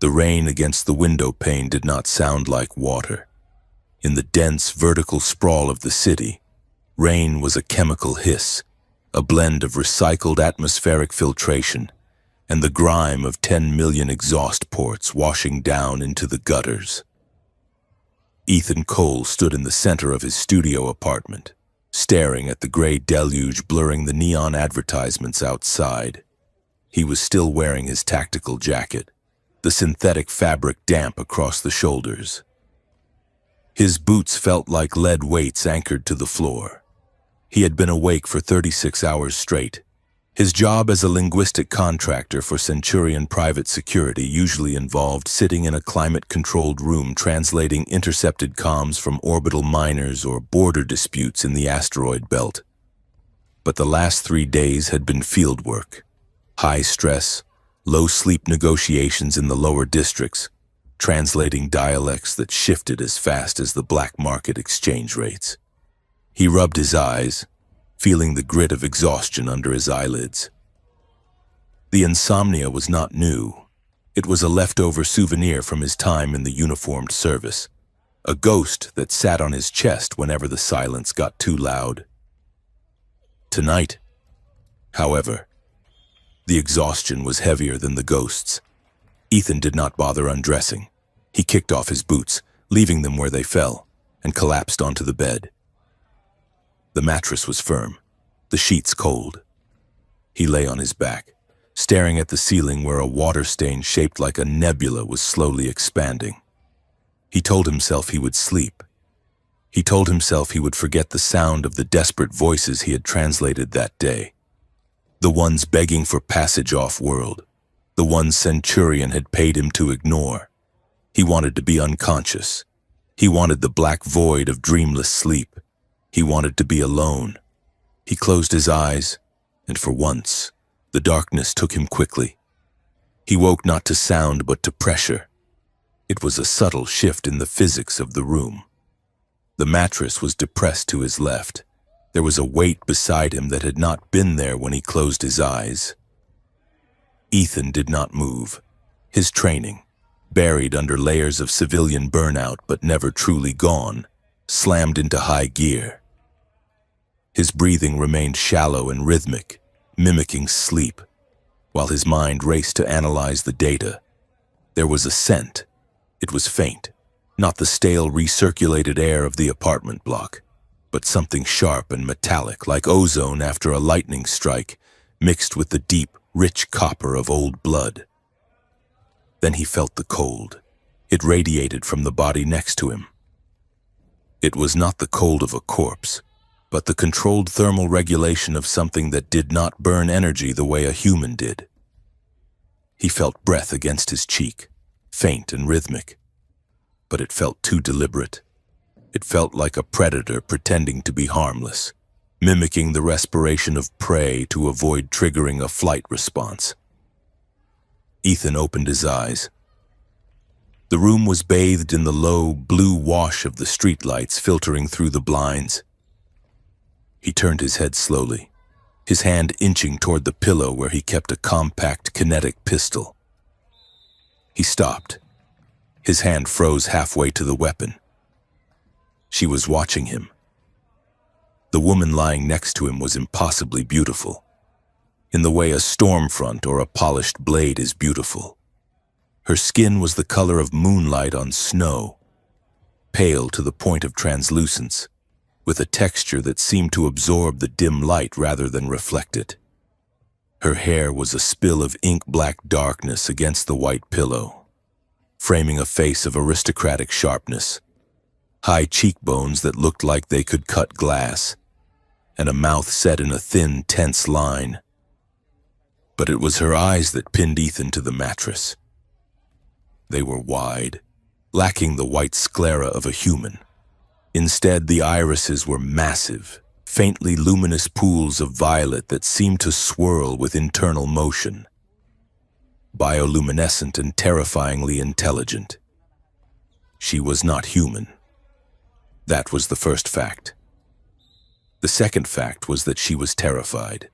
The rain against the window pane did not sound like water. In the dense, vertical sprawl of the city, rain was a chemical hiss, a blend of recycled atmospheric filtration and the grime of 10 million exhaust ports washing down into the gutters. Ethan Cole stood in the center of his studio apartment, staring at the gray deluge blurring the neon advertisements outside. He was still wearing his tactical jacket, the synthetic fabric damp across the shoulders. His boots felt like lead weights anchored to the floor. He had been awake for 36 hours straight. His job as a linguistic contractor for Centurion Private Security usually involved sitting in a climate-controlled room translating intercepted comms from orbital miners or border disputes in the asteroid belt. But the last 3 days had been field work. High stress, low sleep negotiations in the lower districts, translating dialects that shifted as fast as the black market exchange rates. He rubbed his eyes, feeling the grit of exhaustion under his eyelids. The insomnia was not new. It was a leftover souvenir from his time in the uniformed service, a ghost that sat on his chest whenever the silence got too loud. Tonight, however, the exhaustion was heavier than the ghost's. Ethan did not bother undressing. He kicked off his boots, leaving them where they fell, and collapsed onto the bed. The mattress was firm, the sheets cold. He lay on his back, staring at the ceiling where a water stain shaped like a nebula was slowly expanding. He told himself he would sleep. He told himself he would forget the sound of the desperate voices he had translated that day. The ones begging for passage off-world, the ones Centurion had paid him to ignore. He wanted to be unconscious. He wanted the black void of dreamless sleep. He wanted to be alone. He closed his eyes, and for once, the darkness took him quickly. He woke not to sound but to pressure. It was a subtle shift in the physics of the room. The mattress was depressed to his left. There was a weight beside him that had not been there when he closed his eyes. Ethan did not move. His training, buried under layers of civilian burnout but never truly gone, slammed into high gear. His breathing remained shallow and rhythmic, mimicking sleep, while his mind raced to analyze the data. There was a scent. It was faint, not the stale recirculated air of the apartment block, but something sharp and metallic like ozone after a lightning strike, mixed with the deep, rich copper of old blood. Then he felt the cold. It radiated from the body next to him. It was not the cold of a corpse, but the controlled thermal regulation of something that did not burn energy the way a human did. He felt breath against his cheek, faint and rhythmic, but it felt too deliberate. It felt like a predator pretending to be harmless, mimicking the respiration of prey to avoid triggering a flight response. Ethan opened his eyes. The room was bathed in the low, blue wash of the streetlights filtering through the blinds. He turned his head slowly, his hand inching toward the pillow where he kept a compact kinetic pistol. He stopped. His hand froze halfway to the weapon. She was watching him. The woman lying next to him was impossibly beautiful, in the way a storm front or a polished blade is beautiful. Her skin was the color of moonlight on snow, pale to the point of translucence, with a texture that seemed to absorb the dim light rather than reflect it. Her hair was a spill of ink-black darkness against the white pillow, framing a face of aristocratic sharpness, high cheekbones that looked like they could cut glass, and a mouth set in a thin, tense line. But it was her eyes that pinned Ethan to the mattress. They were wide, lacking the white sclera of a human. Instead, the irises were massive, faintly luminous pools of violet that seemed to swirl with internal motion. Bioluminescent and terrifyingly intelligent. She was not human. That was the first fact. The second fact was that she was terrified.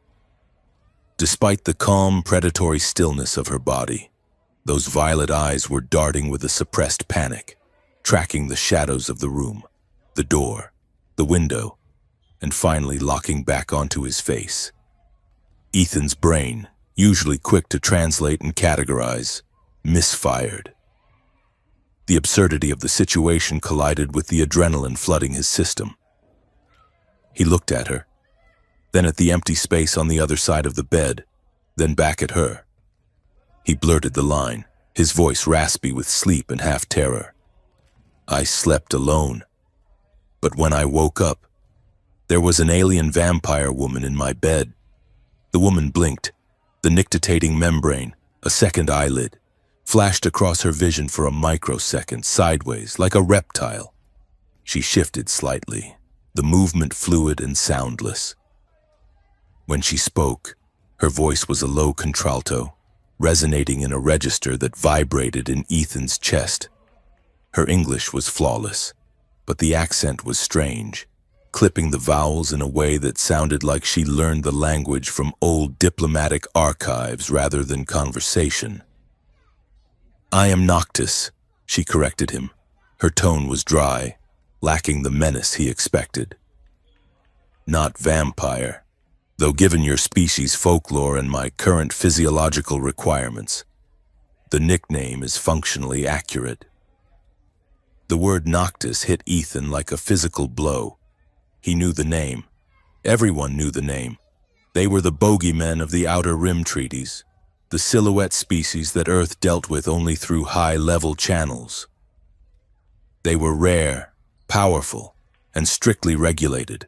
Despite the calm, predatory stillness of her body, Those violet eyes were darting with a suppressed panic, tracking the shadows of the room, the door, the window, and finally locking back onto his face. Ethan's brain, usually quick to translate and categorize, misfired. The absurdity of the situation collided with the adrenaline flooding his system. He looked at her, then at the empty space on the other side of the bed, then back at her. He blurted the line, his voice raspy with sleep and half-terror. "I slept alone. But when I woke up, there was an alien vampire woman in my bed." The woman blinked, the nictitating membrane, a second eyelid, flashed across her vision for a microsecond, sideways, like a reptile. She shifted slightly, the movement fluid and soundless. When she spoke, her voice was a low contralto, resonating in a register that vibrated in Ethan's chest. Her English was flawless, but the accent was strange, clipping the vowels in a way that sounded like she learned the language from old diplomatic archives rather than conversation. "I am Noctis," she corrected him. Her tone was dry, lacking the menace he expected. "Not vampire, though given your species' folklore and my current physiological requirements, the nickname is functionally accurate." The word Noctis hit Ethan like a physical blow. He knew the name. Everyone knew the name. They were the bogeymen of the Outer Rim treaties, the silhouette species that Earth dealt with only through high-level channels. They were rare, powerful, and strictly regulated.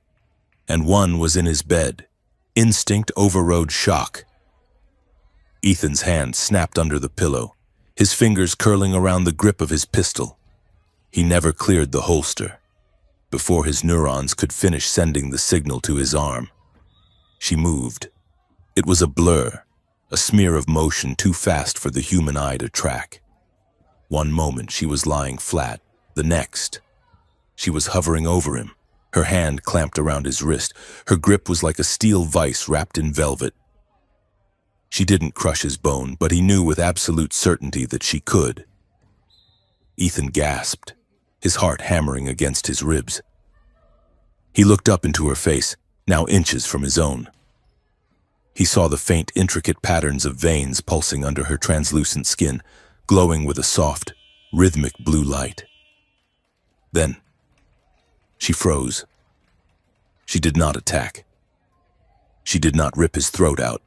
And one was in his bed. Instinct overrode shock. Ethan's hand snapped under the pillow, his fingers curling around the grip of his pistol. He never cleared the holster, before his neurons could finish sending the signal to his arm. She moved. It was a blur, a smear of motion too fast for the human eye to track. One moment she was lying flat, the next, she was hovering over him, her hand clamped around his wrist. Her grip was like a steel vise wrapped in velvet. She didn't crush his bone, but he knew with absolute certainty that she could. Ethan gasped, his heart hammering against his ribs. He looked up into her face, now inches from his own. He saw the faint, intricate patterns of veins pulsing under her translucent skin, glowing with a soft, rhythmic blue light. Then, she froze. She did not attack. She did not rip his throat out.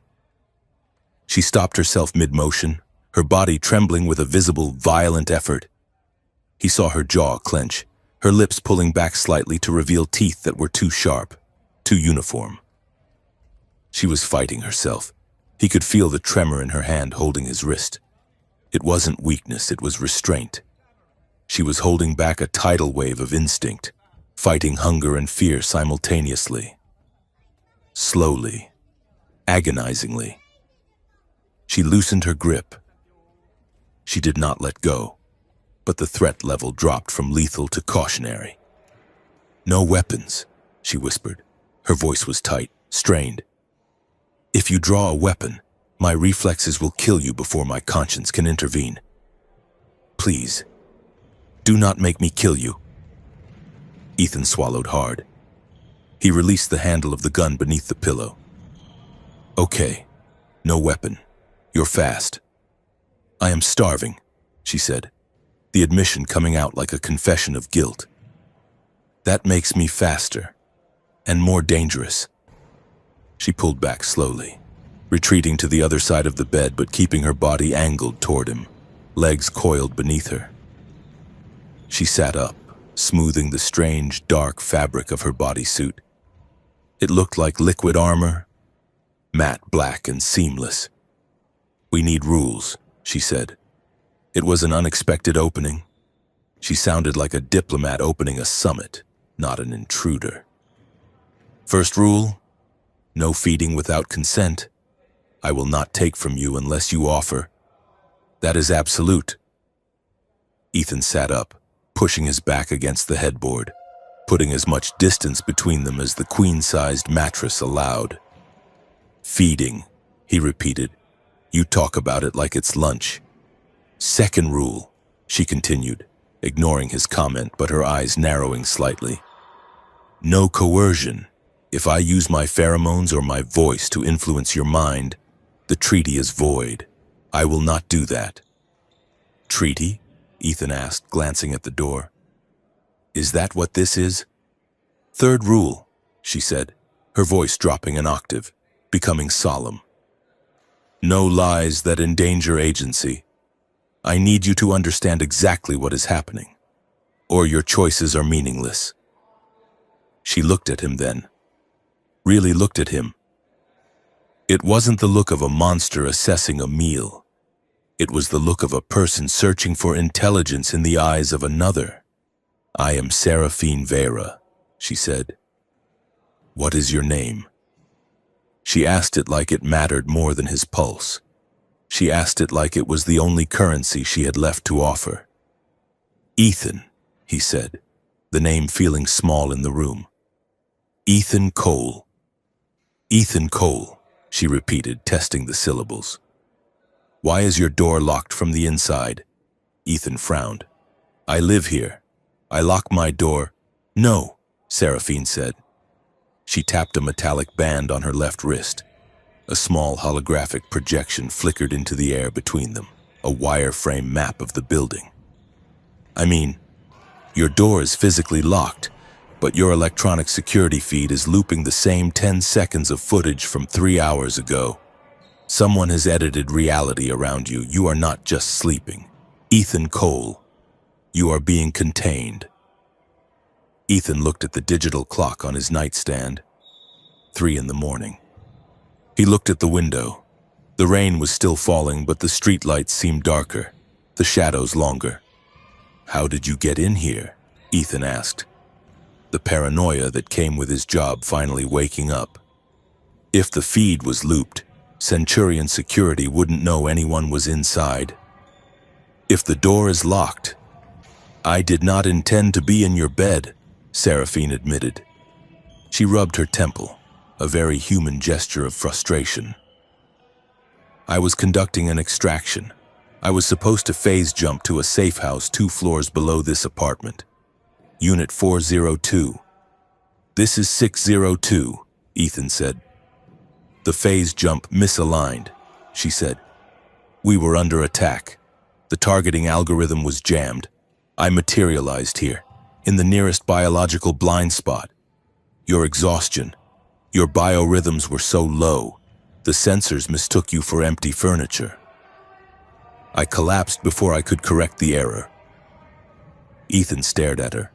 She stopped herself mid-motion, her body trembling with a visible, violent effort. He saw her jaw clench, her lips pulling back slightly to reveal teeth that were too sharp, too uniform. She was fighting herself. He could feel the tremor in her hand holding his wrist. It wasn't weakness, it was restraint. She was holding back a tidal wave of instinct, fighting hunger and fear simultaneously. Slowly, agonizingly. She loosened her grip. She did not let go, but the threat level dropped from lethal to cautionary. "No weapons," she whispered. Her voice was tight, strained. "If you draw a weapon, my reflexes will kill you before my conscience can intervene. Please, do not make me kill you." Ethan swallowed hard. He released the handle of the gun beneath the pillow. "Okay, no weapon. You're fast." "I am starving," she said, the admission coming out like a confession of guilt. "That makes me faster and more dangerous." She pulled back slowly, retreating to the other side of the bed but keeping her body angled toward him, legs coiled beneath her. She sat up, smoothing the strange, dark fabric of her bodysuit. It looked like liquid armor, matte black and seamless. "We need rules," she said. It was an unexpected opening. She sounded like a diplomat opening a summit, not an intruder. "First rule, no feeding without consent. I will not take from you unless you offer. That is absolute." Ethan sat up, pushing his back against the headboard, putting as much distance between them as the queen-sized mattress allowed. "Feeding," he repeated. "You talk about it like it's lunch." Second rule, she continued, ignoring his comment but her eyes narrowing slightly. No coercion. If I use my pheromones or my voice to influence your mind, the treaty is void. I will not do that. Treaty? Ethan asked, glancing at the door. Is that what this is? Third rule, she said, her voice dropping an octave, becoming solemn. No lies that endanger agency. I need you to understand exactly what is happening, or your choices are meaningless. She looked at him then. Really looked at him. It wasn't the look of a monster assessing a meal. It was the look of a person searching for intelligence in the eyes of another. I am Seraphine Vera, she said. What is your name? She asked it like it mattered more than his pulse. She asked it like it was the only currency she had left to offer. Ethan, he said, the name feeling small in the room. Ethan Cole. Ethan Cole, she repeated, testing the syllables. Why is your door locked from the inside? Ethan frowned. I live here. I lock my door. No, Seraphine said. She tapped a metallic band on her left wrist. A small holographic projection flickered into the air between them, a wireframe map of the building. I mean, your door is physically locked, but your electronic security feed is looping the same 10 seconds of footage from 3 hours ago. Someone has edited reality around you. You are not just sleeping. Ethan Cole, you are being contained. Ethan looked at the digital clock on his nightstand. 3 a.m. He looked at the window. The rain was still falling, but the streetlights seemed darker, the shadows longer. How did you get in here? Ethan asked. The paranoia that came with his job finally waking up. If the feed was looped, Centurion security wouldn't know anyone was inside. If the door is locked, I did not intend to be in your bed, Seraphine admitted. She rubbed her temple, a very human gesture of frustration. I was conducting an extraction. I was supposed to phase jump to a safe house 2 floors below this apartment. Unit 402. This is 602, Ethan said. The phase jump misaligned, she said. We were under attack. The targeting algorithm was jammed. I materialized here, in the nearest biological blind spot. Your exhaustion, your biorhythms were so low, the sensors mistook you for empty furniture. I collapsed before I could correct the error. Ethan stared at her.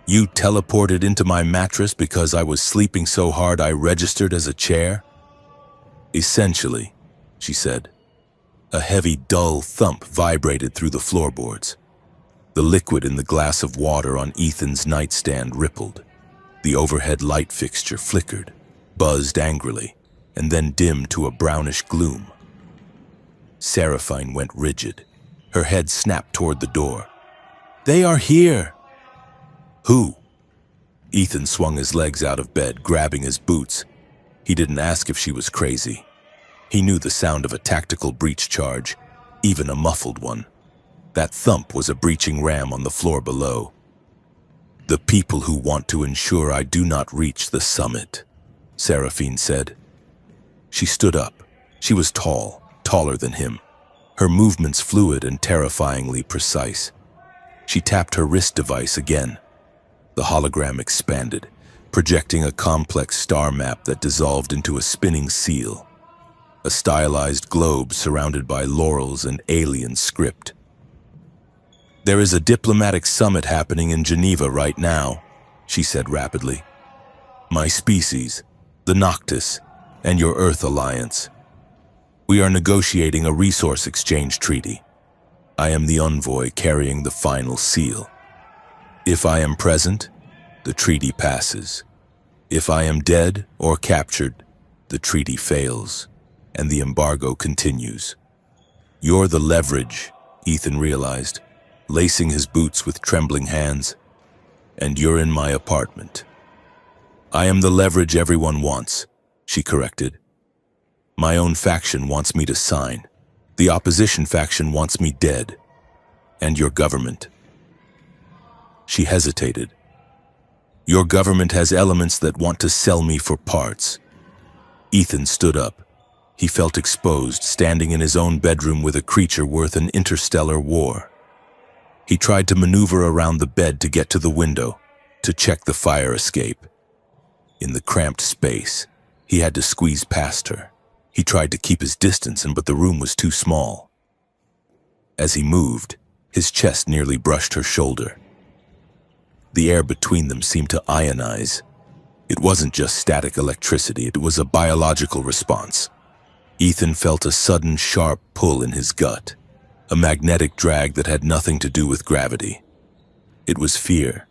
You teleported into my mattress because I was sleeping so hard I registered as a chair? Essentially, she said. A heavy, dull thump vibrated through the floorboards. The liquid in the glass of water on Ethan's nightstand rippled. The overhead light fixture flickered, buzzed angrily, and then dimmed to a brownish gloom. Seraphine went rigid. Her head snapped toward the door. They are here! Who? Ethan swung his legs out of bed, grabbing his boots. He didn't ask if she was crazy. He knew the sound of a tactical breach charge, even a muffled one. That thump was a breaching ram on the floor below. The people who want to ensure I do not reach the summit, Seraphine said. She stood up. She was tall, taller than him. Her movements fluid and terrifyingly precise. She tapped her wrist device again. The hologram expanded, projecting a complex star map that dissolved into a spinning seal. A stylized globe surrounded by laurels and alien script. There is a diplomatic summit happening in Geneva right now, she said rapidly. My species, the Noctis, and your Earth Alliance. We are negotiating a resource exchange treaty. I am the envoy carrying the final seal. If I am present, the treaty passes. If I am dead or captured, the treaty fails, and the embargo continues. You're the leverage, Ethan realized, lacing his boots with trembling hands. And you're in my apartment. I am the leverage everyone wants, she corrected. My own faction wants me to sign. The opposition faction wants me dead. And your government. She hesitated. Your government has elements that want to sell me for parts. Ethan stood up. He felt exposed, standing in his own bedroom with a creature worth an interstellar war. He tried to maneuver around the bed to get to the window, to check the fire escape. In the cramped space, he had to squeeze past her. He tried to keep his distance, but the room was too small. As he moved, his chest nearly brushed her shoulder. The air between them seemed to ionize. It wasn't just static electricity, it was a biological response. Ethan felt a sudden sharp pull in his gut, a magnetic drag that had nothing to do with gravity. It was fear.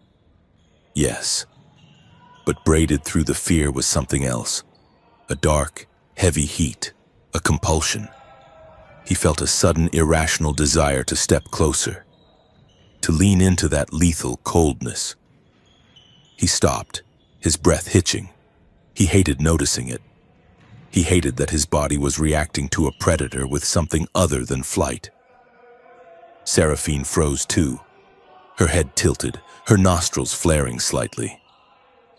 Yes. But braided through the fear was something else. A dark, heavy heat, a compulsion. He felt a sudden irrational desire to step closer, to lean into that lethal coldness. He stopped, his breath hitching. He hated noticing it. He hated that his body was reacting to a predator with something other than flight. Seraphine froze too, her head tilted, her nostrils flaring slightly.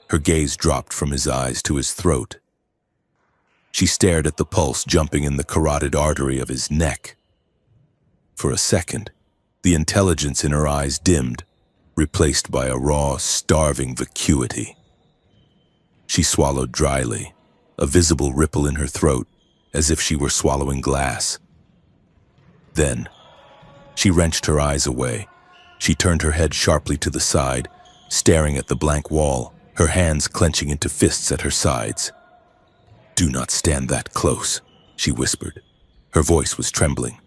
Her gaze dropped from his eyes to his throat. She stared at the pulse jumping in the carotid artery of his neck. For a second, the intelligence in her eyes dimmed, replaced by a raw, starving vacuity. She swallowed dryly, a visible ripple in her throat, as if she were swallowing glass. Then, she wrenched her eyes away. She turned her head sharply to the side, staring at the blank wall, her hands clenching into fists at her sides. "Do not stand that close," she whispered. Her voice was trembling.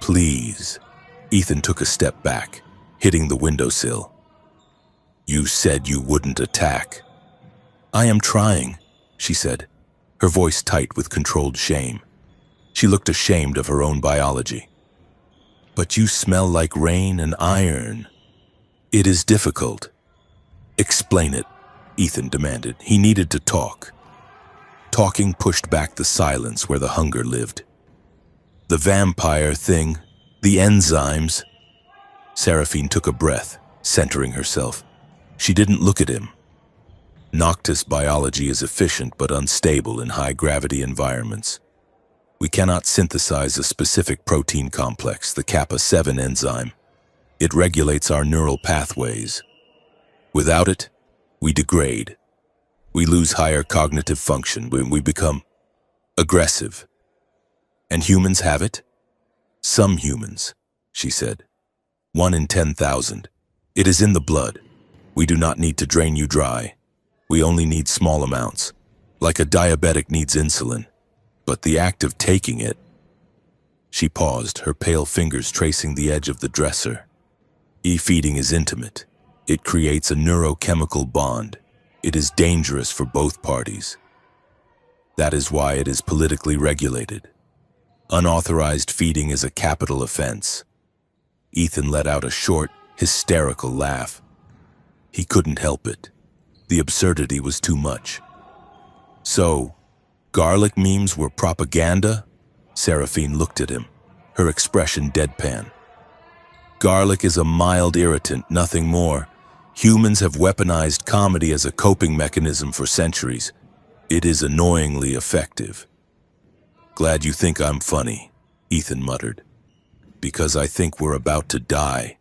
"Please." Ethan took a step back, hitting the windowsill. "You said you wouldn't attack." "I am trying," she said, her voice tight with controlled shame. She looked ashamed of her own biology. "But you smell like rain and iron. It is difficult." "Explain it," Ethan demanded. He needed to talk. Talking pushed back the silence where the hunger lived. "The vampire thing, the enzymes." Seraphine took a breath, centering herself. She didn't look at him. Noctis biology is efficient but unstable in high-gravity environments. We cannot synthesize a specific protein complex, the kappa-7 enzyme. It regulates our neural pathways. Without it, we degrade. We lose higher cognitive function when we become aggressive. And humans have it? Some humans, she said. 1 in 10,000. It is in the blood. We do not need to drain you dry. We only need small amounts, like a diabetic needs insulin. But the act of taking it... She paused, her pale fingers tracing the edge of the dresser. E-feeding is intimate. It creates a neurochemical bond. It is dangerous for both parties. That is why it is politically regulated. Unauthorized feeding is a capital offense. Ethan let out a short, hysterical laugh. He couldn't help it. The absurdity was too much. "So, garlic memes were propaganda?" Seraphine looked at him, her expression deadpan. "Garlic is a mild irritant, nothing more. Humans have weaponized comedy as a coping mechanism for centuries. It is annoyingly effective." "Glad you think I'm funny," Ethan muttered. "Because I think we're about to die."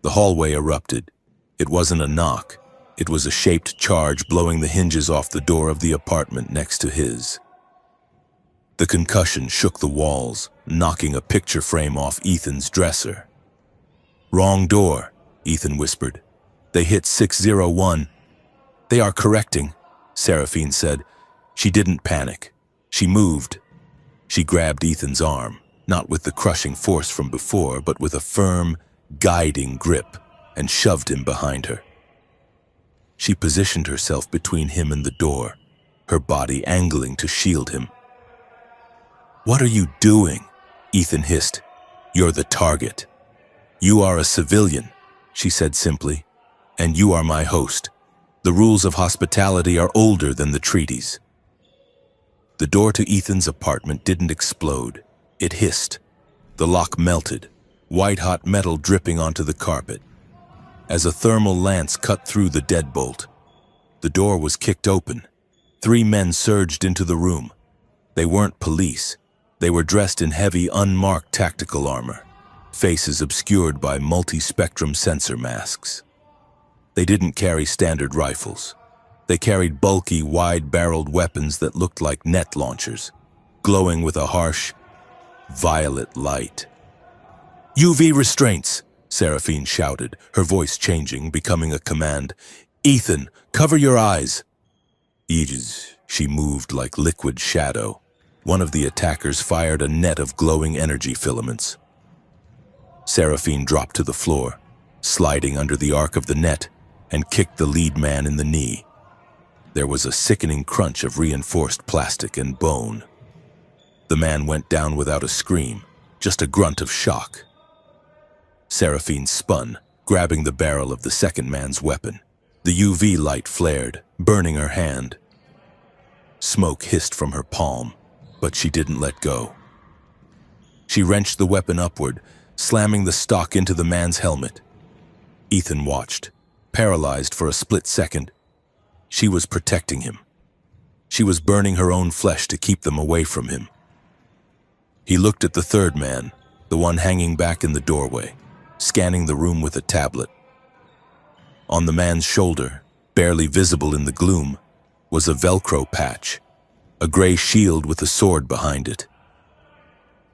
The hallway erupted. It wasn't a knock. It was a shaped charge blowing the hinges off the door of the apartment next to his. The concussion shook the walls, knocking a picture frame off Ethan's dresser. "Wrong door," Ethan whispered. "They hit 601. "They are correcting," Seraphine said. She didn't panic. She moved. She grabbed Ethan's arm, not with the crushing force from before, but with a firm, guiding grip, and shoved him behind her. She positioned herself between him and the door, her body angling to shield him. "What are you doing?" Ethan hissed. "You're the target." "You are a civilian," she said simply, "and you are my host. The rules of hospitality are older than the treaties." The door to Ethan's apartment didn't explode. It hissed. The lock melted, white-hot metal dripping onto the carpet. As a thermal lance cut through the deadbolt, the door was kicked open. 3 men surged into the room. They weren't police. They were dressed in heavy, unmarked tactical armor, faces obscured by multi-spectrum sensor masks. They didn't carry standard rifles. They carried bulky, wide-barreled weapons that looked like net launchers, glowing with a harsh, violet light. "UV restraints," Seraphine shouted, her voice changing, becoming a command. "Ethan, cover your eyes." She moved like liquid shadow. One of the attackers fired a net of glowing energy filaments. Seraphine dropped to the floor, sliding under the arc of the net, and kicked the lead man in the knee. There was a sickening crunch of reinforced plastic and bone. The man went down without a scream, just a grunt of shock. Seraphine spun, grabbing the barrel of the second man's weapon. The UV light flared, burning her hand. Smoke hissed from her palm, but she didn't let go. She wrenched the weapon upward, slamming the stock into the man's helmet. Ethan watched, paralyzed for a split second. She was protecting him. She was burning her own flesh to keep them away from him. He looked at the third man, the one hanging back in the doorway, scanning the room with a tablet. On the man's shoulder, barely visible in the gloom, was a Velcro patch, a gray shield with a sword behind it.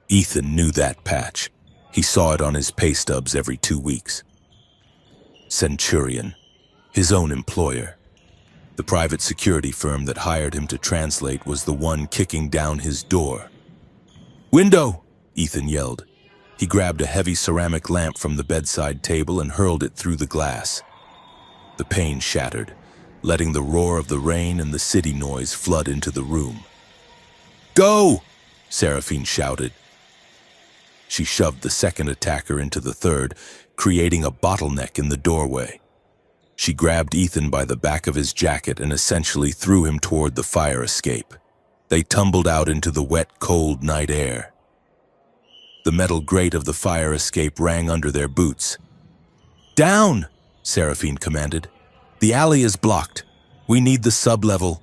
Ethan knew that patch. He saw it on his pay stubs every 2 weeks. Centurion, his own employer. The private security firm that hired him to translate was the one kicking down his door. "Window!" Ethan yelled. He grabbed a heavy ceramic lamp from the bedside table and hurled it through the glass. The pane shattered, letting the roar of the rain and the city noise flood into the room. "Go!" Seraphine shouted. She shoved the second attacker into the third, creating a bottleneck in the doorway. She grabbed Ethan by the back of his jacket and essentially threw him toward the fire escape. They tumbled out into the wet, cold night air. The metal grate of the fire escape rang under their boots. "Down!" Seraphine commanded. "The alley is blocked. We need the sub-level."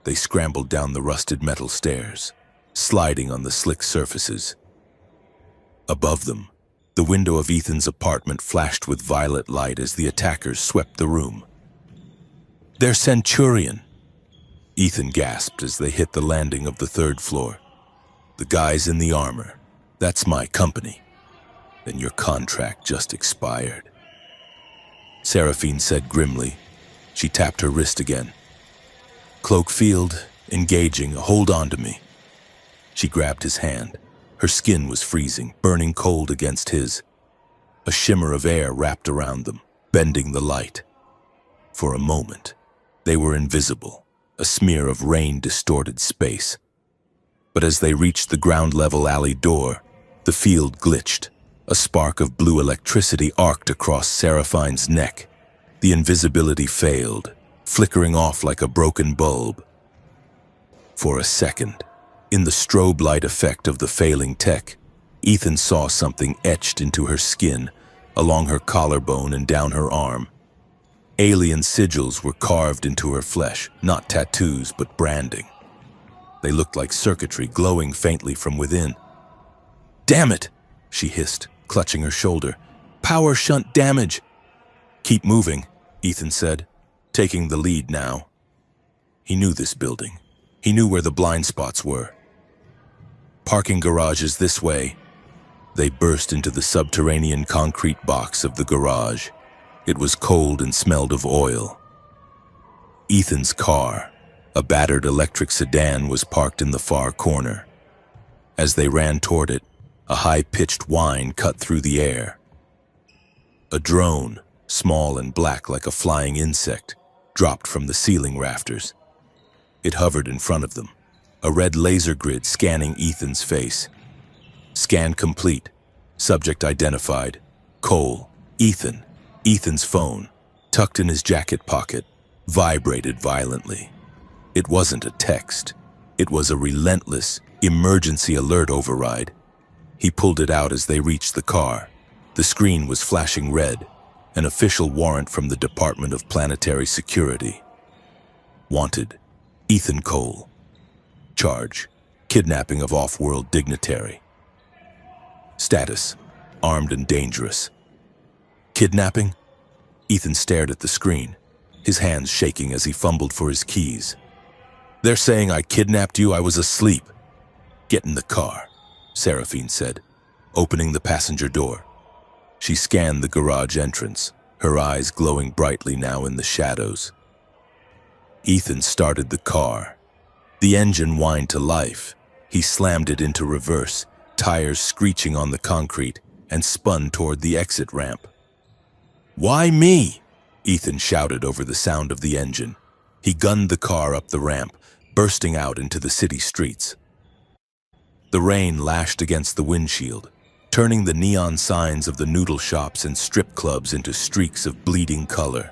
They scrambled down the rusted metal stairs, sliding on the slick surfaces. Above them, the window of Ethan's apartment flashed with violet light as the attackers swept the room. "They're Centurion!" Ethan gasped as they hit the landing of the 3rd floor. "The guys in the armor. That's my company. Then your contract just expired." Seraphine said grimly. She tapped her wrist again. "Cloakfield, engaging, hold on to me." She grabbed his hand. Her skin was freezing, burning cold against his. A shimmer of air wrapped around them, bending the light. For a moment, they were invisible, a smear of rain-distorted space. But as they reached the ground-level alley door, the field glitched. A spark of blue electricity arced across Seraphine's neck. The invisibility failed, flickering off like a broken bulb. For a second, in the strobe light effect of the failing tech, Ethan saw something etched into her skin, along her collarbone and down her arm. Alien sigils were carved into her flesh, not tattoos, but branding. They looked like circuitry glowing faintly from within. "Damn it!" she hissed, clutching her shoulder. "Power shunt damage!" "Keep moving," Ethan said, taking the lead now. He knew this building. He knew where the blind spots were. "Parking garages this way." They burst into the subterranean concrete box of the garage. It was cold and smelled of oil. Ethan's car, a battered electric sedan, was parked in the far corner. As they ran toward it, a high-pitched whine cut through the air. A drone, small and black like a flying insect, dropped from the ceiling rafters. It hovered in front of them, a red laser grid scanning Ethan's face. Scan complete. Subject identified. Cole. Ethan. Ethan's phone, tucked in his jacket pocket, vibrated violently. It wasn't a text. It was a relentless, Emergency alert override. He pulled it out as they reached the car. The screen was flashing red, an official warrant from the Department of Planetary Security. Wanted, Ethan Cole. Charge, kidnapping of off-world dignitary. Status, armed and dangerous. Kidnapping? Ethan stared at the screen, his hands shaking as he fumbled for his keys. They're saying I kidnapped you. I was asleep. Get in the car, Seraphine said, opening the passenger door. She scanned the garage entrance, her eyes glowing brightly now in the shadows. Ethan started the car. The engine whined to life. He slammed it into reverse, tires screeching on the concrete, and spun toward the exit ramp. "Why me?" Ethan shouted over the sound of the engine. He gunned the car up the ramp, bursting out into the city streets. The rain lashed against the windshield, turning the neon signs of the noodle shops and strip clubs into streaks of bleeding color.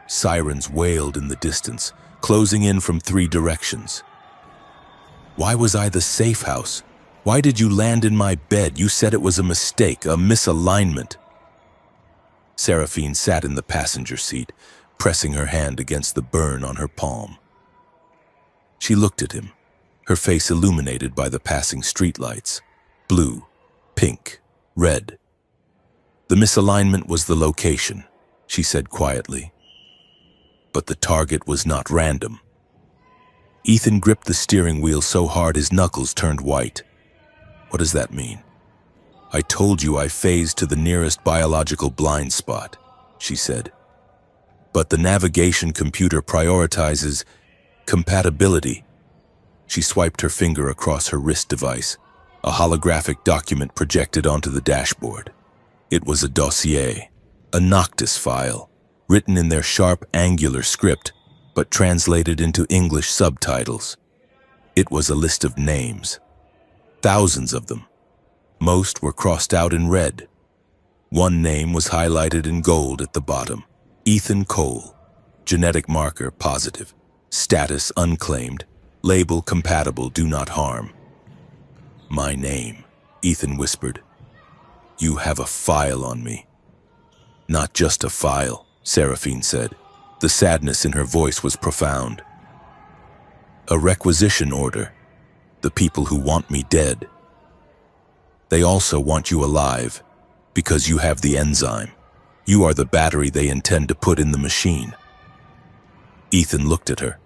Sirens wailed in the distance, closing in from 3 directions. Why was I the safe house? Why did you land in my bed? You said it was a mistake, a misalignment. Seraphine sat in the passenger seat, pressing her hand against the burn on her palm. She looked at him, her face illuminated by the passing streetlights. Blue, pink, red. The misalignment was the location, she said quietly. But the target was not random. Ethan gripped the steering wheel so hard his knuckles turned white. What does that mean? I told you I phased to the nearest biological blind spot, she said. But the navigation computer prioritizes compatibility. She swiped her finger across her wrist device, a holographic document projected onto the dashboard. It was a dossier, a Noctis file, written in their sharp, angular script, but translated into English subtitles. It was a list of names. Thousands of them. Most were crossed out in red. One name was highlighted in gold at the bottom. Ethan Cole. Genetic marker positive. Status unclaimed. Label compatible, do not harm. My name, Ethan whispered. You have a file on me. Not just a file, Seraphine said. The sadness in her voice was profound. A requisition order. The people who want me dead. They also want you alive, because you have the enzyme. You are the battery they intend to put in the machine. Ethan looked at her.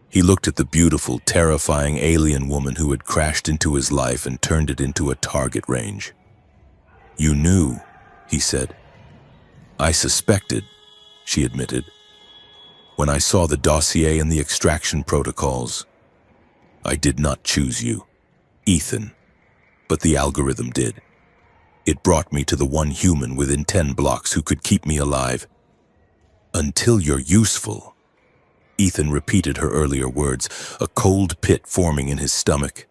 He looked at the beautiful, terrifying alien woman who had crashed into his life and turned it into a target range. You knew, he said. I suspected, she admitted. When I saw the dossier and the extraction protocols, I did not choose you, Ethan, but the algorithm did. It brought me to the one human within 10 blocks who could keep me alive. Until you're useful. Ethan repeated her earlier words, a cold pit forming in his stomach.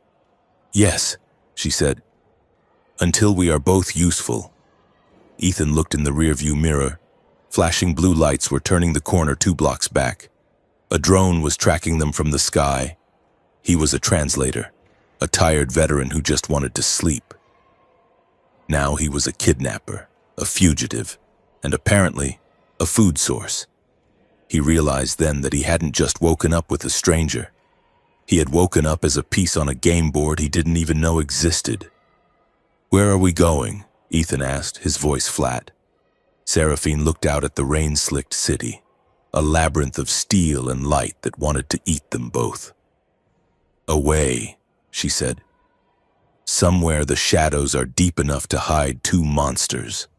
Yes, she said. Until we are both useful. Ethan looked in the rearview mirror. Flashing blue lights were turning the corner 2 blocks back. A drone was tracking them from the sky. He was a translator, a tired veteran who just wanted to sleep. Now he was a kidnapper, a fugitive, and apparently a food source. He realized then that he hadn't just woken up with a stranger. He had woken up as a piece on a game board he didn't even know existed. Where are we going? Ethan asked, his voice flat. Seraphine looked out at the rain-slicked city, a labyrinth of steel and light that wanted to eat them both. Away, she said. Somewhere the shadows are deep enough to hide 2 monsters.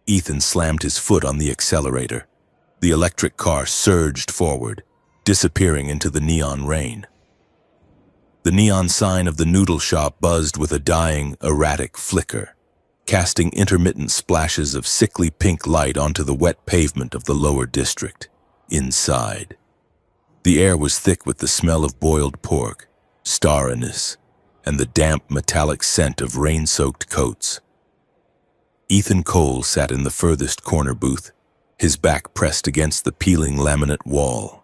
Ethan slammed his foot on the accelerator. The electric car surged forward, disappearing into the neon rain. The neon sign of the noodle shop buzzed with a dying, erratic flicker, casting intermittent splashes of sickly pink light onto the wet pavement of the lower district, inside. The air was thick with the smell of boiled pork, star anise, and the damp metallic scent of rain-soaked coats. Ethan Cole sat in the furthest corner booth, his back pressed against the peeling laminate wall.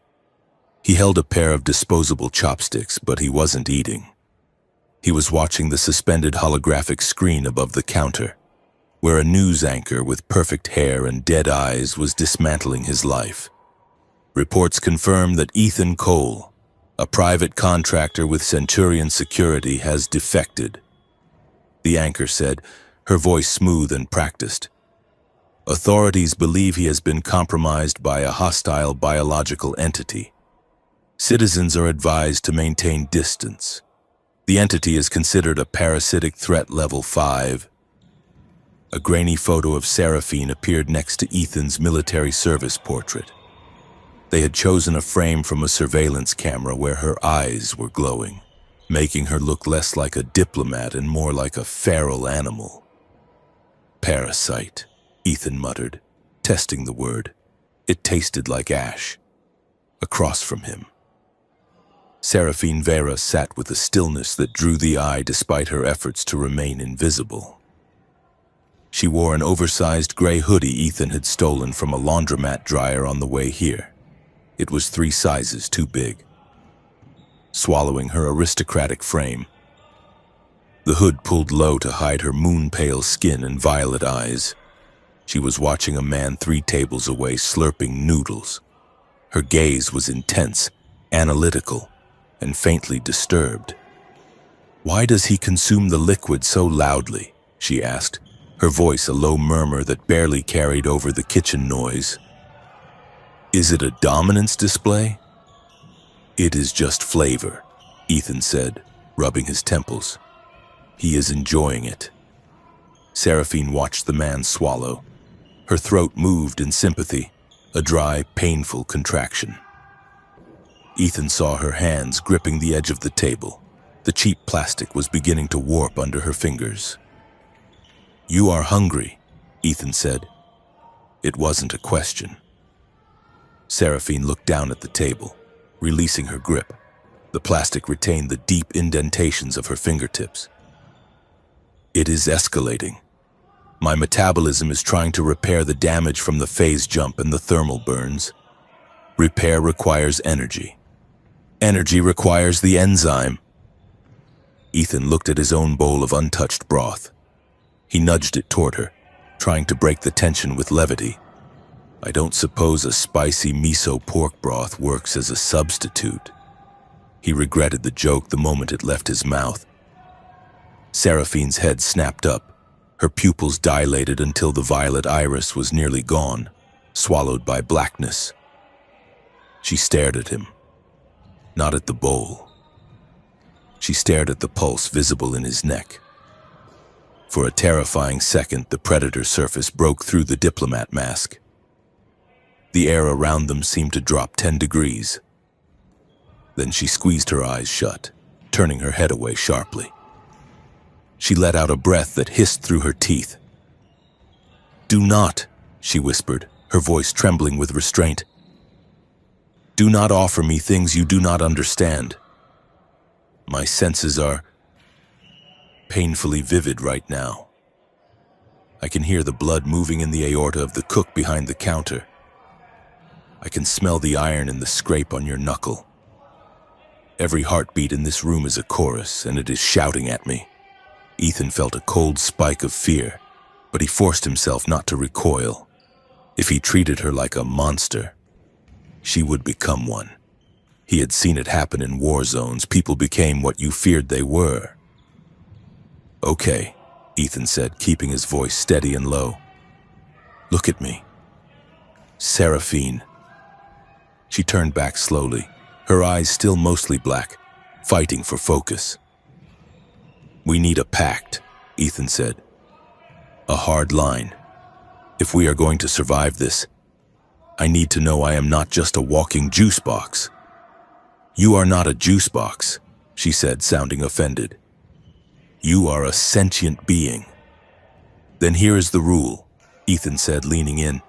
He held a pair of disposable chopsticks, but he wasn't eating. He was watching the suspended holographic screen above the counter, where a news anchor with perfect hair and dead eyes was dismantling his life. Reports confirm that Ethan Cole, a private contractor with Centurion Security, has defected. The anchor said, her voice smooth and practiced. Authorities believe he has been compromised by a hostile biological entity. Citizens are advised to maintain distance. The entity is considered a parasitic threat level 5. A grainy photo of Seraphine appeared next to Ethan's military service portrait. They had chosen a frame from a surveillance camera where her eyes were glowing, making her look less like a diplomat and more like a feral animal. Parasite, Ethan muttered, testing the word. It tasted like ash. Across from him, Seraphine Vera sat with a stillness that drew the eye despite her efforts to remain invisible. She wore an oversized gray hoodie Ethan had stolen from a laundromat dryer on the way here. It was 3 sizes too big. Swallowing her aristocratic frame, the hood pulled low to hide her moon-pale skin and violet eyes. She was watching a man 3 tables away slurping noodles. Her gaze was intense, analytical, and faintly disturbed. "Why does he consume the liquid so loudly?" she asked, her voice a low murmur that barely carried over the kitchen noise. "Is it a dominance display?" "It is just flavor," Ethan said, rubbing his temples. "He is enjoying it." Seraphine watched the man swallow. Her throat moved in sympathy, a dry, painful contraction. Ethan saw her hands gripping the edge of the table. The cheap plastic was beginning to warp under her fingers. "You are hungry," Ethan said. It wasn't a question. Seraphine looked down at the table, releasing her grip. The plastic retained the deep indentations of her fingertips. "It is escalating. My metabolism is trying to repair the damage from the phase jump and the thermal burns. Repair requires energy. Energy requires the enzyme." Ethan looked at his own bowl of untouched broth. He nudged it toward her, trying to break the tension with levity. "I don't suppose a spicy miso pork broth works as a substitute." He regretted the joke the moment it left his mouth. Seraphine's head snapped up. Her pupils dilated until the violet iris was nearly gone, swallowed by blackness. She stared at him, not at the bowl. She stared at the pulse visible in his neck. For a terrifying second, the predator surface broke through the diplomat mask. The air around them seemed to drop 10 degrees. Then she squeezed her eyes shut, turning her head away sharply. She let out a breath that hissed through her teeth. "Do not," she whispered, her voice trembling with restraint. "Do not offer me things you do not understand. My senses are painfully vivid right now. I can hear the blood moving in the aorta of the cook behind the counter. I can smell the iron in the scrape on your knuckle. Every heartbeat in this room is a chorus, and it is shouting at me." Ethan felt a cold spike of fear, but he forced himself not to recoil. If he treated her like a monster, she would become one. He had seen it happen in war zones. People became what you feared they were. "Okay," Ethan said, keeping his voice steady and low. "Look at me. Seraphine." She turned back slowly, her eyes still mostly black, fighting for focus. "We need a pact," Ethan said. "A hard line. If we are going to survive this, I need to know I am not just a walking juice box." "You are not a juice box," she said, sounding offended. "You are a sentient being." "Then here is the rule," Ethan said, leaning in.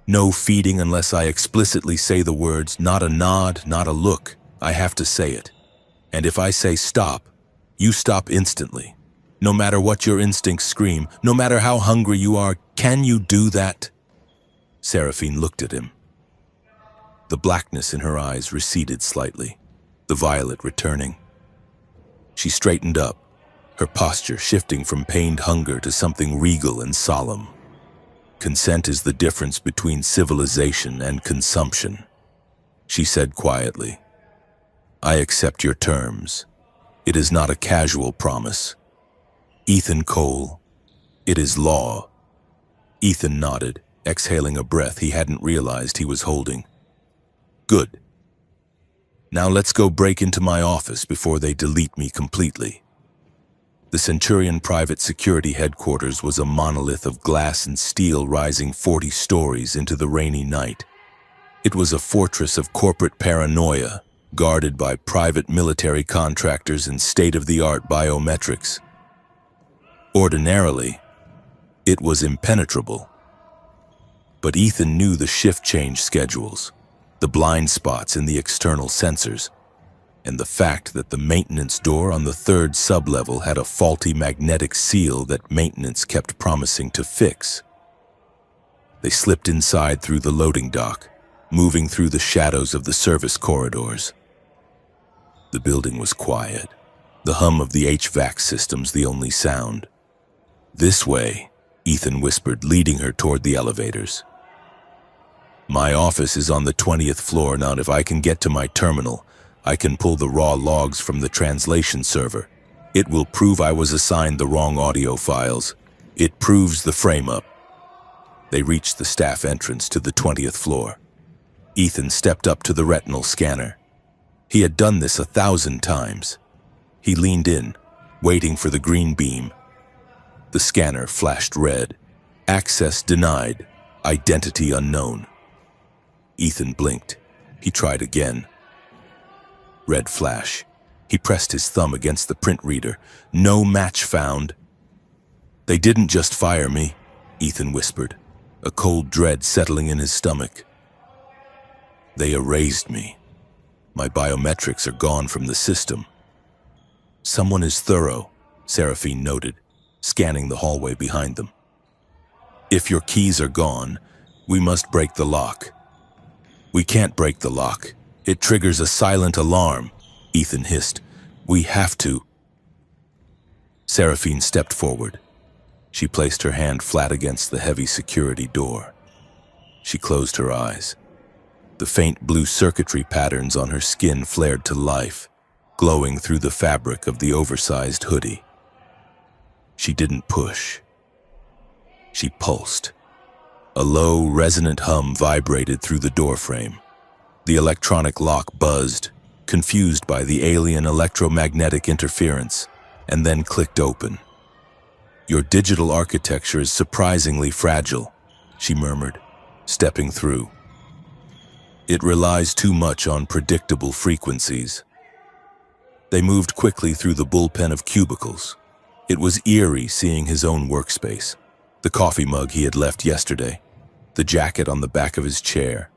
"No feeding unless I explicitly say the words, not a nod, not a look. I have to say it. And if I say stop, you stop instantly. No matter what your instincts scream, no matter how hungry you are, can you do that?" Seraphine looked at him. The blackness in her eyes receded slightly, the violet returning. She straightened up, her posture shifting from pained hunger to something regal and solemn. "Consent is the difference between civilization and consumption," she said quietly. "I accept your terms. It is not a casual promise. Ethan Cole, it is law." Ethan nodded, exhaling a breath he hadn't realized he was holding. "Good. Now let's go break into my office before they delete me completely." The Centurion Private Security Headquarters was a monolith of glass and steel rising 40 stories into the rainy night. It was a fortress of corporate paranoia, guarded by private military contractors and state-of-the-art biometrics. Ordinarily, it was impenetrable. But Ethan knew the shift change schedules, the blind spots in the external sensors, and the fact that the maintenance door on the third sublevel had a faulty magnetic seal that maintenance kept promising to fix. They slipped inside through the loading dock, moving through the shadows of the service corridors. The building was quiet, the hum of the HVAC systems the only sound. "This way," Ethan whispered, leading her toward the elevators. "My office is on the 20th floor. Now, if I can get to my terminal, I can pull the raw logs from the translation server. It will prove I was assigned the wrong audio files. It proves the frame-up." They reached the staff entrance to the 20th floor. Ethan stepped up to the retinal scanner. He had done this 1,000 times. He leaned in, waiting for the green beam. The scanner flashed red. "Access denied. Identity unknown." Ethan blinked. He tried again. Red flash. He pressed his thumb against the print reader. "No match found." "They didn't just fire me," Ethan whispered, a cold dread settling in his stomach. "They erased me. My biometrics are gone from the system." "Someone is thorough," Seraphine noted, scanning the hallway behind them. "If your keys are gone, we must break the lock." "We can't break the lock. It triggers a silent alarm," Ethan hissed. "We have to." Seraphine stepped forward. She placed her hand flat against the heavy security door. She closed her eyes. The faint blue circuitry patterns on her skin flared to life, glowing through the fabric of the oversized hoodie. She didn't push. She pulsed. A low, resonant hum vibrated through the doorframe. The electronic lock buzzed, confused by the alien electromagnetic interference, and then clicked open. "Your digital architecture is surprisingly fragile," she murmured, stepping through. "It relies too much on predictable frequencies." They moved quickly through the bullpen of cubicles. It was eerie seeing his own workspace, the coffee mug he had left yesterday, the jacket on the back of his chair,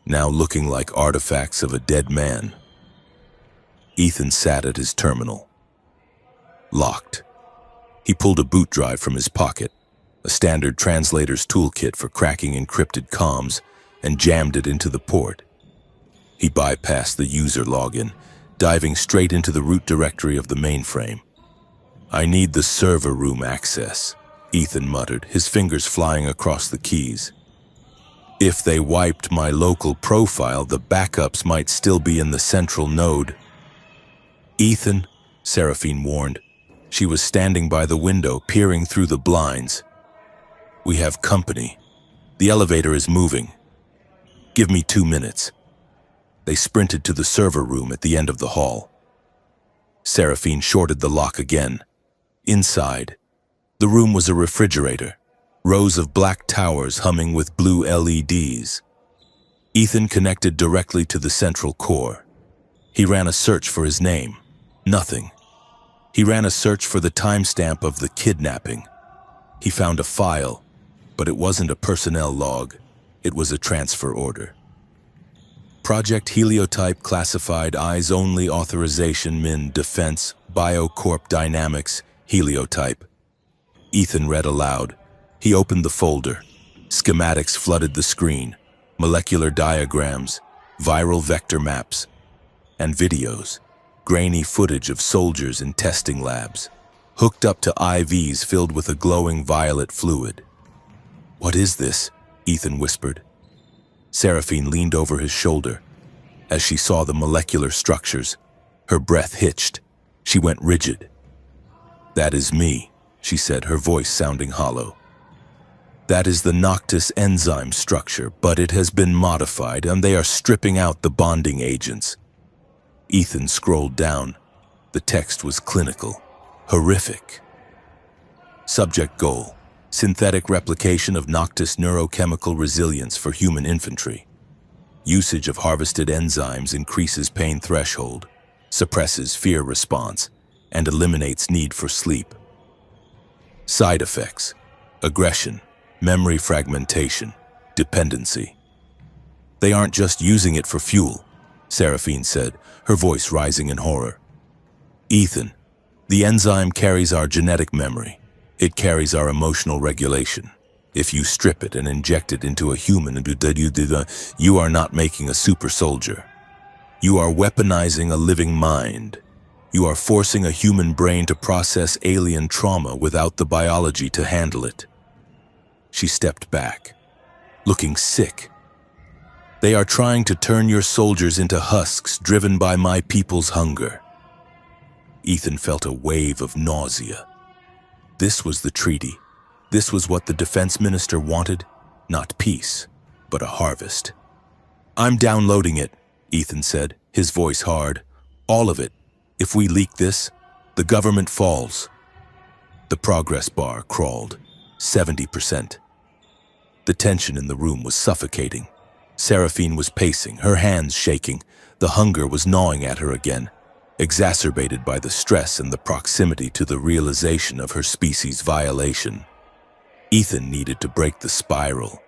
now looking like artifacts of a dead man. Ethan sat at his terminal. Locked. He pulled a boot drive from his pocket, a standard translator's toolkit for cracking encrypted comms, and jammed it into the port. He bypassed the user login, diving straight into the root directory of the mainframe. "I need the server room access," Ethan muttered, his fingers flying across the keys. "If they wiped my local profile, the backups might still be in the central node." "Ethan," Seraphine warned. She was standing by the window, peering through the blinds. "We have company. The elevator is moving. Give me 2 minutes." They sprinted to the server room at the end of the hall. Seraphine shorted the lock again. Inside, the room was a refrigerator, rows of black towers humming with blue LEDs. Ethan connected directly to the central core. He ran a search for his name. Nothing. He ran a search for the timestamp of the kidnapping. He found a file, but it wasn't a personnel log. It was a transfer order. Project Heliotype classified eyes only authorization min defense Biocorp Dynamics Heliotype. Ethan read aloud. He opened the folder. Schematics flooded the screen. molecular diagrams, viral vector maps, and videos, grainy footage of soldiers in testing labs, hooked up to IVs filled with a glowing violet fluid. "What is this?" Ethan whispered. Seraphine leaned over his shoulder. As she saw the molecular structures, her breath hitched. She went rigid. "That is me," she said, her voice sounding hollow. "That is the Noctis enzyme structure, but it has been modified and they are stripping out the bonding agents." Ethan scrolled down. The text was clinical, horrific. Subject goal: synthetic replication of Noctis neurochemical resilience for human infantry. Usage of harvested enzymes increases pain threshold, suppresses fear response, and eliminates need for sleep. Side effects: aggression, memory fragmentation, dependency. "They aren't just using it for fuel," Seraphine said, her voice rising in horror. "Ethan, the enzyme carries our genetic memory. It carries our emotional regulation. If you strip it and inject it into a human, you are not making a super soldier. You are weaponizing a living mind. You are forcing a human brain to process alien trauma without the biology to handle it." She stepped back, looking sick. "They are trying to turn your soldiers into husks driven by my people's hunger." Ethan felt a wave of nausea. This was the treaty. This was what the defense minister wanted, not peace, but a harvest. "I'm downloading it," Ethan said, his voice hard. "All of it. If we leak this, the government falls." The progress bar crawled, 70%. The tension in the room was suffocating. Seraphine was pacing, her hands shaking. The hunger was gnawing at her again, exacerbated by the stress and the proximity to the realization of her species' violation. Ethan needed to break the spiral.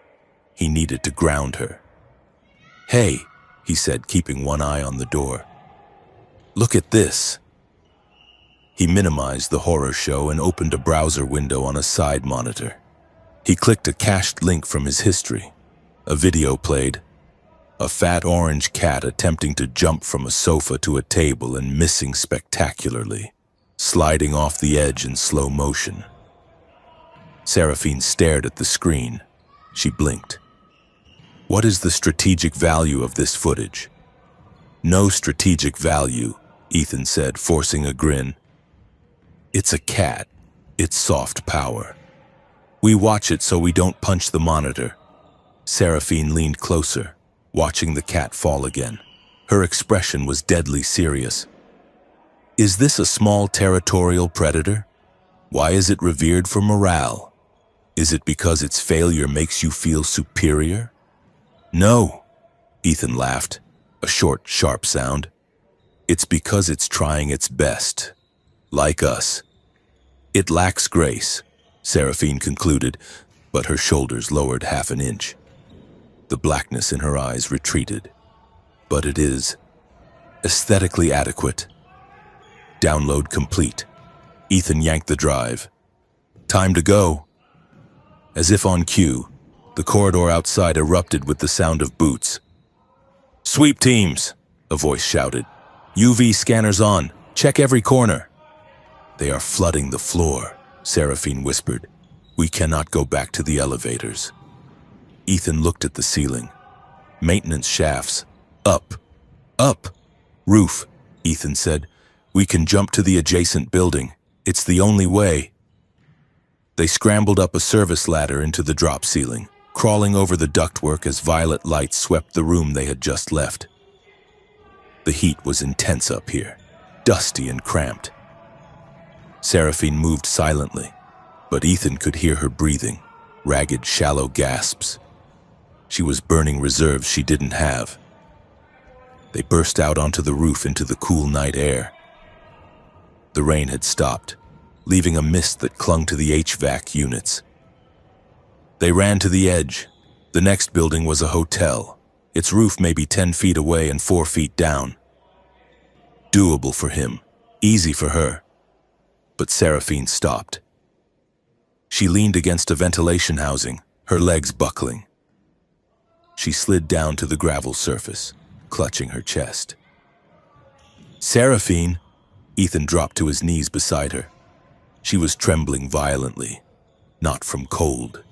He needed to ground her. "Hey," he said, keeping one eye on the door. "Look at this." He minimized the horror show and opened a browser window on a side monitor. He clicked a cached link from his history. A video played. A fat orange cat attempting to jump from a sofa to a table and missing spectacularly, sliding off the edge in slow motion. Seraphine stared at the screen. She blinked. "What is the strategic value of this footage?" "No strategic value," Ethan said, forcing a grin. "It's a cat. It's soft power. We watch it so we don't punch the monitor." Seraphine leaned closer, watching the cat fall again. Her expression was deadly serious. "Is this a small territorial predator? Why is it revered for morale? Is it because its failure makes you feel superior?" "No," Ethan laughed, a short, sharp sound. "It's because it's trying its best. Like us." "It lacks grace," Seraphine concluded, but her shoulders lowered half an inch. The blackness in her eyes retreated. "But it is aesthetically adequate." Download complete. Ethan yanked the drive. "Time to go." As if on cue, the corridor outside erupted with the sound of boots. "Sweep teams," a voice shouted. "UV scanners on. Check every corner." "They are flooding the floor," Seraphine whispered. "We cannot go back to the elevators." Ethan looked at the ceiling. Maintenance shafts. "Up. Up. Roof," Ethan said. "We can jump to the adjacent building. It's the only way." They scrambled up a service ladder into the drop ceiling, crawling over the ductwork as violet light swept the room they had just left. The heat was intense up here, dusty and cramped. Seraphine moved silently, but Ethan could hear her breathing, ragged, shallow gasps. She was burning reserves she didn't have. They burst out onto the roof into the cool night air. The rain had stopped, leaving a mist that clung to the HVAC units. They ran to the edge. The next building was a hotel, its roof maybe 10 feet away and 4 feet down. Doable for him, easy for her. But Seraphine stopped. She leaned against a ventilation housing, her legs buckling. She slid down to the gravel surface, clutching her chest. "Seraphine!" Ethan dropped to his knees beside her. She was trembling violently, not from cold.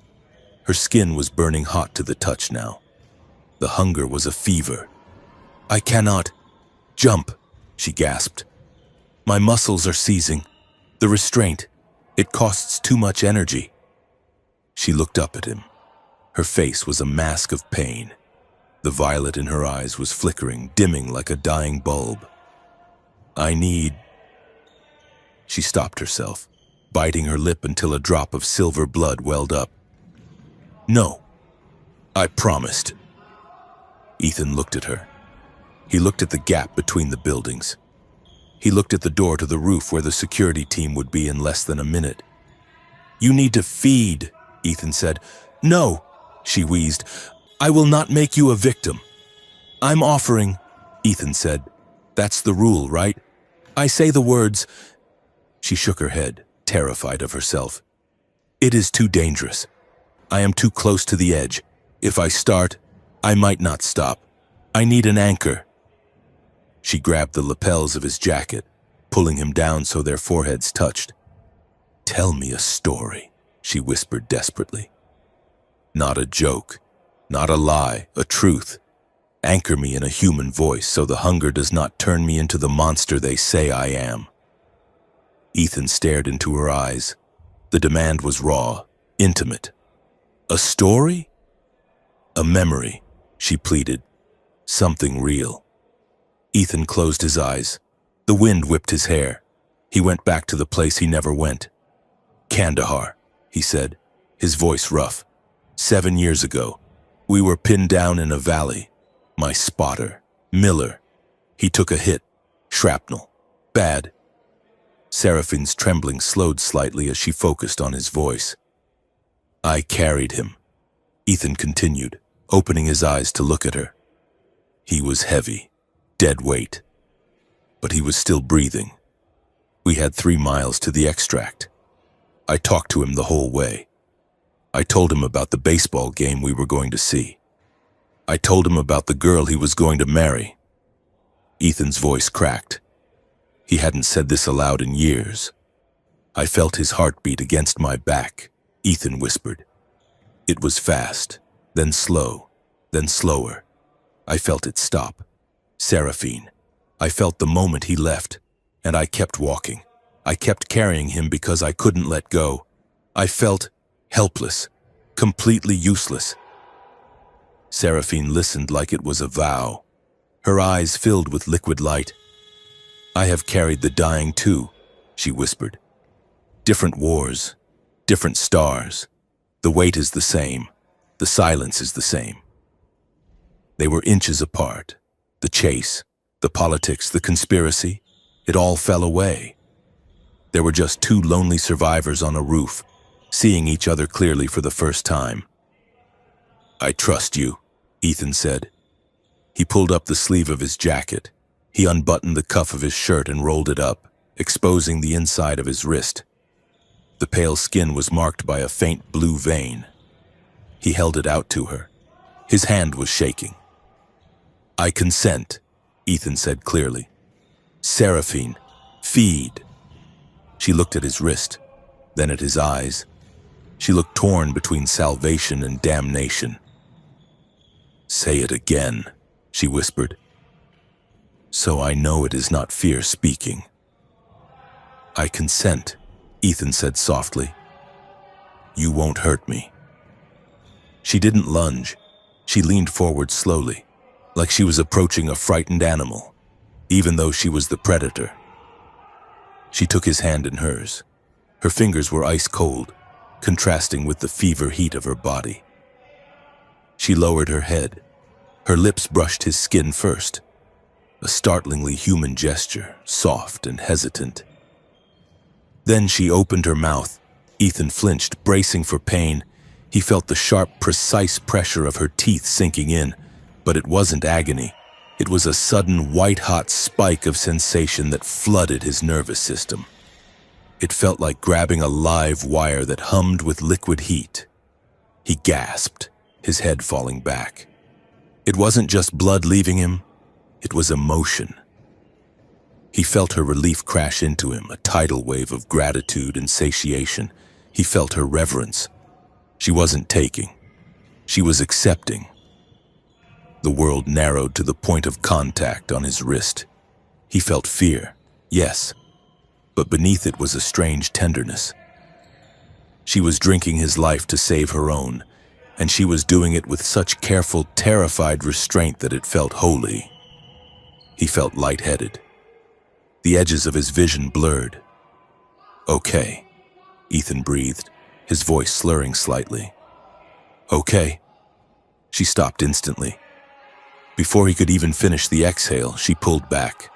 Her skin was burning hot to the touch now. The hunger was a fever. "I cannot jump," she gasped. "My muscles are seizing. The restraint, it costs too much energy." She looked up at him. Her face was a mask of pain. The violet in her eyes was flickering, dimming like a dying bulb. "I need..." She stopped herself, biting her lip until a drop of silver blood welled up. "No, I promised." Ethan looked at her. He looked at the gap between the buildings. He looked at the door to the roof where the security team would be in less than a minute. "You need to feed," Ethan said. "No," she wheezed. "I will not make you a victim." "I'm offering," Ethan said. "That's the rule, right? I say the words." She shook her head, terrified of herself. "It is too dangerous. I am too close to the edge. If I start, I might not stop. I need an anchor." She grabbed the lapels of his jacket, pulling him down so their foreheads touched. "Tell me a story," she whispered desperately. "Not a joke, not a lie, a truth. Anchor me in a human voice so the hunger does not turn me into the monster they say I am." Ethan stared into her eyes. The demand was raw, intimate. "A story?" "A memory," she pleaded. "Something real." Ethan closed his eyes. The wind whipped his hair. He went back to the place he never went. "Kandahar," he said, his voice rough. 7 years ago, we were pinned down in a valley. My spotter, Miller. He took a hit. Shrapnel. Bad." Seraphine's trembling slowed slightly as she focused on his voice. "I carried him," Ethan continued, opening his eyes to look at her. He was heavy, dead weight, but he was still breathing. We had 3 miles to the extract. I talked to him the whole way. I told him about the baseball game we were going to see. I told him about the girl he was going to marry. Ethan's voice cracked. He hadn't said this aloud in years. "I felt his heartbeat against my back," Ethan whispered. "It was fast, then slow, then slower. I felt it stop. Seraphine. I felt the moment he left, and I kept walking. I kept carrying him because I couldn't let go. I felt helpless, completely useless." Seraphine listened like it was a vow. Her eyes filled with liquid light. "I have carried the dying too," she whispered. "Different wars, different stars. The weight is the same. The silence is the same." They were inches apart. The chase, the politics, the conspiracy, it all fell away. There were just 2 lonely survivors on a roof, seeing each other clearly for the first time. "I trust you," Ethan said. He pulled up the sleeve of his jacket. He unbuttoned the cuff of his shirt and rolled it up, exposing the inside of his wrist. The pale skin was marked by a faint blue vein. He held it out to her. His hand was shaking. "I consent," Ethan said clearly. "Seraphine, feed." She looked at his wrist, then at his eyes. She looked torn between salvation and damnation. "Say it again," she whispered. "So I know it is not fear speaking." "I consent," Ethan said softly. "You won't hurt me." She didn't lunge. She leaned forward slowly, like she was approaching a frightened animal, even though she was the predator. She took his hand in hers. Her fingers were ice cold, contrasting with the fever heat of her body. She lowered her head. Her lips brushed his skin first. A startlingly human gesture, soft and hesitant. Then she opened her mouth. Ethan flinched, bracing for pain. He felt the sharp, precise pressure of her teeth sinking in, but it wasn't agony. It was a sudden, white-hot spike of sensation that flooded his nervous system. It felt like grabbing a live wire that hummed with liquid heat. He gasped, his head falling back. It wasn't just blood leaving him, it was emotion. He felt her relief crash into him, a tidal wave of gratitude and satiation. He felt her reverence. She wasn't taking, she was accepting. The world narrowed to the point of contact on his wrist. He felt fear, yes, but beneath it was a strange tenderness. She was drinking his life to save her own, and she was doing it with such careful, terrified restraint that it felt holy. He felt lightheaded. The edges of his vision blurred. "Okay," Ethan breathed, his voice slurring slightly. "Okay." She stopped instantly. Before he could even finish the exhale, she pulled back.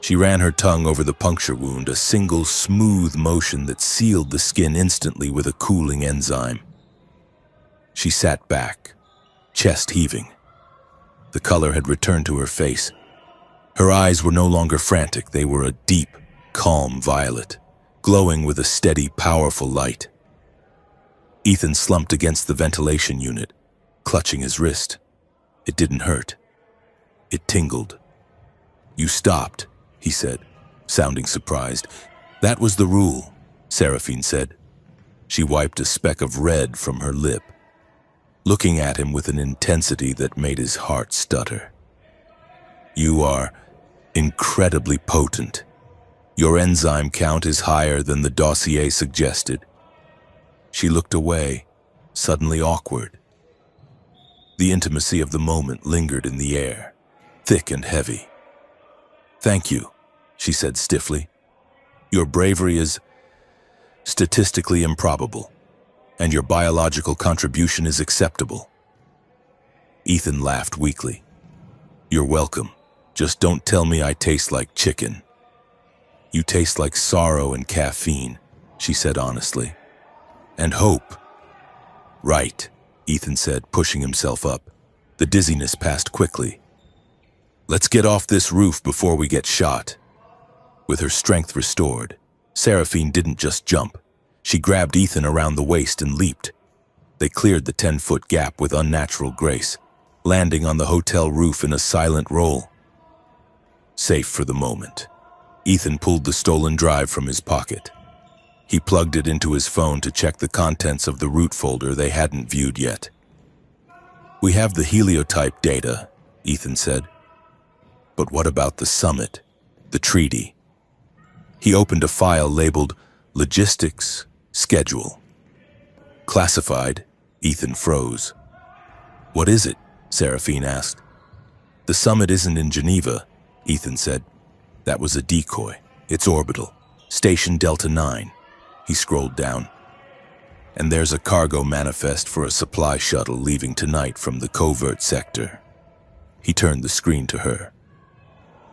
She ran her tongue over the puncture wound, a single smooth motion that sealed the skin instantly with a cooling enzyme. She sat back, chest heaving. The color had returned to her face. Her eyes were no longer frantic, they were a deep, calm violet, glowing with a steady, powerful light. Ethan slumped against the ventilation unit, clutching his wrist. It didn't hurt. It tingled. "You stopped," he said, sounding surprised. "That was the rule," Seraphine said. She wiped a speck of red from her lip, looking at him with an intensity that made his heart stutter. "You are incredibly potent. Your enzyme count is higher than the dossier suggested." She looked away, suddenly awkward. The intimacy of the moment lingered in the air, thick and heavy. "Thank you," she said stiffly. "Your bravery is statistically improbable, and your biological contribution is acceptable." Ethan laughed weakly. "You're welcome. Just don't tell me I taste like chicken." "You taste like sorrow and caffeine," she said honestly. "And hope." "Right," Ethan said, pushing himself up. The dizziness passed quickly. "Let's get off this roof before we get shot." With her strength restored, Seraphine didn't just jump. She grabbed Ethan around the waist and leaped. They cleared the 10-foot gap with unnatural grace, landing on the hotel roof in a silent roll. Safe for the moment, Ethan pulled the stolen drive from his pocket. He plugged it into his phone to check the contents of the root folder they hadn't viewed yet. "We have the heliotype data," Ethan said. "But what about the summit, the treaty?" He opened a file labeled Logistics Schedule. "Classified," Ethan froze. "What is it?" Seraphine asked. "The summit isn't in Geneva," Ethan said. "That was a decoy. It's orbital. Station Delta 9. He scrolled down. "And there's a cargo manifest for a supply shuttle leaving tonight from the covert sector." He turned the screen to her.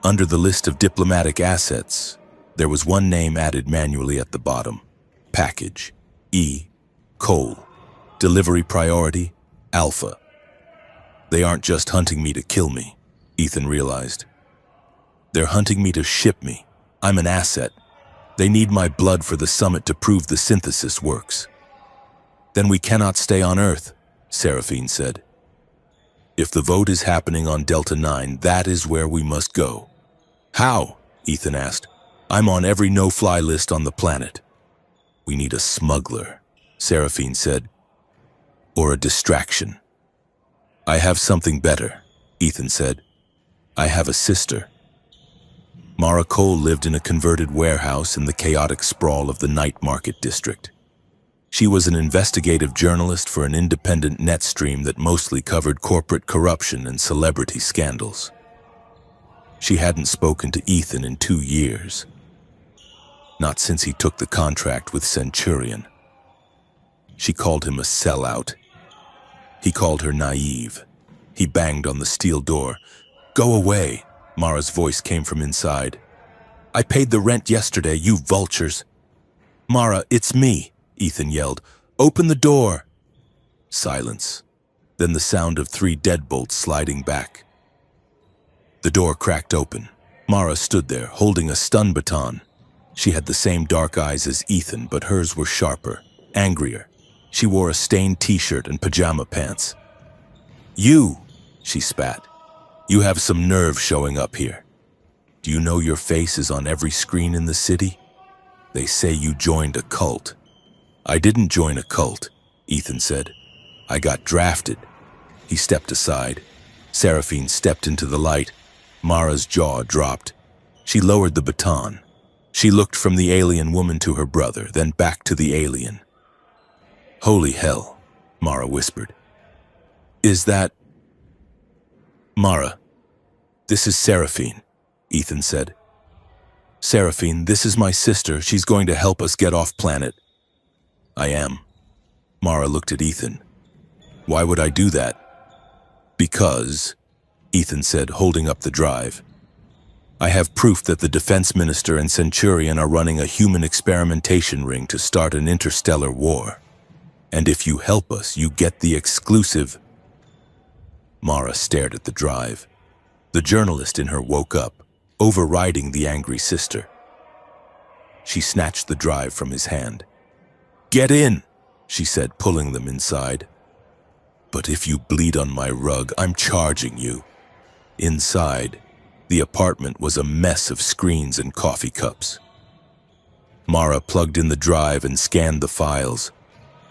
Under the list of diplomatic assets, there was one name added manually at the bottom. Package. E. Cole. Delivery priority. Alpha. "They aren't just hunting me to kill me," Ethan realized. "They're hunting me to ship me. I'm an asset. They need my blood for the summit to prove the synthesis works." "Then we cannot stay on Earth," Seraphine said. "If the vote is happening on Delta 9, that is where we must go." "How?" Ethan asked. "I'm on every no-fly list on the planet." "We need a smuggler," Seraphine said. "Or a distraction." "I have something better," Ethan said. "I have a sister." Mara Cole lived in a converted warehouse in the chaotic sprawl of the night market district. She was an investigative journalist for an independent net stream that mostly covered corporate corruption and celebrity scandals. She hadn't spoken to Ethan in 2 years. Not since he took the contract with Centurion. She called him a sellout. He called her naive. He banged on the steel door. "Go away," Mara's voice came from inside. "I paid the rent yesterday, you vultures." "Mara, it's me," Ethan yelled. "Open the door." Silence. Then the sound of 3 deadbolts sliding back. The door cracked open. Mara stood there, holding a stun baton. She had the same dark eyes as Ethan, but hers were sharper, angrier. She wore a stained t-shirt and pajama pants. "You!" she spat. You have some nerve showing up here. Do you know your face is on every screen in the city? They say you joined a cult. I didn't join a cult, Ethan said. I got drafted. He stepped aside. Seraphine stepped into the light. Mara's jaw dropped. She lowered the baton. She looked from the alien woman to her brother, then back to the alien. Holy hell, Mara whispered. Is that... Mara, this is Seraphine, Ethan said. Seraphine, this is my sister. She's going to help us get off planet. I am. Mara looked at Ethan. Why would I do that? Because, Ethan said, holding up the drive, I have proof that the defense minister and Centurion are running a human experimentation ring to start an interstellar war. And if you help us, you get the exclusive... Mara stared at the drive. The journalist in her woke up, overriding the angry sister. She snatched the drive from his hand. Get in, she said, pulling them inside. But if you bleed on my rug, I'm charging you. Inside, the apartment was a mess of screens and coffee cups. Mara plugged in the drive and scanned the files.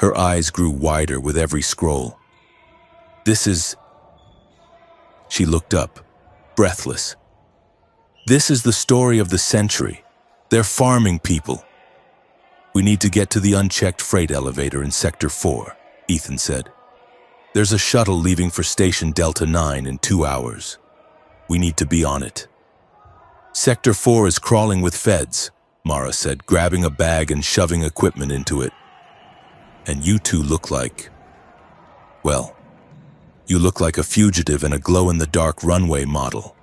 Her eyes grew wider with every scroll. This is... She looked up, breathless. This is the story of the century. They're farming people. We need to get to the unchecked freight elevator in Sector 4, Ethan said. There's a shuttle leaving for Station Delta 9 in 2 hours. We need to be on it. Sector 4 is crawling with feds, Mara said, grabbing a bag and shoving equipment into it. And you two look like... Well, you look like a fugitive in a glow-in-the-dark runway model.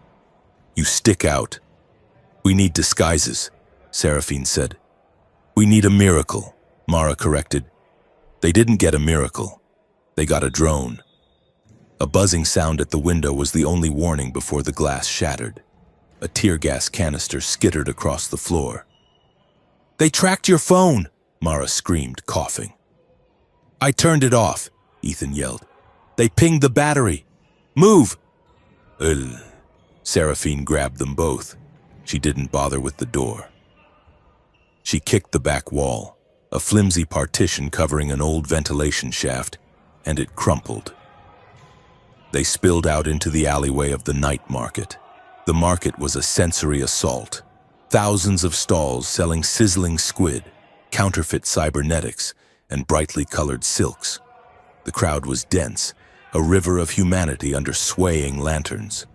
You stick out. We need disguises, Seraphine said. We need a miracle, Mara corrected. They didn't get a miracle. They got a drone. A buzzing sound at the window was the only warning before the glass shattered. A tear gas canister skittered across the floor. They tracked your phone, Mara screamed, coughing. I turned it off, Ethan yelled. They pinged the battery. Move! Seraphine grabbed them both. She didn't bother with the door. She kicked the back wall, a flimsy partition covering an old ventilation shaft, and it crumpled. They spilled out into the alleyway of the night market. The market was a sensory assault. Thousands of stalls selling sizzling squid, counterfeit cybernetics, and brightly colored silks. The crowd was dense, a river of humanity under swaying lanterns.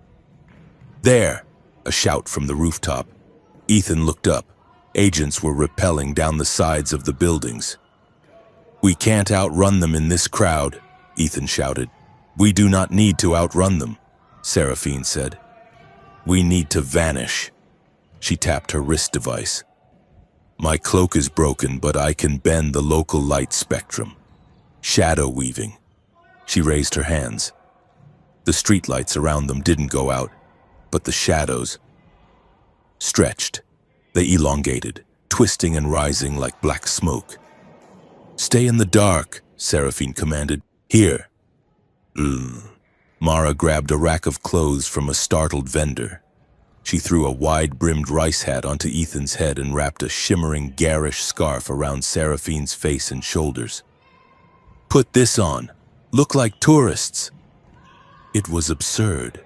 There! A shout from the rooftop. Ethan looked up. Agents were rappelling down the sides of the buildings. We can't outrun them in this crowd, Ethan shouted. We do not need to outrun them, Seraphine said. We need to vanish. She tapped her wrist device. My cloak is broken, but I can bend the local light spectrum. Shadow weaving. She raised her hands. The streetlights around them didn't go out, but the shadows stretched. They elongated, twisting and rising like black smoke. Stay in the dark, Seraphine commanded. Here. Mara grabbed a rack of clothes from a startled vendor. She threw a wide-brimmed rice hat onto Ethan's head and wrapped a shimmering, garish scarf around Seraphine's face and shoulders. Put this on. Look like tourists. It was absurd.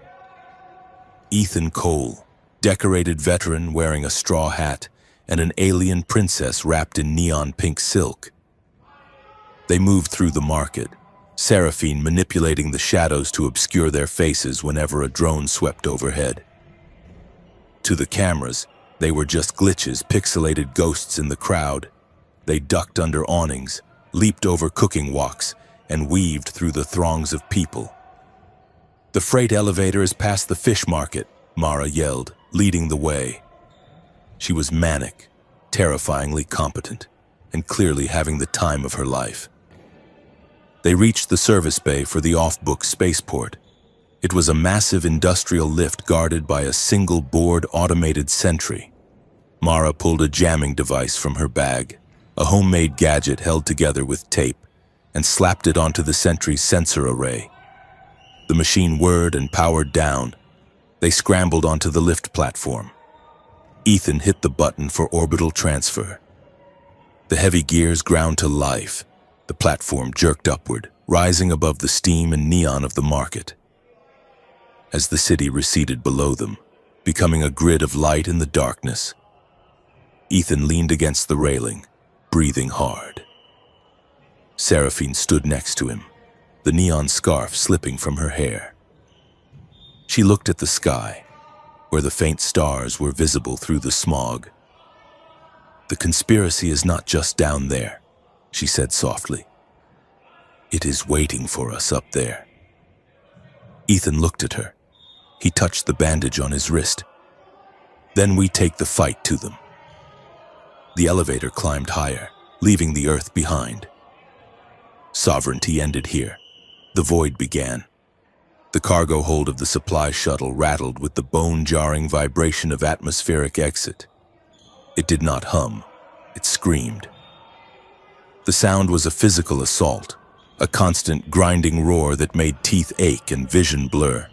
Ethan Cole, decorated veteran wearing a straw hat, and an alien princess wrapped in neon pink silk. They moved through the market, Seraphine manipulating the shadows to obscure their faces whenever a drone swept overhead. To the cameras, they were just glitches, pixelated ghosts in the crowd. They ducked under awnings, leaped over cooking woks, and weaved through the throngs of people. The freight elevator is past the fish market, Mara yelled, leading the way. She was manic, terrifyingly competent, and clearly having the time of her life. They reached the service bay for the off-book spaceport. It was a massive industrial lift guarded by a single-board automated sentry. Mara pulled a jamming device from her bag, a homemade gadget held together with tape, and slapped it onto the sentry's sensor array. The machine whirred and powered down. They scrambled onto the lift platform. Ethan hit the button for orbital transfer. The heavy gears ground to life. The platform jerked upward, rising above the steam and neon of the market. As the city receded below them, becoming a grid of light in the darkness, Ethan leaned against the railing, breathing hard. Seraphine stood next to him, the neon scarf slipping from her hair. She looked at the sky, where the faint stars were visible through the smog. "The conspiracy is not just down there," she said softly. "It is waiting for us up there." Ethan looked at her. He touched the bandage on his wrist. "Then we take the fight to them." The elevator climbed higher, leaving the Earth behind. Sovereignty ended here. The void began. The cargo hold of the supply shuttle rattled with the bone-jarring vibration of atmospheric exit. It did not hum. It screamed. The sound was a physical assault, a constant grinding roar that made teeth ache and vision blur.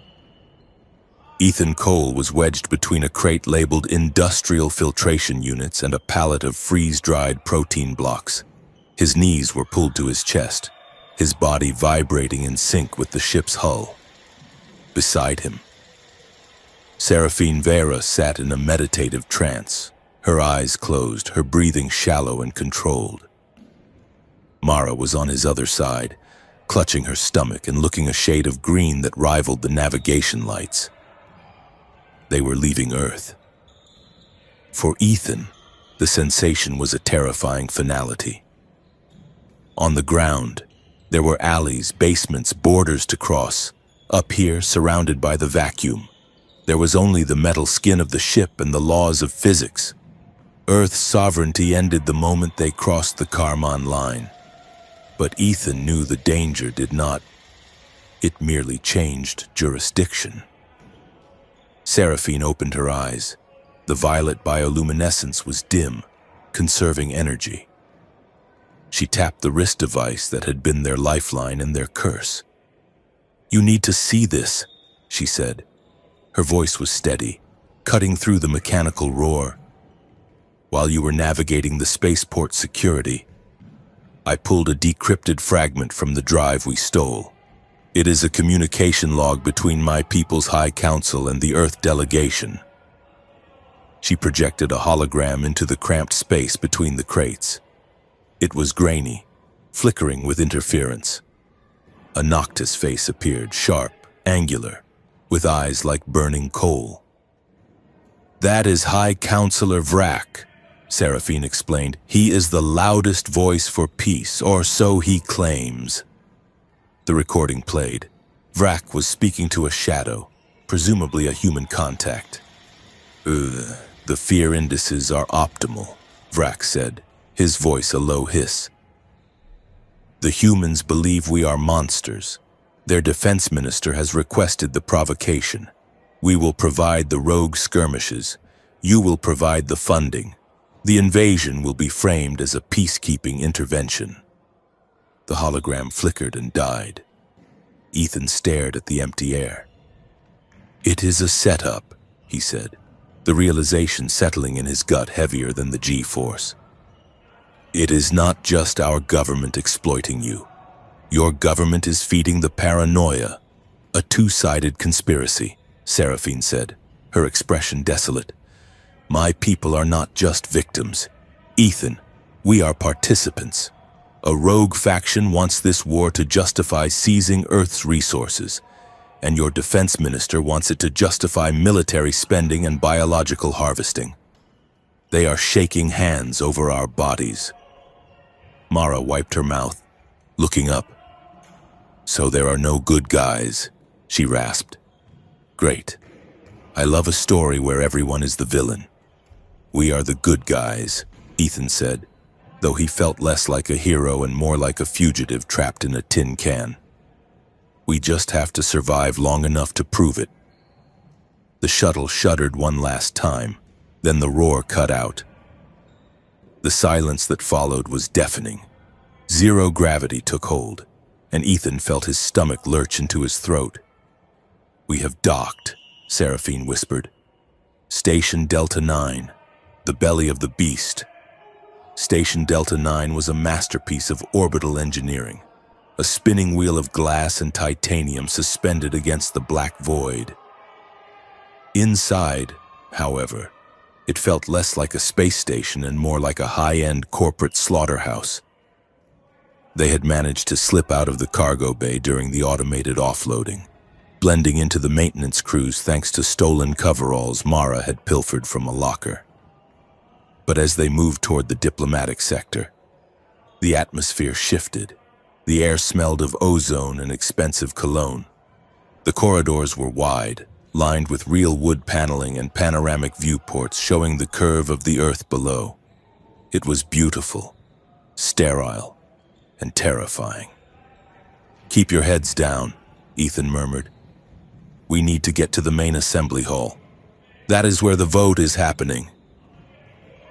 Ethan Cole was wedged between a crate labeled industrial filtration units and a pallet of freeze-dried protein blocks. His knees were pulled to his chest, his body vibrating in sync with the ship's hull. Beside him, Seraphine Vera sat in a meditative trance, her eyes closed, her breathing shallow and controlled. Mara was on his other side, clutching her stomach and looking a shade of green that rivaled the navigation lights. They were leaving Earth. For Ethan, the sensation was a terrifying finality. On the ground, there were alleys, basements, borders to cross. Up here, surrounded by the vacuum, there was only the metal skin of the ship and the laws of physics. Earth's sovereignty ended the moment they crossed the Karman line. But Ethan knew the danger did not. It merely changed jurisdiction. Seraphine opened her eyes. The violet bioluminescence was dim, conserving energy. She tapped the wrist device that had been their lifeline and their curse. "You need to see this," she said. Her voice was steady, cutting through the mechanical roar. "While you were navigating the spaceport security, I pulled a decrypted fragment from the drive we stole. It is a communication log between my people's High Council and the Earth delegation." She projected a hologram into the cramped space between the crates. It was grainy, flickering with interference. A Noctis face appeared, sharp, angular, with eyes like burning coal. "That is High Counselor Vrak," Seraphine explained. "He is the loudest voice for peace, or so he claims." The recording played. Vrak was speaking to a shadow, presumably a human contact. The fear indices are optimal," Vrak said, his voice a low hiss. "The humans believe we are monsters. Their defense minister has requested the provocation. We will provide the rogue skirmishes. You will provide the funding. The invasion will be framed as a peacekeeping intervention." The hologram flickered and died. Ethan stared at the empty air. "It is a setup," he said, the realization settling in his gut heavier than the G-force. "It is not just our government exploiting you. Your government is feeding the paranoia. A two-sided conspiracy," Seraphine said, her expression desolate. "My people are not just victims. Ethan, we are participants. A rogue faction wants this war to justify seizing Earth's resources, and your defense minister wants it to justify military spending and biological harvesting. They are shaking hands over our bodies." Mara wiped her mouth, looking up. "So there are no good guys," she rasped. "Great. I love a story where everyone is the villain." "We are the good guys," Ethan said, though he felt less like a hero and more like a fugitive trapped in a tin can. "We just have to survive long enough to prove it." The shuttle shuddered one last time, then the roar cut out. The silence that followed was deafening. Zero gravity took hold, and Ethan felt his stomach lurch into his throat. "We have docked," Seraphine whispered. "Station Delta 9, the belly of the beast." Station Delta 9 was a masterpiece of orbital engineering, a spinning wheel of glass and titanium suspended against the black void. Inside, however, it felt less like a space station and more like a high-end corporate slaughterhouse. They had managed to slip out of the cargo bay during the automated offloading, blending into the maintenance crews thanks to stolen coveralls Mara had pilfered from a locker. But as they moved toward the diplomatic sector, the atmosphere shifted. The air smelled of ozone and expensive cologne. The corridors were wide, lined with real wood paneling and panoramic viewports showing the curve of the earth below. It was beautiful, sterile, and terrifying. "Keep your heads down," Ethan murmured. "We need to get to the main assembly hall. That is where the vote is happening."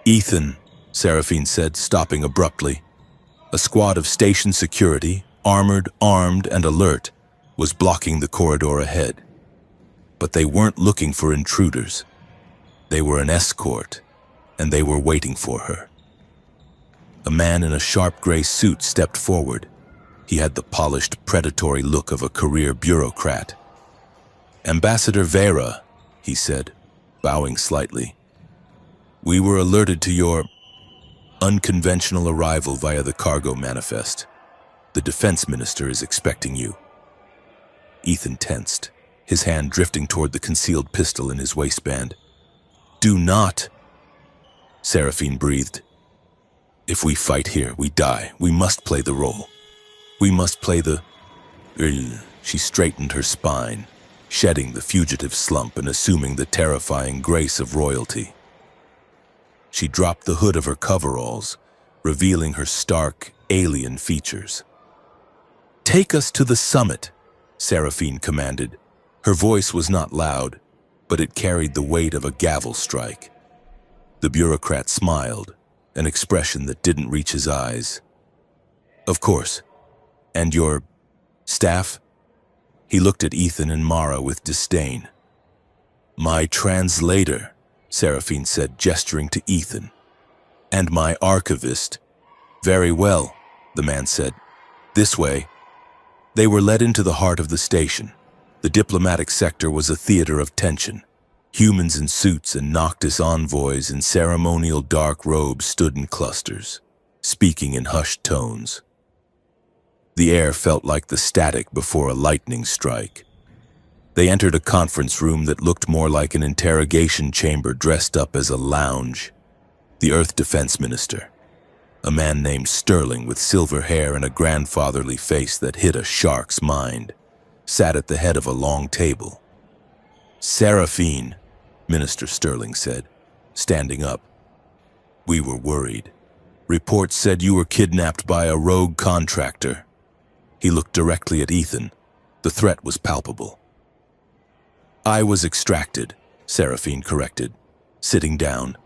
"Ethan," Seraphine said, stopping abruptly. A squad of station security, armored, armed, and alert, was blocking the corridor ahead. But they weren't looking for intruders. They were an escort, and they were waiting for her. A man in a sharp gray suit stepped forward. He had the polished, predatory look of a career bureaucrat. "Ambassador Vera," he said, bowing slightly. "We were alerted to your unconventional arrival via the cargo manifest. The defense minister is expecting you." Ethan tensed, his hand drifting toward the concealed pistol in his waistband. "Do not," Seraphine breathed. "If we fight here, we die. We must play the role. We must play the..." She straightened her spine, shedding the fugitive slump and assuming the terrifying grace of royalty. She dropped the hood of her coveralls, revealing her stark, alien features. "Take us to the summit," Seraphine commanded. Her voice was not loud, but it carried the weight of a gavel strike. The bureaucrat smiled, an expression that didn't reach his eyes. "Of course. And your staff?" He looked at Ethan and Mara with disdain. "My translator," Seraphine said, gesturing to Ethan. "And my archivist." "Very well," the man said. "This way." They were led into the heart of the station. The diplomatic sector was a theater of tension. Humans in suits and Noctis envoys in ceremonial dark robes stood in clusters, speaking in hushed tones. The air felt like the static before a lightning strike. They entered a conference room that looked more like an interrogation chamber dressed up as a lounge. The Earth Defense Minister, a man named Sterling with silver hair and a grandfatherly face that hid a shark's mind, sat at the head of a long table. "Seraphine," Minister Sterling said, standing up. "We were worried. Reports said you were kidnapped by a rogue contractor." He looked directly at Ethan. The threat was palpable. "I was extracted," Seraphine corrected, sitting down.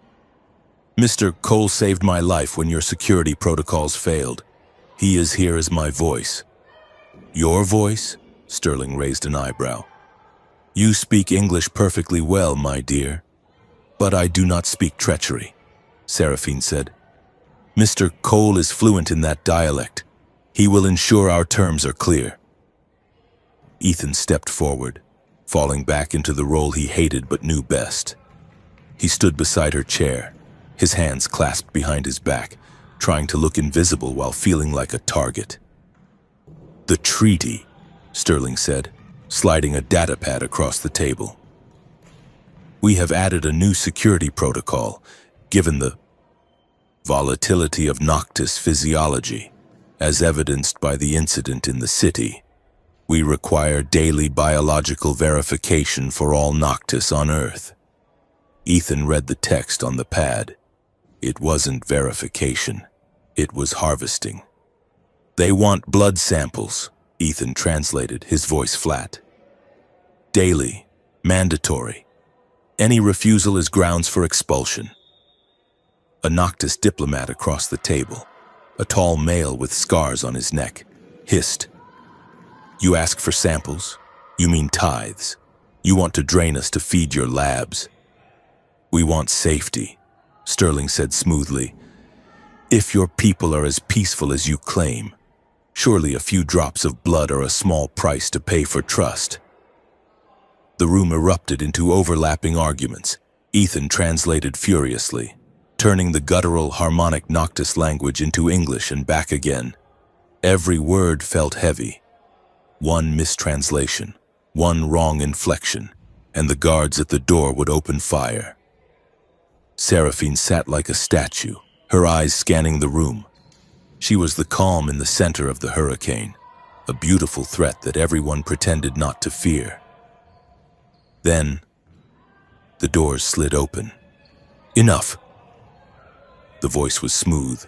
"Mr. Cole saved my life when your security protocols failed. He is here as my voice." "Your voice?" Sterling raised an eyebrow. "You speak English perfectly well, my dear." "But I do not speak treachery," Seraphine said. "Mr. Cole is fluent in that dialect. He will ensure our terms are clear." Ethan stepped forward, falling back into the role he hated but knew best. He stood beside her chair, his hands clasped behind his back, trying to look invisible while feeling like a target. "The treaty," Sterling said, sliding a datapad across the table. "We have added a new security protocol, given the volatility of Noctis physiology, as evidenced by the incident in the city. We require daily biological verification for all Noctis on Earth." Ethan read the text on the pad. It wasn't verification. It was harvesting. "They want blood samples," Ethan translated, his voice flat. "Daily. Mandatory. Any refusal is grounds for expulsion." A Noctis diplomat across the table, a tall male with scars on his neck, hissed, "You ask for samples? You mean tithes. You want to drain us to feed your labs. We want safety, Sterling said smoothly. If your people are as peaceful as you claim, surely a few drops of blood are a small price to pay for trust. The room erupted into overlapping arguments. Ethan translated furiously, turning the guttural harmonic Noctis language into English and back again. Every word felt heavy. One mistranslation, one wrong inflection, and the guards at the door would open fire. Seraphine sat like a statue, her eyes scanning the room. She was the calm in the center of the hurricane, a beautiful threat that everyone pretended not to fear. Then, the doors slid open. Enough! The voice was smooth,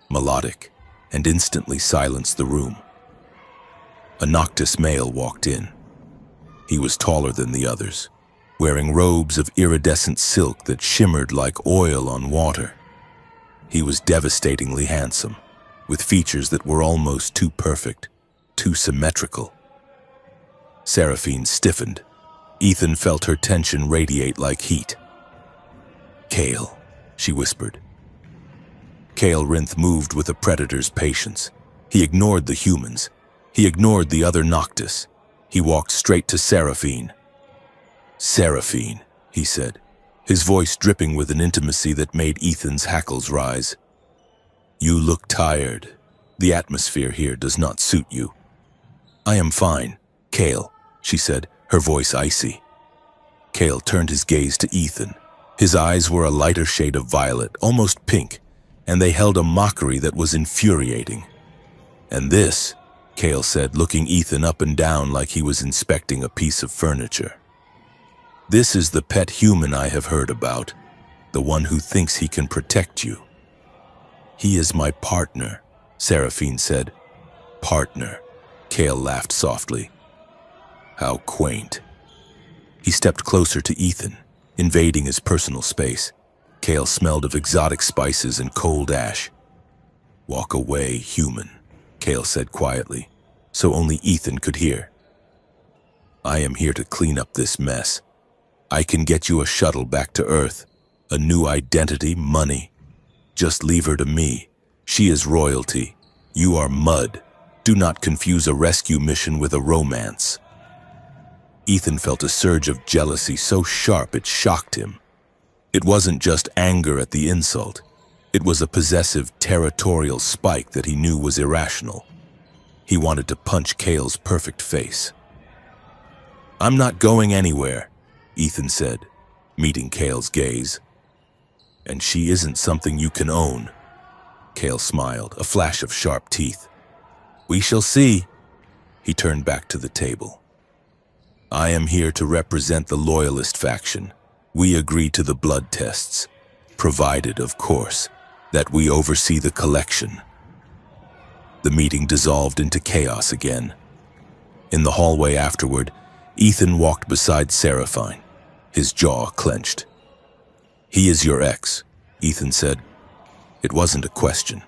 melodic, and instantly silenced the room. A Noctis male walked in. He was taller than the others, wearing robes of iridescent silk that shimmered like oil on water. He was devastatingly handsome, with features that were almost too perfect, too symmetrical. Seraphine stiffened. Ethan felt her tension radiate like heat. "Kale," she whispered. Kale Rinth moved with a predator's patience. He ignored the humans. He ignored the other Noctis. He walked straight to Seraphine. "Seraphine," he said, his voice dripping with an intimacy that made Ethan's hackles rise. "You look tired. The atmosphere here does not suit you." "I am fine, Kale," she said, her voice icy. Kale turned his gaze to Ethan. His eyes were a lighter shade of violet, almost pink, and they held a mockery that was infuriating. "And this," Kale said, looking Ethan up and down like he was inspecting a piece of furniture. "This is the pet human I have heard about, the one who thinks he can protect you." "He is my partner," Seraphine said. "Partner," Kale laughed softly. "How quaint." He stepped closer to Ethan, invading his personal space. Kale smelled of exotic spices and cold ash. "Walk away, human," Kale said quietly, so only Ethan could hear. "I am here to clean up this mess. I can get you a shuttle back to Earth, a new identity, money. Just leave her to me. She is royalty. You are mud. Do not confuse a rescue mission with a romance." Ethan felt a surge of jealousy so sharp it shocked him. It wasn't just anger at the insult. It was a possessive, territorial spike that he knew was irrational. He wanted to punch Kale's perfect face. "I'm not going anywhere," Ethan said, meeting Kale's gaze. "And she isn't something you can own." Kale smiled, a flash of sharp teeth. "We shall see." He turned back to the table. "I am here to represent the Loyalist faction. We agree to the blood tests, provided, of course, that we oversee the collection." The meeting dissolved into chaos again. In the hallway afterward, Ethan walked beside Seraphine, his jaw clenched. "He is your ex," Ethan said. It wasn't a question.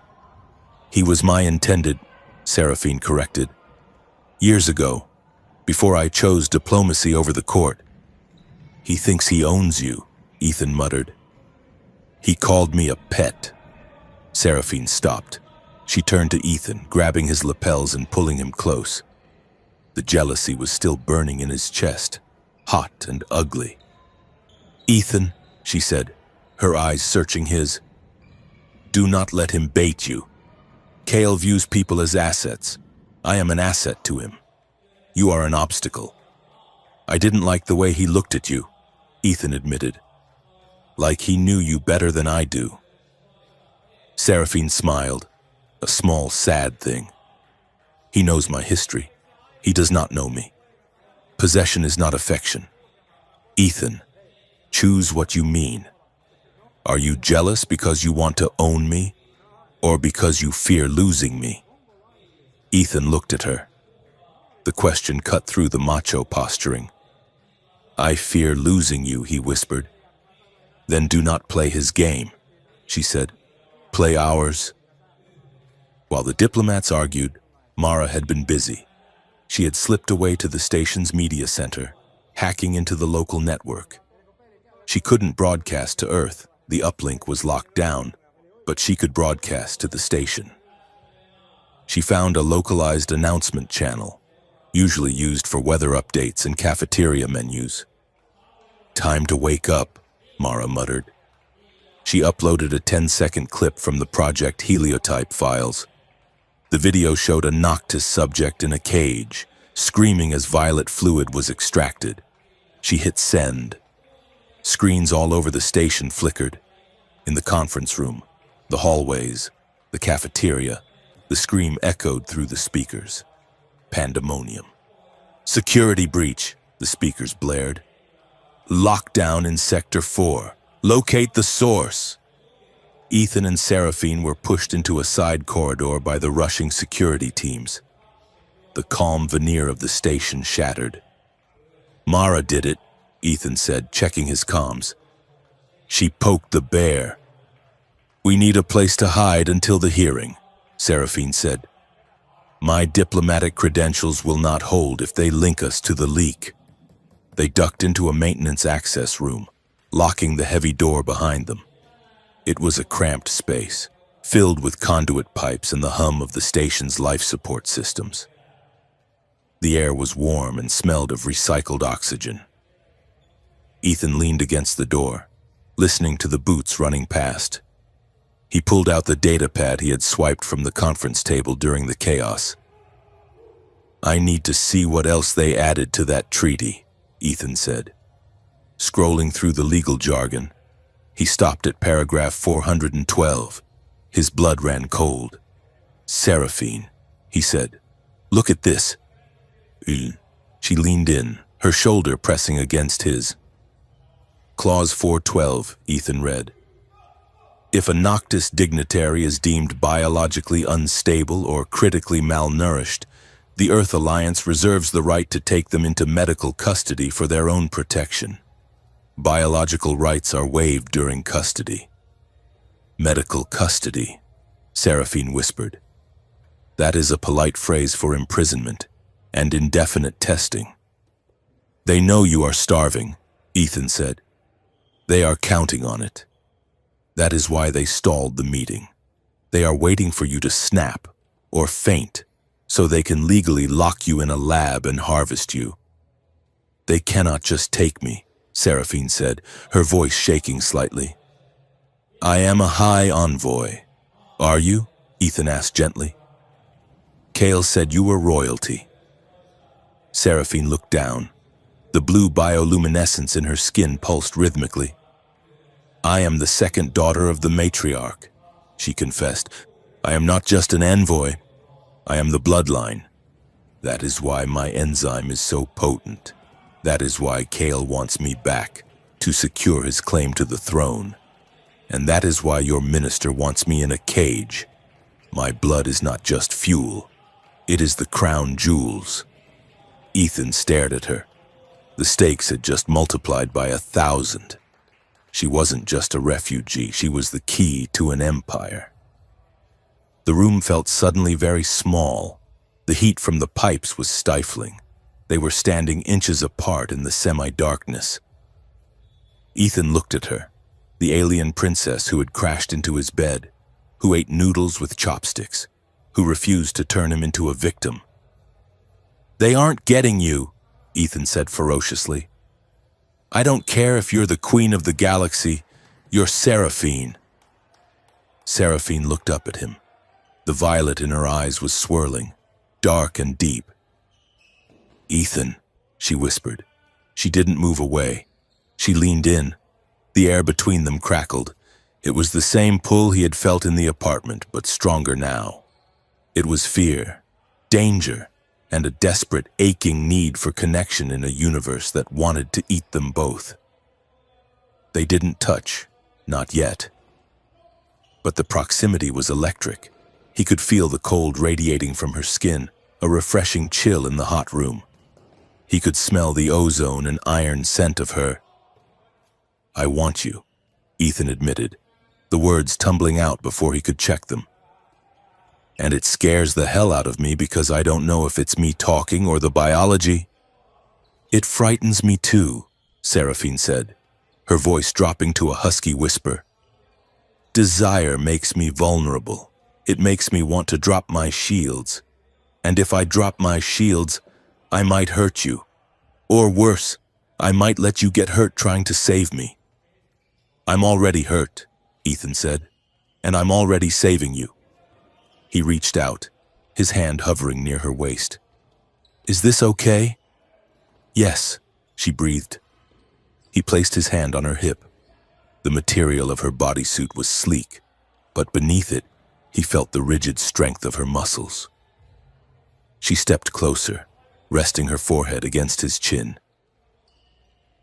"He was my intended," Seraphine corrected. "Years ago, before I chose diplomacy over the court." "He thinks he owns you," Ethan muttered. "He called me a pet." Seraphine stopped. She turned to Ethan, grabbing his lapels and pulling him close. The jealousy was still burning in his chest, hot and ugly. "Ethan," she said, her eyes searching his, "do not let him bait you. Kale views people as assets. I am an asset to him. You are an obstacle." "I didn't like the way he looked at you," Ethan admitted. "Like he knew you better than I do." Seraphine smiled, a small, sad thing. "He knows my history. He does not know me. Possession is not affection. Ethan, choose what you mean. Are you jealous because you want to own me, or because you fear losing me?" Ethan looked at her. The question cut through the macho posturing. "I fear losing you," he whispered. "Then do not play his game," she said. "Play ours." While the diplomats argued, Mara had been busy. She had slipped away to the station's media center, hacking into the local network. She couldn't broadcast to Earth, the uplink was locked down, but she could broadcast to the station. She found a localized announcement channel, usually used for weather updates and cafeteria menus. "Time to wake up," Mara muttered. She uploaded a 10-second clip from the Project Heliotype files. The video showed a Noctis subject in a cage, screaming as violet fluid was extracted. She hit send. Screens all over the station flickered. In the conference room, the hallways, the cafeteria, the scream echoed through the speakers. Pandemonium. "Security breach," the speakers blared. "Lockdown in Sector 4. Locate the source." Ethan and Seraphine were pushed into a side corridor by the rushing security teams. The calm veneer of the station shattered. "Mara did it," Ethan said, checking his comms. "She poked the bear." "We need a place to hide until the hearing," Seraphine said. "My diplomatic credentials will not hold if they link us to the leak." They ducked into a maintenance access room, locking the heavy door behind them. It was a cramped space, filled with conduit pipes and the hum of the station's life support systems. The air was warm and smelled of recycled oxygen. Ethan leaned against the door, listening to the boots running past. He pulled out the datapad he had swiped from the conference table during the chaos. "I need to see what else they added to that treaty," Ethan said. Scrolling through the legal jargon, he stopped at paragraph 412. His blood ran cold. "Seraphine," he said, "look at this." She leaned in, her shoulder pressing against his. Clause 412, Ethan read. "If a Noctis dignitary is deemed biologically unstable or critically malnourished, the Earth Alliance reserves the right to take them into medical custody for their own protection. Biological rights are waived during custody." "Medical custody," Seraphine whispered. "That is a polite phrase for imprisonment and indefinite testing." "They know you are starving," Ethan said. "They are counting on it. That is why they stalled the meeting. They are waiting for you to snap or faint so they can legally lock you in a lab and harvest you." "They cannot just take me," Seraphine said, her voice shaking slightly. "I am a high envoy." "Are you?" Ethan asked gently. "Kale said you were royalty." Seraphine looked down. The blue bioluminescence in her skin pulsed rhythmically. "I am the second daughter of the matriarch," she confessed. "I am not just an envoy. I am the bloodline. That is why my enzyme is so potent. That is why Kale wants me back, to secure his claim to the throne. And that is why your minister wants me in a cage. My blood is not just fuel. It is the crown jewels." Ethan stared at her. The stakes had just multiplied by 1,000. She wasn't just a refugee, she was the key to an empire. The room felt suddenly very small. The heat from the pipes was stifling. They were standing inches apart in the semi-darkness. Ethan looked at her, the alien princess who had crashed into his bed, who ate noodles with chopsticks, who refused to turn him into a victim. "They aren't getting you," Ethan said ferociously. "I don't care if you're the queen of the galaxy, you're Seraphine." Seraphine looked up at him. The violet in her eyes was swirling, dark and deep. "Ethan," she whispered. She didn't move away. She leaned in. The air between them crackled. It was the same pull he had felt in the apartment, but stronger now. It was fear, danger, and a desperate, aching need for connection in a universe that wanted to eat them both. They didn't touch, not yet. But the proximity was electric. He could feel the cold radiating from her skin, a refreshing chill in the hot room. He could smell the ozone and iron scent of her. "I want you," Ethan admitted, the words tumbling out before he could check them. "And it scares the hell out of me because I don't know if it's me talking or the biology." It frightens me too, Seraphine said, her voice dropping to a husky whisper. Desire makes me vulnerable. It makes me want to drop my shields. And if I drop my shields, I might hurt you. Or worse, I might let you get hurt trying to save me. I'm already hurt, Ethan said, and I'm already saving you. He reached out, his hand hovering near her waist. Is this okay? Yes, she breathed. He placed his hand on her hip. The material of her bodysuit was sleek, but beneath it, he felt the rigid strength of her muscles. She stepped closer, resting her forehead against his chin.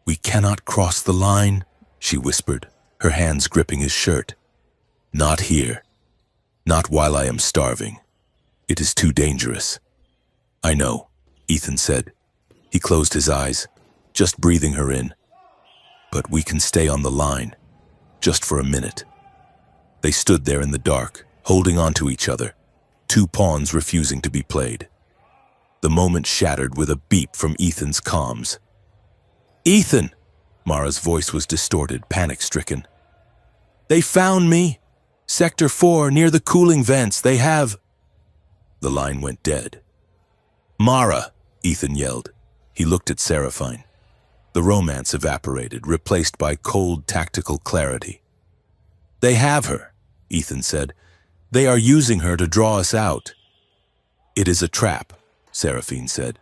We cannot cross the line, she whispered, her hands gripping his shirt. Not here. Not while I am starving. It is too dangerous. I know, Ethan said. He closed his eyes, just breathing her in. But we can stay on the line, just for a minute. They stood there in the dark, holding on to each other, two pawns refusing to be played. The moment shattered with a beep from Ethan's comms. Ethan! Mara's voice was distorted, panic-stricken. They found me! Sector 4, near the cooling vents, they have... The line went dead. Mara! Ethan yelled. He looked at Seraphine. The romance evaporated, replaced by cold, tactical clarity. They have her, Ethan said. They are using her to draw us out. It is a trap, Seraphine said.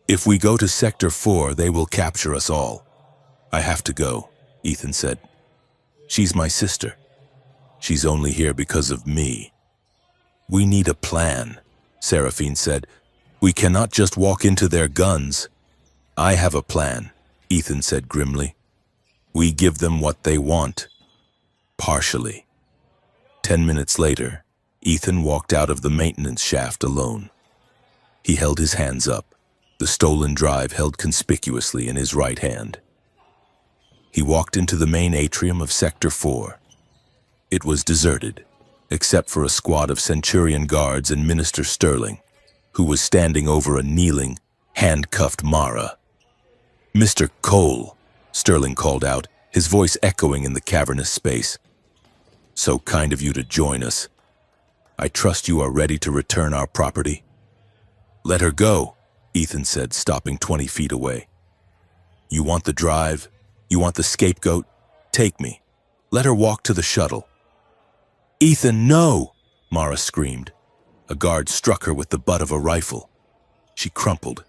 If we go to Sector 4, they will capture us all. I have to go, Ethan said. She's my sister. She's only here because of me. We need a plan, Seraphine said. We cannot just walk into their guns. I have a plan, Ethan said grimly. We give them what they want. Partially. 10 minutes later, Ethan walked out of the maintenance shaft alone. He held his hands up, the stolen drive held conspicuously in his right hand. He walked into the main atrium of Sector 4. It was deserted, except for a squad of Centurion guards and Minister Sterling, who was standing over a kneeling, handcuffed Mara. Mr. Cole, Sterling called out, his voice echoing in the cavernous space. So kind of you to join us. I trust you are ready to return our property. Let her go, Ethan said, stopping 20 feet away. You want the drive? You want the scapegoat? Take me. Let her walk to the shuttle. Ethan, no! Mara screamed. A guard struck her with the butt of a rifle. She crumpled.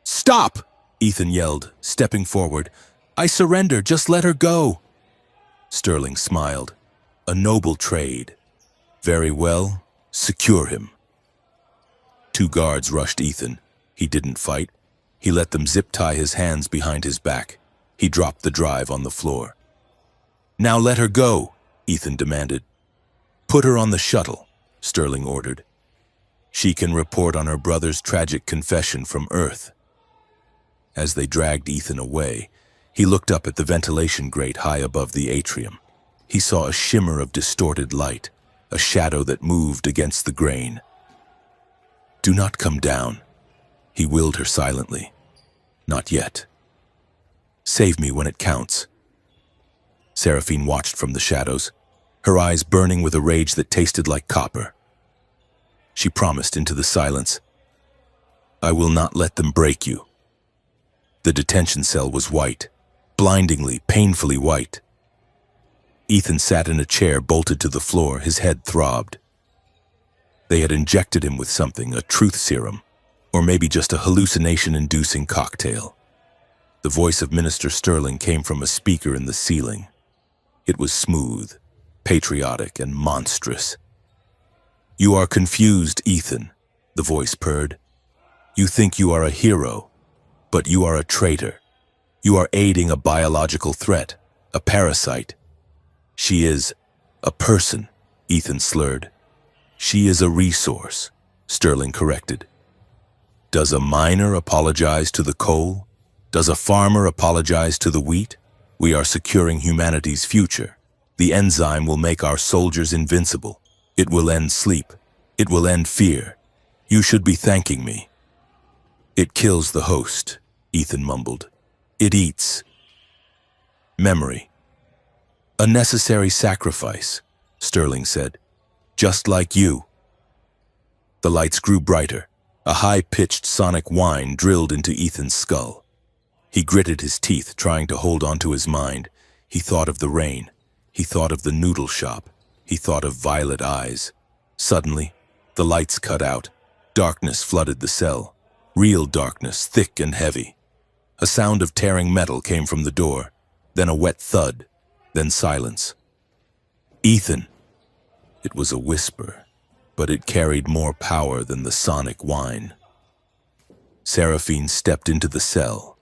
Stop! Ethan yelled, stepping forward. I surrender, just let her go. Sterling smiled. A noble trade. Very well, secure him. Two guards rushed Ethan. He didn't fight. He let them zip-tie his hands behind his back. He dropped the drive on the floor. Now let her go, Ethan demanded. Put her on the shuttle, Sterling ordered. She can report on her brother's tragic confession from Earth. As they dragged Ethan away, he looked up at the ventilation grate high above the atrium. He saw a shimmer of distorted light, a shadow that moved against the grain. Do not come down, he willed her silently. Not yet. Save me when it counts. Seraphine watched from the shadows, her eyes burning with a rage that tasted like copper. She promised into the silence, I will not let them break you. The detention cell was white, blindingly, painfully white. Ethan sat in a chair bolted to the floor, his head throbbed. They had injected him with something, a truth serum, or maybe just a hallucination-inducing cocktail. The voice of Minister Sterling came from a speaker in the ceiling. It was smooth, patriotic, and monstrous. You are confused, Ethan, the voice purred. You think you are a hero, but you are a traitor. You are aiding a biological threat, a parasite. She is a person, Ethan slurred. She is a resource, Sterling corrected. Does a miner apologize to the coal? Does a farmer apologize to the wheat? We are securing humanity's future. The enzyme will make our soldiers invincible. It will end sleep. It will end fear. You should be thanking me. It kills the host, Ethan mumbled. It eats. Memory. A necessary sacrifice, Sterling said. Just like you. The lights grew brighter. A high-pitched sonic whine drilled into Ethan's skull. He gritted his teeth, trying to hold on to his mind. He thought of the rain. He thought of the noodle shop. He thought of violet eyes. Suddenly, the lights cut out. Darkness flooded the cell. Real darkness, thick and heavy. A sound of tearing metal came from the door. Then a wet thud. Then silence. Ethan. It was a whisper, but it carried more power than the sonic whine. Seraphine stepped into the cell.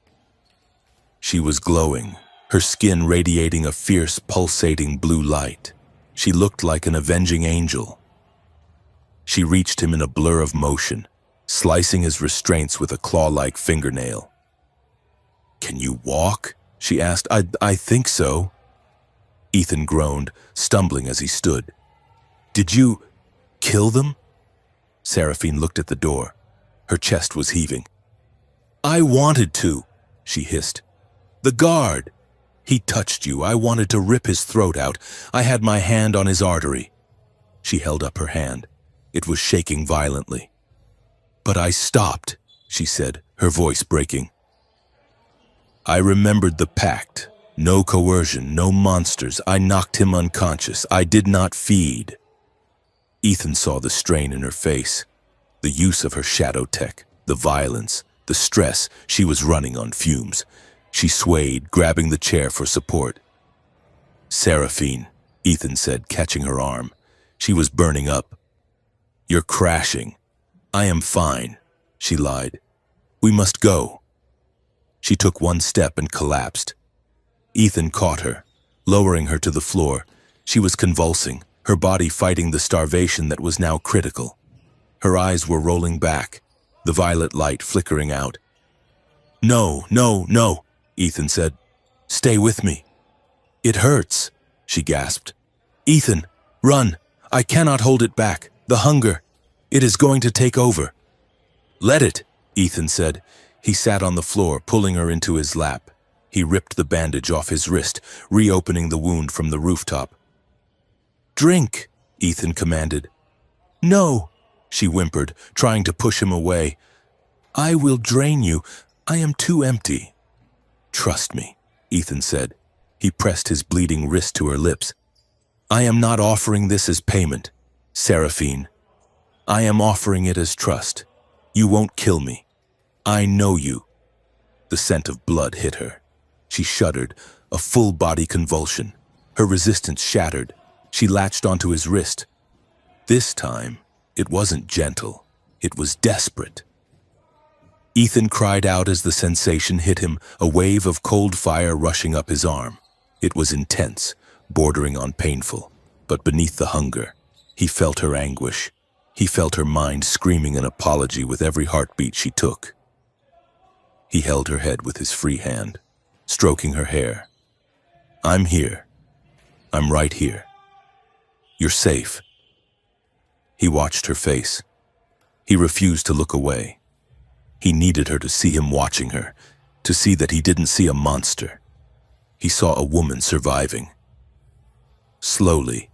She was glowing, her skin radiating a fierce, pulsating blue light. She looked like an avenging angel. She reached him in a blur of motion, slicing his restraints with a claw-like fingernail. "Can you walk?" she asked. I think so." Ethan groaned, stumbling as he stood. "Did you kill them?" Seraphine looked at the door. Her chest was heaving. "I wanted to," she hissed. "The guard. He touched you. I wanted to rip his throat out. I had my hand on his artery." She held up her hand. It was shaking violently. "But I stopped," she said, her voice breaking. "I remembered the pact. No coercion, no monsters. I knocked him unconscious. I did not feed." Ethan saw the strain in her face, the use of her shadow tech, the violence, the stress. She was running on fumes. She swayed, grabbing the chair for support. "Seraphine," Ethan said, catching her arm. She was burning up. "You're crashing." "I am fine," she lied. "We must go." She took one step and collapsed. Ethan caught her, lowering her to the floor. She was convulsing, her body fighting the starvation that was now critical. Her eyes were rolling back, the violet light flickering out. "No, no, no," Ethan said. "Stay with me." "It hurts," she gasped. "Ethan, run. I cannot hold it back. The hunger. It is going to take over." "Let it," Ethan said. He sat on the floor, pulling her into his lap. He ripped the bandage off his wrist, reopening the wound from the rooftop. "Drink," Ethan commanded. "No," she whimpered, trying to push him away. "I will drain you. I am too empty." "Trust me," Ethan said. He pressed his bleeding wrist to her lips. "I am not offering this as payment, Seraphine. I am offering it as trust. You won't kill me. I know you." The scent of blood hit her. She shuddered, a full-body convulsion. Her resistance shattered. She latched onto his wrist. This time, it wasn't gentle. It was desperate. Ethan cried out as the sensation hit him, a wave of cold fire rushing up his arm. It was intense, bordering on painful, but beneath the hunger, he felt her anguish. He felt her mind screaming an apology with every heartbeat she took. He held her head with his free hand, stroking her hair. "I'm here. I'm right here. You're safe." He watched her face. He refused to look away. He needed her to see him watching her, to see that he didn't see a monster. He saw a woman surviving. Slowly,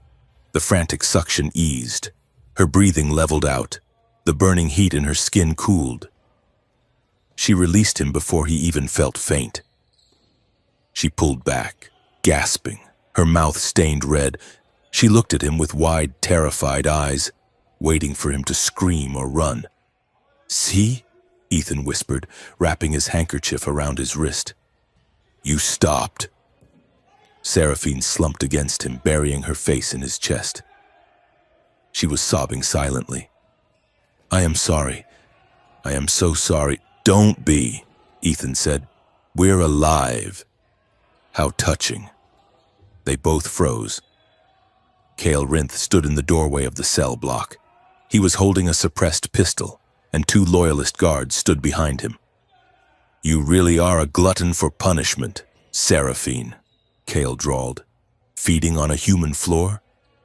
the frantic suction eased. Her breathing leveled out. The burning heat in her skin cooled. She released him before he even felt faint. She pulled back, gasping, her mouth stained red. She looked at him with wide, terrified eyes, waiting for him to scream or run. "See?" Ethan whispered, wrapping his handkerchief around his wrist. "You stopped." Seraphine slumped against him, burying her face in his chest. She was sobbing silently. "I am sorry. I am so sorry." "Don't be," Ethan said. "We're alive." How touching. They both froze. Cale Rinth stood in the doorway of the cell block. He was holding a suppressed pistol, and 2 loyalist guards stood behind him. "You really are a glutton for punishment, Seraphine," Cale drawled. "Feeding on a human floor?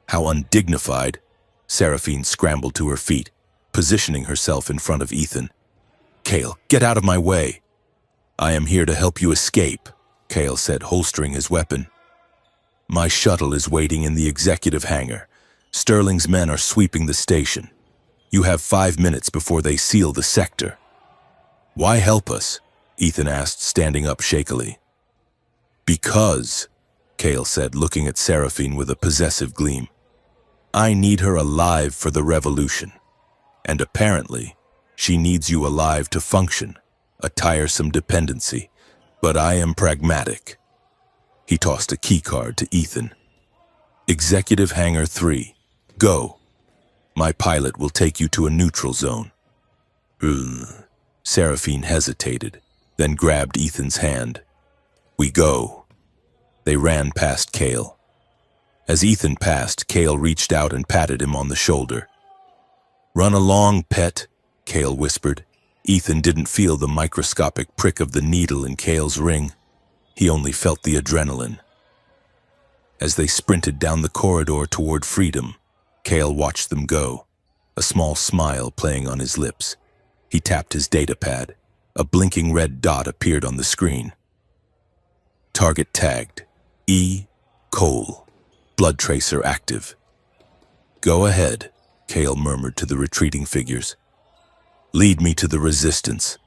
How undignified." Seraphine scrambled to her feet, positioning herself in front of Ethan. "Cale, get out of my way." I am here to help you escape, Kale said, holstering his weapon. My shuttle is waiting in the executive hangar. Sterling's men are sweeping the station. You have 5 minutes before they seal the sector. Why help us? Ethan asked, standing up shakily. Because, Kale said, looking at Seraphine with a possessive gleam. I need her alive for the revolution. And apparently, she needs you alive to function, a tiresome dependency. But I am pragmatic. He tossed a keycard to Ethan. Executive Hangar 3, go. My pilot will take you to a neutral zone. Seraphine hesitated, then grabbed Ethan's hand. We go. They ran past Kale. As Ethan passed, Kale reached out and patted him on the shoulder. Run along, pet, Kale whispered. Ethan didn't feel the microscopic prick of the needle in Kale's ring. He only felt the adrenaline. As they sprinted down the corridor toward freedom, Kale watched them go, a small smile playing on his lips. He tapped his datapad. A blinking red dot appeared on the screen. Target tagged. E. Cole. Blood tracer active. Go ahead, Kale murmured to the retreating figures. Lead me to the resistance.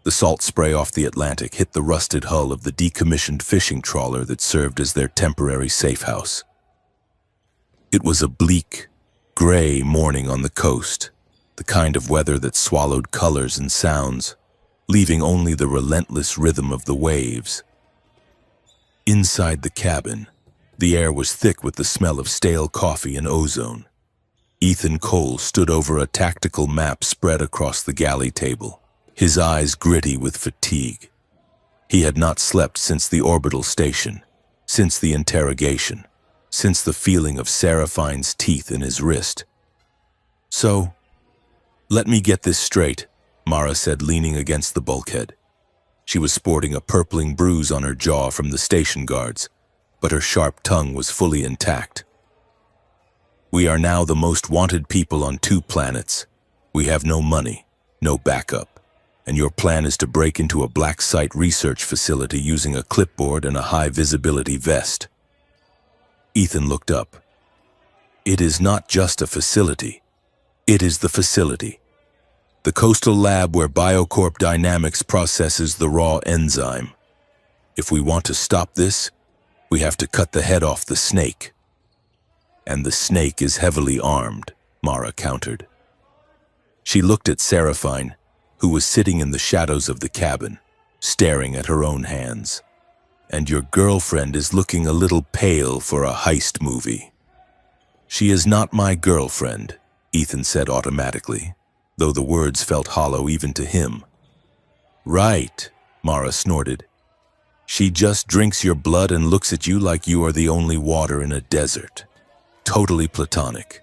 The salt spray off the Atlantic hit the rusted hull of the decommissioned fishing trawler that served as their temporary safe house. It was a bleak, gray morning on the coast, the kind of weather that swallowed colors and sounds, leaving only the relentless rhythm of the waves. Inside the cabin, the air was thick with the smell of stale coffee and ozone. Ethan Cole stood over a tactical map spread across the galley table, his eyes gritty with fatigue. He had not slept since the orbital station, since the interrogation, since the feeling of Seraphine's teeth in his wrist. So, let me get this straight, Mara said, leaning against the bulkhead. She was sporting a purpling bruise on her jaw from the station guards, but her sharp tongue was fully intact. We are now the most wanted people on 2 planets. We have no money, no backup, and your plan is to break into a black site research facility using a clipboard and a high-visibility vest. Ethan looked up. It is not just a facility. It is the facility. The coastal lab where Biocorp Dynamics processes the raw enzyme. If we want to stop this, we have to cut the head off the snake. And the snake is heavily armed, Mara countered. She looked at Seraphine, who was sitting in the shadows of the cabin, staring at her own hands. And your girlfriend is looking a little pale for a heist movie. She is not my girlfriend, Ethan said automatically, though the words felt hollow even to him. Right, Mara snorted. She just drinks your blood and looks at you like you are the only water in a desert. Totally platonic.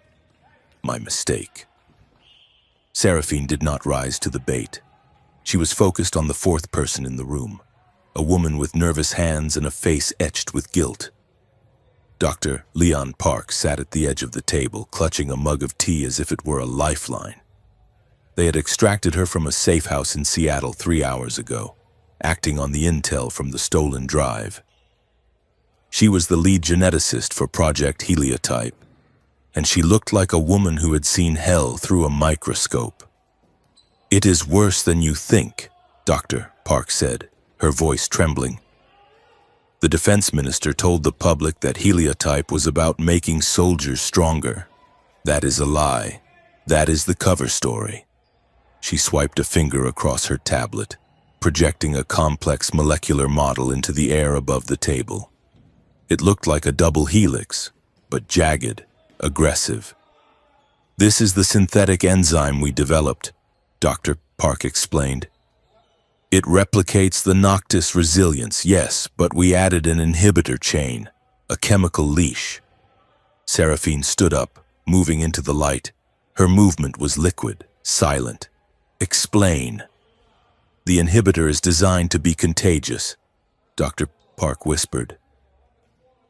My mistake. Seraphine did not rise to the bait. She was focused on the 4th person in the room, a woman with nervous hands and a face etched with guilt. Dr. Leon Park sat at the edge of the table, clutching a mug of tea as if it were a lifeline. They had extracted her from a safe house in Seattle 3 hours ago, acting on the intel from the stolen drive. She was the lead geneticist for Project Heliotype, and she looked like a woman who had seen hell through a microscope. It is worse than you think, Dr. Park said, her voice trembling. The defense minister told the public that Heliotype was about making soldiers stronger. That is a lie. That is the cover story. She swiped a finger across her tablet, projecting a complex molecular model into the air above the table. It looked like a double helix, but jagged, aggressive. This is the synthetic enzyme we developed, Dr. Park explained. It replicates the Noctis resilience, yes, but we added an inhibitor chain, a chemical leash. Seraphine stood up, moving into the light. Her movement was liquid, silent. Explain. The inhibitor is designed to be contagious, Dr. Park whispered.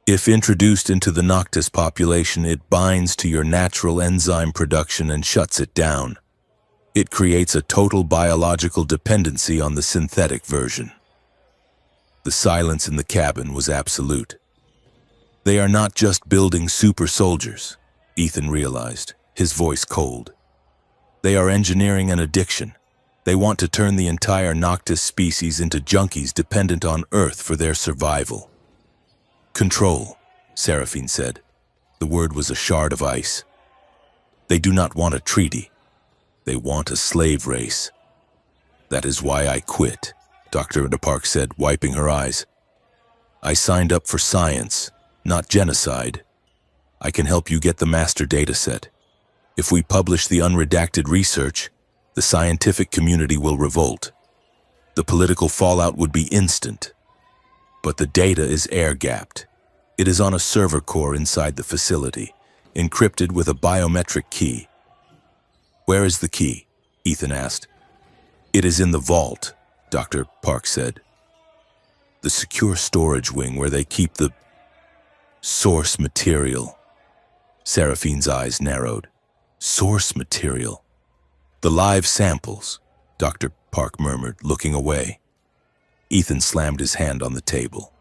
If introduced into the Noctis population, it binds to your natural enzyme production and shuts it down. It creates a total biological dependency on the synthetic version. The silence in the cabin was absolute. They are not just building super soldiers, Ethan realized, his voice cold. They are engineering an addiction. They want to turn the entire Noctis species into junkies dependent on Earth for their survival. Control, Seraphine said. The word was a shard of ice. They do not want a treaty. They want a slave race. That is why I quit, Dr. DePark said, wiping her eyes. I signed up for science, not genocide. I can help you get the master data set. If we publish the unredacted research, the scientific community will revolt. The political fallout would be instant. But the data is air-gapped. It is on a server core inside the facility, encrypted with a biometric key. Where is the key? Ethan asked. It is in the vault, Dr. Park said. The secure storage wing where they keep the source material. Seraphine's eyes narrowed. Source material. The live samples, Dr. Park murmured, looking away. Ethan slammed his hand on the table.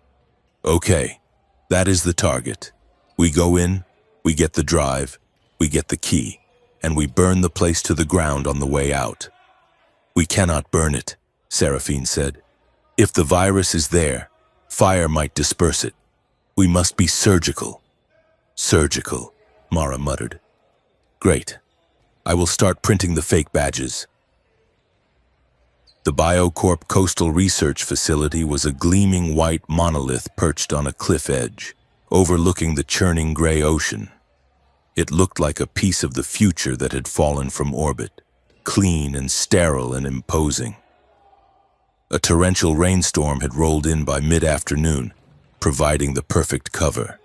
Okay, that is the target. We go in, we get the drive, we get the key, and we burn the place to the ground on the way out. We cannot burn it, Seraphine said. If the virus is there, fire might disperse it. We must be surgical. Surgical, Mara muttered. Great. I will start printing the fake badges. The BioCorp Coastal Research Facility was a gleaming white monolith perched on a cliff edge, overlooking the churning gray ocean. It looked like a piece of the future that had fallen from orbit, clean and sterile and imposing. A torrential rainstorm had rolled in by mid-afternoon, providing the perfect cover.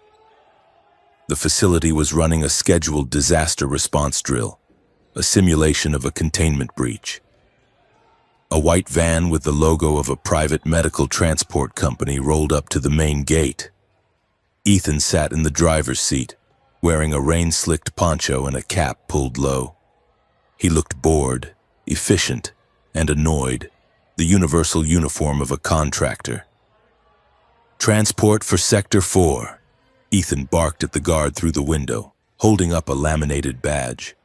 The facility was running a scheduled disaster response drill, a simulation of a containment breach. A white van with the logo of a private medical transport company rolled up to the main gate. Ethan sat in the driver's seat, wearing a rain-slicked poncho and a cap pulled low. He looked bored, efficient, and annoyed, the universal uniform of a contractor. Transport for Sector 4. Ethan barked at the guard through the window, holding up a laminated badge.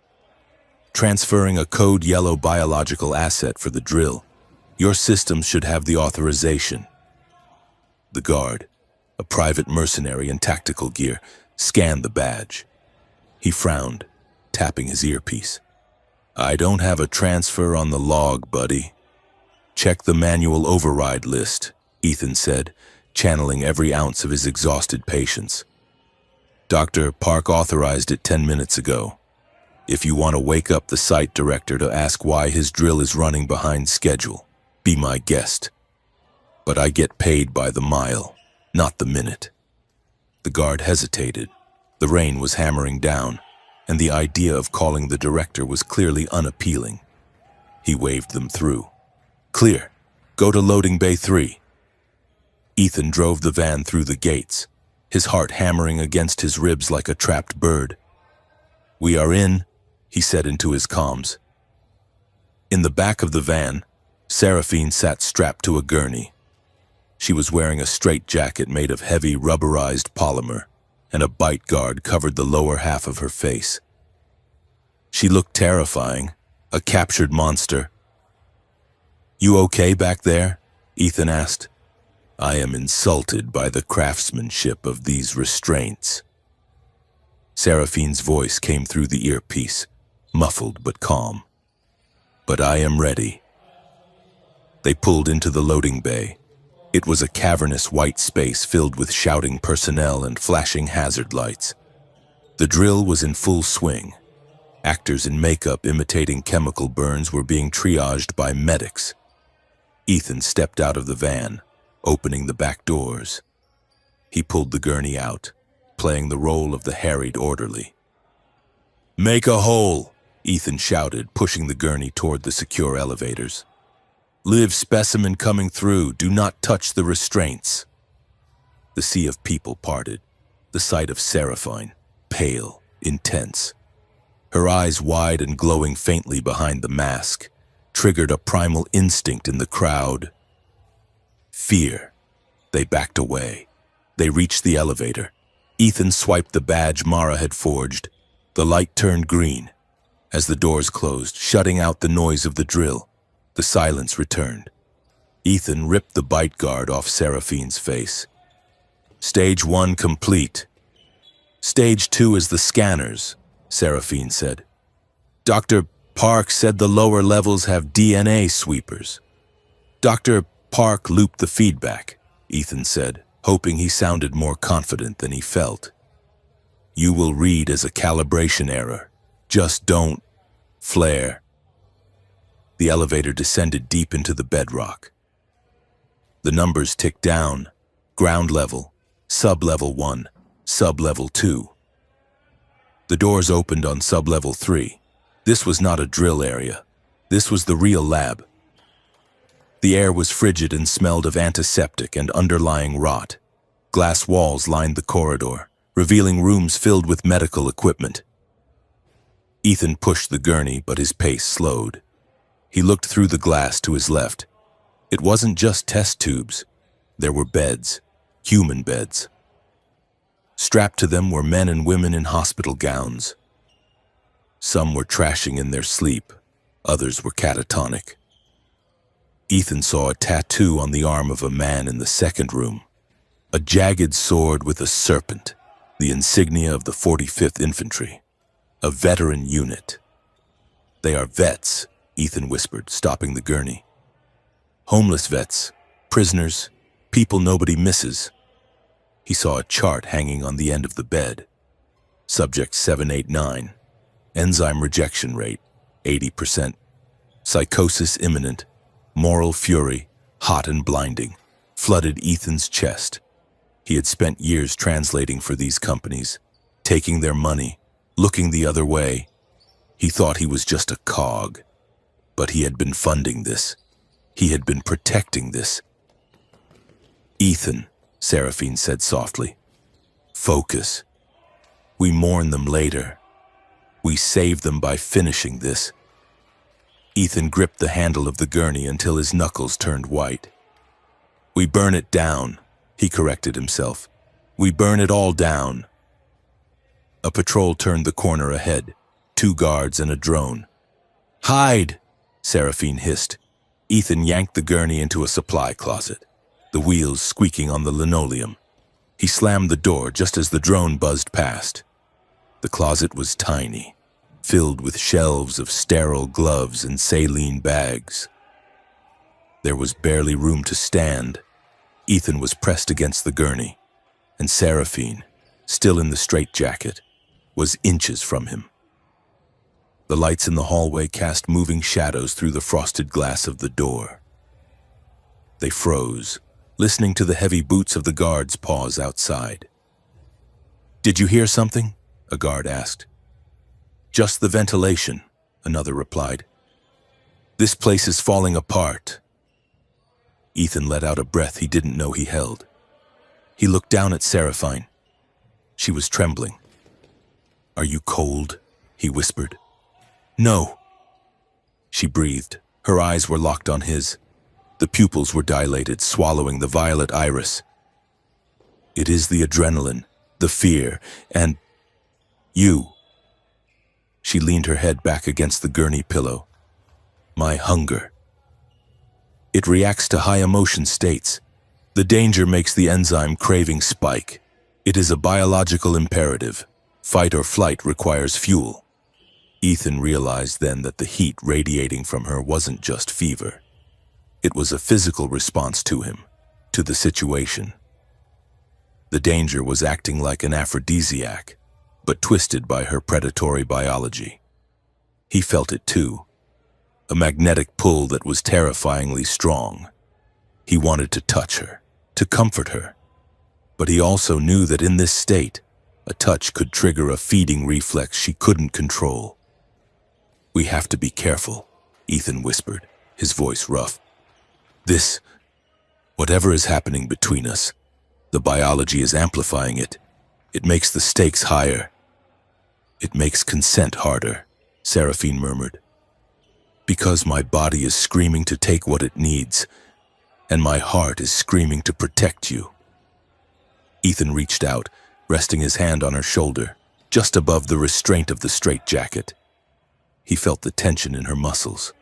Transferring a code yellow biological asset for the drill. Your systems should have the authorization. The guard, a private mercenary in tactical gear, scanned the badge. He frowned, tapping his earpiece. I don't have a transfer on the log, buddy. Check the manual override list, Ethan said, channeling every ounce of his exhausted patience. Dr. Park authorized it 10 minutes ago. If you want to wake up the site director to ask why his drill is running behind schedule, be my guest. But I get paid by the mile, not the minute. The guard hesitated. The rain was hammering down, and the idea of calling the director was clearly unappealing. He waved them through. Clear. Go to loading bay 3. Ethan drove the van through the gates, his heart hammering against his ribs like a trapped bird. We are in, he said into his comms. In the back of the van, Seraphine sat strapped to a gurney. She was wearing a straitjacket made of heavy rubberized polymer, and a bite guard covered the lower half of her face. She looked terrifying, a captured monster. You okay back there? Ethan asked. I am insulted by the craftsmanship of these restraints. Seraphine's voice came through the earpiece, muffled but calm. But I am ready. They pulled into the loading bay. It was a cavernous white space filled with shouting personnel and flashing hazard lights. The drill was in full swing. Actors in makeup imitating chemical burns were being triaged by medics. Ethan stepped out of the van, opening the back doors. He pulled the gurney out, playing the role of the harried orderly. Make a hole, Ethan shouted, pushing the gurney toward the secure elevators. Live specimen coming through, do not touch the restraints. The sea of people parted, the sight of Seraphine, pale, intense. Her eyes wide and glowing faintly behind the mask, triggered a primal instinct in the crowd. Fear. They backed away. They reached the elevator. Ethan swiped the badge Mara had forged. The light turned green. As the doors closed, shutting out the noise of the drill, the silence returned. Ethan ripped the bite guard off Seraphine's face. Stage 1 complete. Stage 2 is the scanners, Seraphine said. Dr. Park said the lower levels have DNA sweepers. Dr. Park looped the feedback, Ethan said, hoping he sounded more confident than he felt. You will read as a calibration error. Just don't flare. The elevator descended deep into the bedrock. The numbers ticked down. Ground level, sub-level 1, sub-level 2. The doors opened on sub-level 3. This was not a drill area. This was the real lab. The air was frigid and smelled of antiseptic and underlying rot. Glass walls lined the corridor, revealing rooms filled with medical equipment. Ethan pushed the gurney, but his pace slowed. He looked through the glass to his left. It wasn't just test tubes. There were beds, human beds. Strapped to them were men and women in hospital gowns. Some were trashing in their sleep. Others were catatonic. Ethan saw a tattoo on the arm of a man in the second room. A jagged sword with a serpent, the insignia of the 45th Infantry. A veteran unit. They are vets, Ethan whispered, stopping the gurney. Homeless vets, prisoners, people nobody misses. He saw a chart hanging on the end of the bed. Subject 789. Enzyme rejection rate, 80%. Psychosis imminent. Moral fury, hot and blinding, flooded Ethan's chest. He had spent years translating for these companies, taking their money, looking the other way. He thought he was just a cog, but he had been funding this. He had been protecting this. Ethan, Seraphine said softly, focus. We mourn them later. We save them by finishing this. Ethan gripped the handle of the gurney until his knuckles turned white. We burn it down, he corrected himself. We burn it all down. A patrol turned the corner ahead, 2 guards and a drone. Hide, Seraphine hissed. Ethan yanked the gurney into a supply closet, the wheels squeaking on the linoleum. He slammed the door just as the drone buzzed past. The closet was tiny, filled with shelves of sterile gloves and saline bags. There was barely room to stand. Ethan was pressed against the gurney, and Seraphine, still in the straitjacket, was inches from him. The lights in the hallway cast moving shadows through the frosted glass of the door. They froze, listening to the heavy boots of the guards pause outside. Did you hear something? A guard asked. Just the ventilation, another replied. This place is falling apart. Ethan let out a breath he didn't know he held. He looked down at Seraphine. She was trembling. Are you cold? He whispered. No. She breathed. Her eyes were locked on his. The pupils were dilated, swallowing the violet iris. It is the adrenaline, the fear, and you. She leaned her head back against the gurney pillow. My hunger. It reacts to high emotion states. The danger makes the enzyme craving spike. It is a biological imperative. Fight or flight requires fuel. Ethan realized then that the heat radiating from her wasn't just fever. It was a physical response to him, to the situation. The danger was acting like an aphrodisiac, but twisted by her predatory biology. He felt it too, a magnetic pull that was terrifyingly strong. He wanted to touch her, to comfort her, but he also knew that in this state, a touch could trigger a feeding reflex she couldn't control. We have to be careful, Ethan whispered, his voice rough. Whatever is happening between us, the biology is amplifying it. It makes the stakes higher. It makes consent harder, Seraphine murmured. Because my body is screaming to take what it needs, and my heart is screaming to protect you. Ethan reached out, resting his hand on her shoulder, just above the restraint of the straitjacket. He felt the tension in her muscles.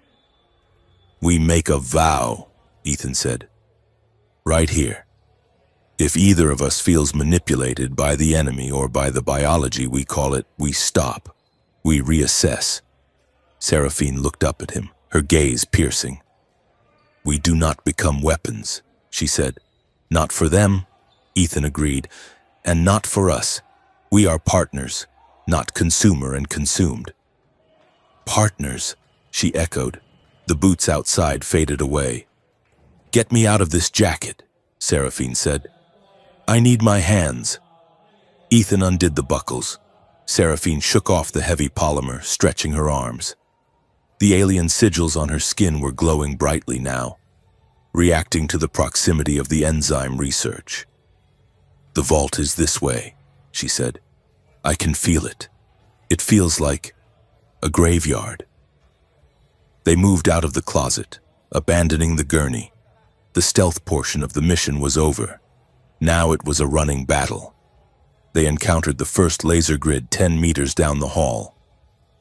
We make a vow, Ethan said. Right here. If either of us feels manipulated by the enemy or by the biology we call it, we stop. We reassess. Seraphine looked up at him, her gaze piercing. We do not become weapons, she said. Not for them, Ethan agreed, and not for us. We are partners, not consumer and consumed. Partners, she echoed. The boots outside faded away. Get me out of this jacket, Seraphine said. I need my hands. Ethan undid the buckles. Seraphine shook off the heavy polymer, stretching her arms. The alien sigils on her skin were glowing brightly now, reacting to the proximity of the enzyme research. The vault is this way, she said. I can feel it. It feels like a graveyard. They moved out of the closet, abandoning the gurney. The stealth portion of the mission was over. Now it was a running battle. They encountered the first laser grid 10 meters down the hall.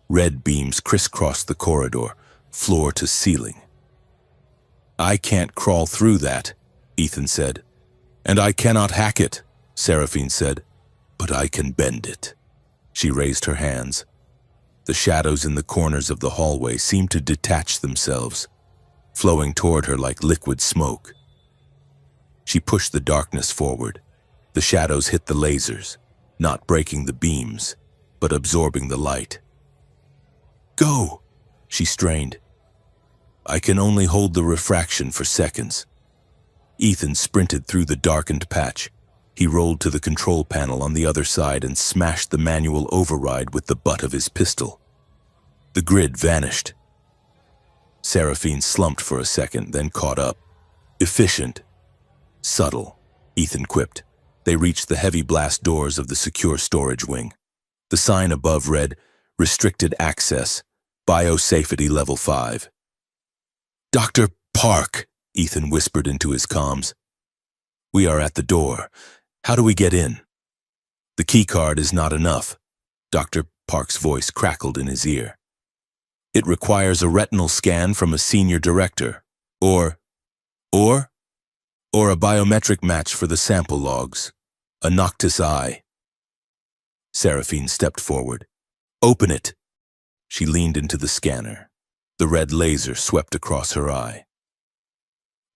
Red beams crisscrossed the corridor, floor to ceiling. I can't crawl through that, Ethan said. And I cannot hack it, Seraphine said. But I can bend it. She raised her hands. The shadows in the corners of the hallway seemed to detach themselves, flowing toward her like liquid smoke. She pushed the darkness forward. The shadows hit the lasers, not breaking the beams, but absorbing the light. Go, she strained. I can only hold the refraction for seconds. Ethan sprinted through the darkened patch. He rolled to the control panel on the other side and smashed the manual override with the butt of his pistol. The grid vanished. Seraphine slumped for a second, then caught up. Efficient. Subtle, Ethan quipped. They reached the heavy blast doors of the secure storage wing. The sign above read, Restricted Access, Biosafety Level 5. Dr. Park, Ethan whispered into his comms. We are at the door. How do we get in? The keycard is not enough. Dr. Park's voice crackled in his ear. It requires a retinal scan from a senior director, or a biometric match for the sample logs, a noctis eye. Seraphine stepped forward. Open it. She leaned into the scanner. The red laser swept across her eye.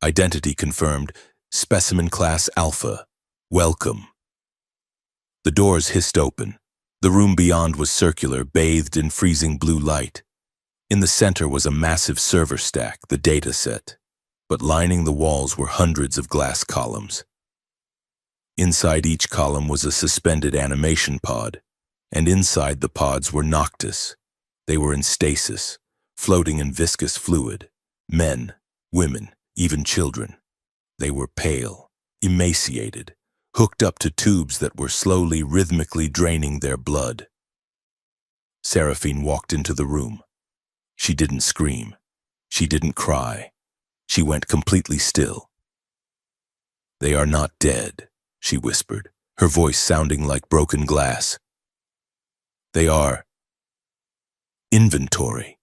Identity confirmed, specimen class Alpha. Welcome. The doors hissed open. The room beyond was circular, bathed in freezing blue light. In the center was a massive server stack, the data set, but lining the walls were hundreds of glass columns. Inside each column was a suspended animation pod, and inside the pods were noctis. They were in stasis, floating in viscous fluid. Men, women, even children. They were pale, emaciated, hooked up to tubes that were slowly, rhythmically draining their blood. Seraphine walked into the room. She didn't scream. She didn't cry. She went completely still. They are not dead, she whispered, her voice sounding like broken glass. They are inventory.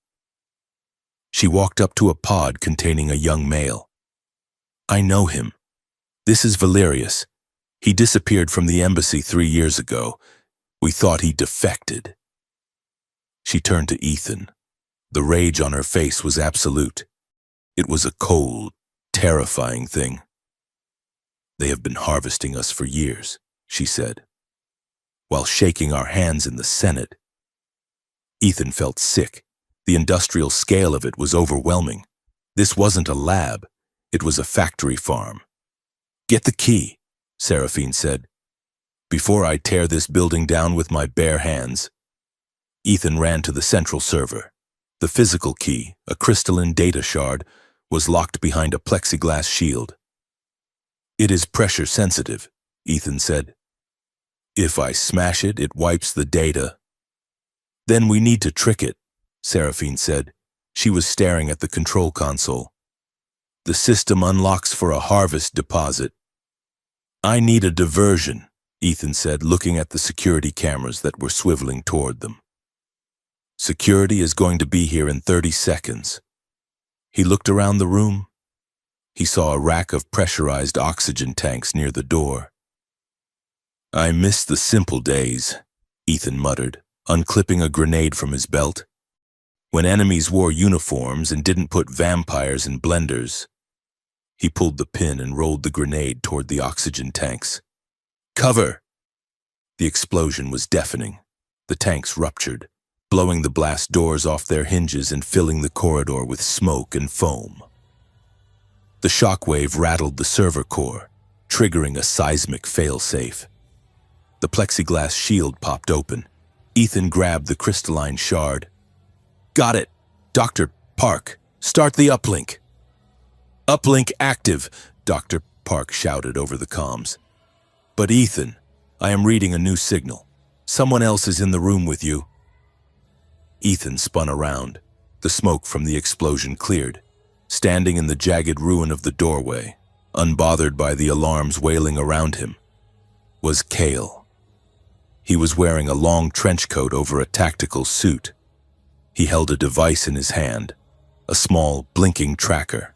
She walked up to a pod containing a young male. I know him. This is Valerius. He disappeared from the embassy 3 years ago. We thought he defected. She turned to Ethan. The rage on her face was absolute. It was a cold, terrifying thing. They have been harvesting us for years, she said, while shaking our hands in the Senate. Ethan felt sick. The industrial scale of it was overwhelming. This wasn't a lab. It was a factory farm. Get the key, Seraphine said, before I tear this building down with my bare hands. Ethan ran to the central server. The physical key, a crystalline data shard, was locked behind a plexiglass shield. It is pressure sensitive, Ethan said. If I smash it, it wipes the data. Then we need to trick it, Seraphine said. She was staring at the control console. The system unlocks for a harvest deposit. I need a diversion, Ethan said, looking at the security cameras that were swiveling toward them. Security is going to be here in 30 seconds. He looked around the room. He saw a rack of pressurized oxygen tanks near the door. I miss the simple days, Ethan muttered, unclipping a grenade from his belt. When enemies wore uniforms and didn't put vampires in blenders. He pulled the pin and rolled the grenade toward the oxygen tanks. Cover! The explosion was deafening. The tanks ruptured, blowing the blast doors off their hinges and filling the corridor with smoke and foam. The shockwave rattled the server core, triggering a seismic failsafe. The plexiglass shield popped open. Ethan grabbed the crystalline shard. Got it! Dr. Park, start the uplink! Uplink active, Dr. Park shouted over the comms. But Ethan, I am reading a new signal. Someone else is in the room with you. Ethan spun around. The smoke from the explosion cleared. Standing in the jagged ruin of the doorway, unbothered by the alarms wailing around him, was Cale. He was wearing a long trench coat over a tactical suit. He held a device in his hand, a small, blinking tracker.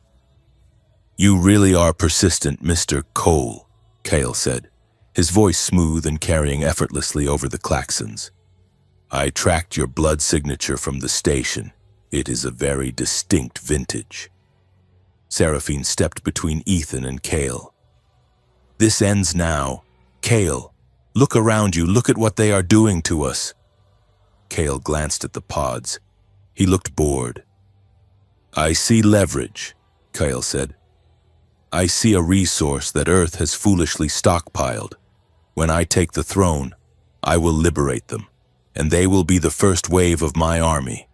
You really are persistent, Mr. Cole, Cale said, his voice smooth and carrying effortlessly over the klaxons. I tracked your blood signature from the station. It is a very distinct vintage. Seraphine stepped between Ethan and Cale. This ends now. Cale, look around you. Look at what they are doing to us. Cale glanced at the pods. He looked bored. I see leverage, Cale said. I see a resource that Earth has foolishly stockpiled. When I take the throne, I will liberate them, and they will be the first wave of my army.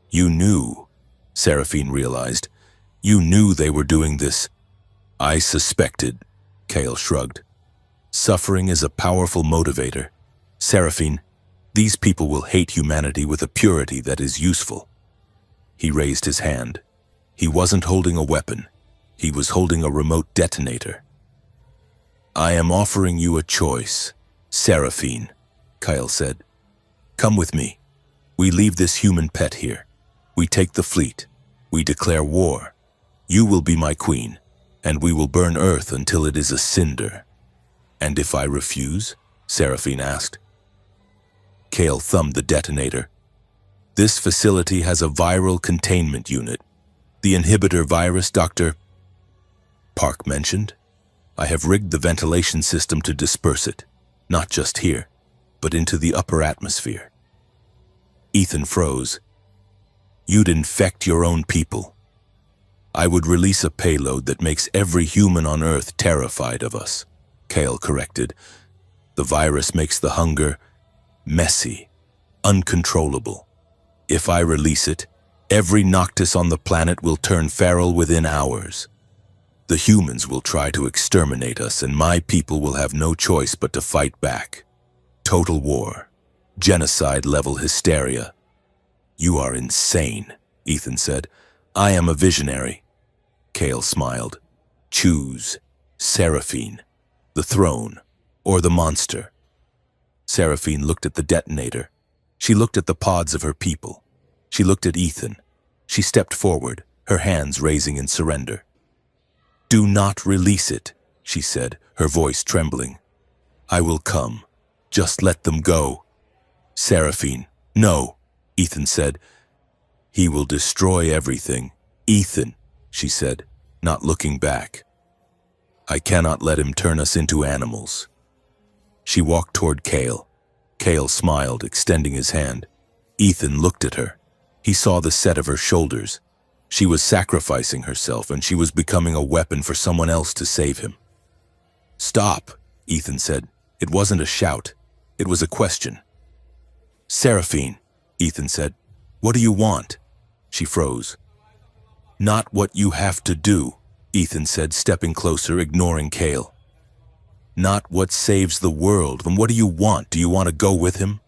You knew, Seraphine realized. You knew they were doing this. I suspected, Cale shrugged. Suffering is a powerful motivator. Seraphine, these people will hate humanity with a purity that is useful. He raised his hand. He wasn't holding a weapon. He was holding a remote detonator. I am offering you a choice, Seraphine, Cale said. Come with me. We leave this human pet here. We take the fleet. We declare war. You will be my queen, and we will burn Earth until it is a cinder. And if I refuse? Seraphine asked. Cale thumbed the detonator. This facility has a viral containment unit. The inhibitor virus, Dr. Park mentioned. I have rigged the ventilation system to disperse it, not just here, but into the upper atmosphere. Ethan froze. You'd infect your own people. I would release a payload that makes every human on Earth terrified of us, Cale corrected. The virus makes the hunger messy, uncontrollable. If I release it, every Noctis on the planet will turn feral within hours. The humans will try to exterminate us, and my people will have no choice but to fight back. Total war. Genocide-level hysteria. You are insane, Ethan said. I am a visionary. Cale smiled. Choose. Seraphine. The throne. Or the monster. Seraphine looked at the detonator. She looked at the pods of her people. She looked at Ethan. She stepped forward, her hands raising in surrender. Do not release it, she said, her voice trembling. I will come. Just let them go. Seraphine, no, Ethan said. He will destroy everything. Ethan, she said, not looking back. I cannot let him turn us into animals. She walked toward Cale. Cale smiled, extending his hand. Ethan looked at her. He saw the set of her shoulders. She was sacrificing herself, and she was becoming a weapon for someone else to save him. Stop, Ethan said. It wasn't a shout. It was a question. Seraphine, Ethan said. What do you want? She froze. Not what you have to do, Ethan said, stepping closer, ignoring Cale. Not what saves the world. Then what do you want? Do you want to go with him?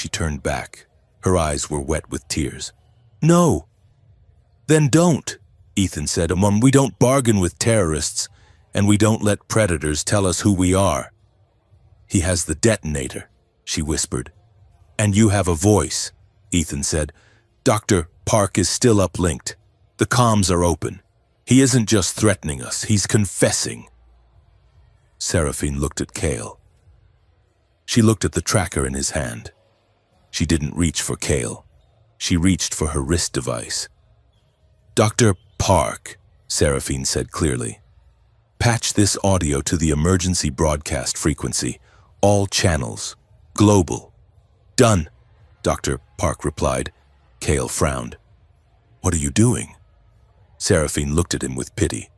She turned back. Her eyes were wet with tears. "No." "Then don't," Ethan said. "We don't bargain with terrorists, and we don't let predators tell us who we are." "He has the detonator," she whispered. "And you have a voice," Ethan said. "Dr. Park is still uplinked. The comms are open. He isn't just threatening us, he's confessing." Seraphine looked at Cale. She looked at the tracker in his hand. She didn't reach for Cale. She reached for her wrist device. "Dr. Park," Seraphine said clearly, "patch this audio to the emergency broadcast frequency. All channels. Global." "Done," Dr. Park replied. Cale frowned. "What are you doing?" Seraphine looked at him with pity.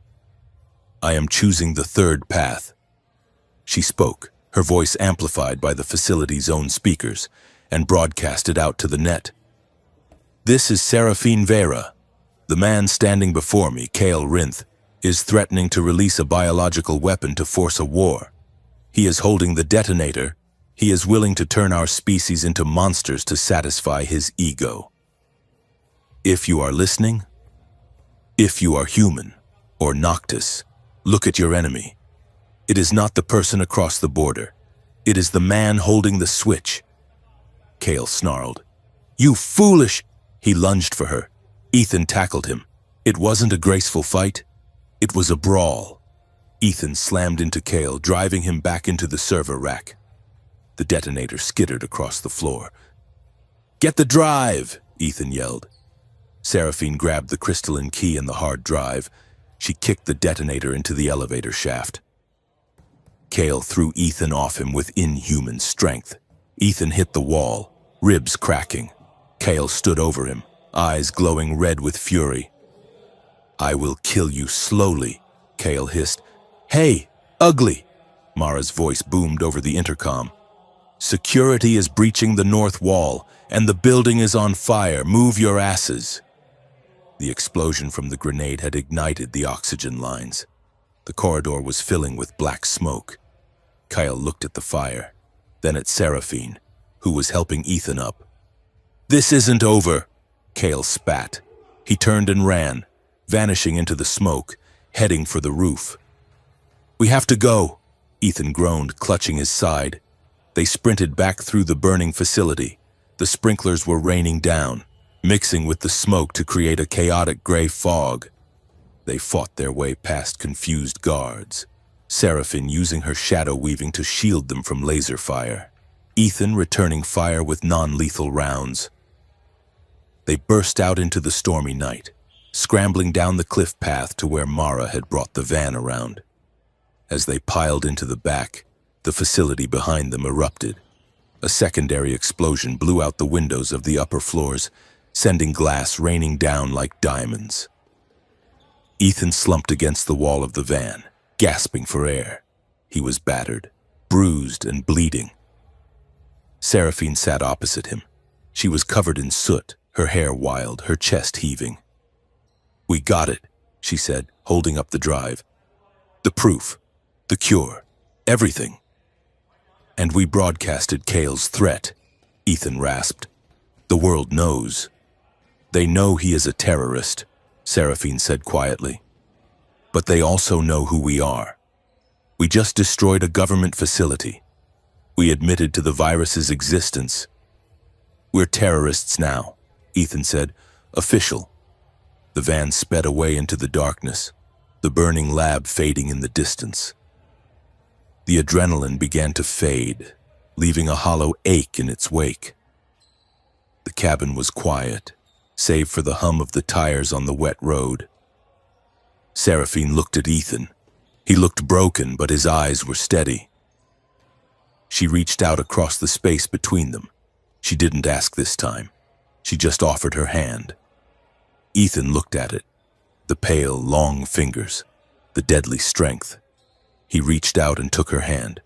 "I am choosing the third path." She spoke, her voice amplified by the facility's own speakers, and broadcasted out to the net. "This is Seraphine Vera. The man standing before me, Cale Rinth, is threatening to release a biological weapon to force a war. He is holding the detonator. He is willing to turn our species into monsters to satisfy his ego. If you are listening, if you are human, or Noctis, look at your enemy. It is not the person across the border. It is the man holding the switch." Cale snarled. "You foolish!" He lunged for her. Ethan tackled him. It wasn't a graceful fight. It was a brawl. Ethan slammed into Cale, driving him back into the server rack. The detonator skittered across the floor. "Get the drive!" Ethan yelled. Seraphine grabbed the crystalline key and the hard drive. She kicked the detonator into the elevator shaft. Cale threw Ethan off him with inhuman strength. Ethan hit the wall, ribs cracking. Cale stood over him, eyes glowing red with fury. "I will kill you slowly," Cale hissed. "Hey, ugly!" Mara's voice boomed over the intercom. "Security is breaching the north wall, and the building is on fire. Move your asses." The explosion from the grenade had ignited the oxygen lines. The corridor was filling with black smoke. Cale looked at the fire, then at Seraphine, who was helping Ethan up. "This isn't over," Cale spat. He turned and ran, vanishing into the smoke, heading for the roof. "We have to go," Ethan groaned, clutching his side. They sprinted back through the burning facility. The sprinklers were raining down, mixing with the smoke to create a chaotic gray fog. They fought their way past confused guards, Seraphine using her shadow weaving to shield them from laser fire, Ethan returning fire with non-lethal rounds. They burst out into the stormy night, scrambling down the cliff path to where Mara had brought the van around. As they piled into the back, the facility behind them erupted. A secondary explosion blew out the windows of the upper floors, sending glass raining down like diamonds. Ethan slumped against the wall of the van, gasping for air. He was battered, bruised, and bleeding. Seraphine sat opposite him. She was covered in soot, her hair wild, her chest heaving. "We got it," she said, holding up the drive. "The proof, the cure, everything." "And we broadcasted Cale's threat," Ethan rasped. "The world knows." "They know he is a terrorist," Seraphine said quietly. "But they also know who we are. We just destroyed a government facility. We admitted to the virus's existence. We're terrorists now," Ethan said. "Official." The van sped away into the darkness, the burning lab fading in the distance. The adrenaline began to fade, leaving a hollow ache in its wake. The cabin was quiet, save for the hum of the tires on the wet road. Seraphine looked at Ethan. He looked broken, but his eyes were steady. She reached out across the space between them. She didn't ask this time. She just offered her hand. Ethan looked at it, the pale, long fingers, the deadly strength. He reached out and took her hand.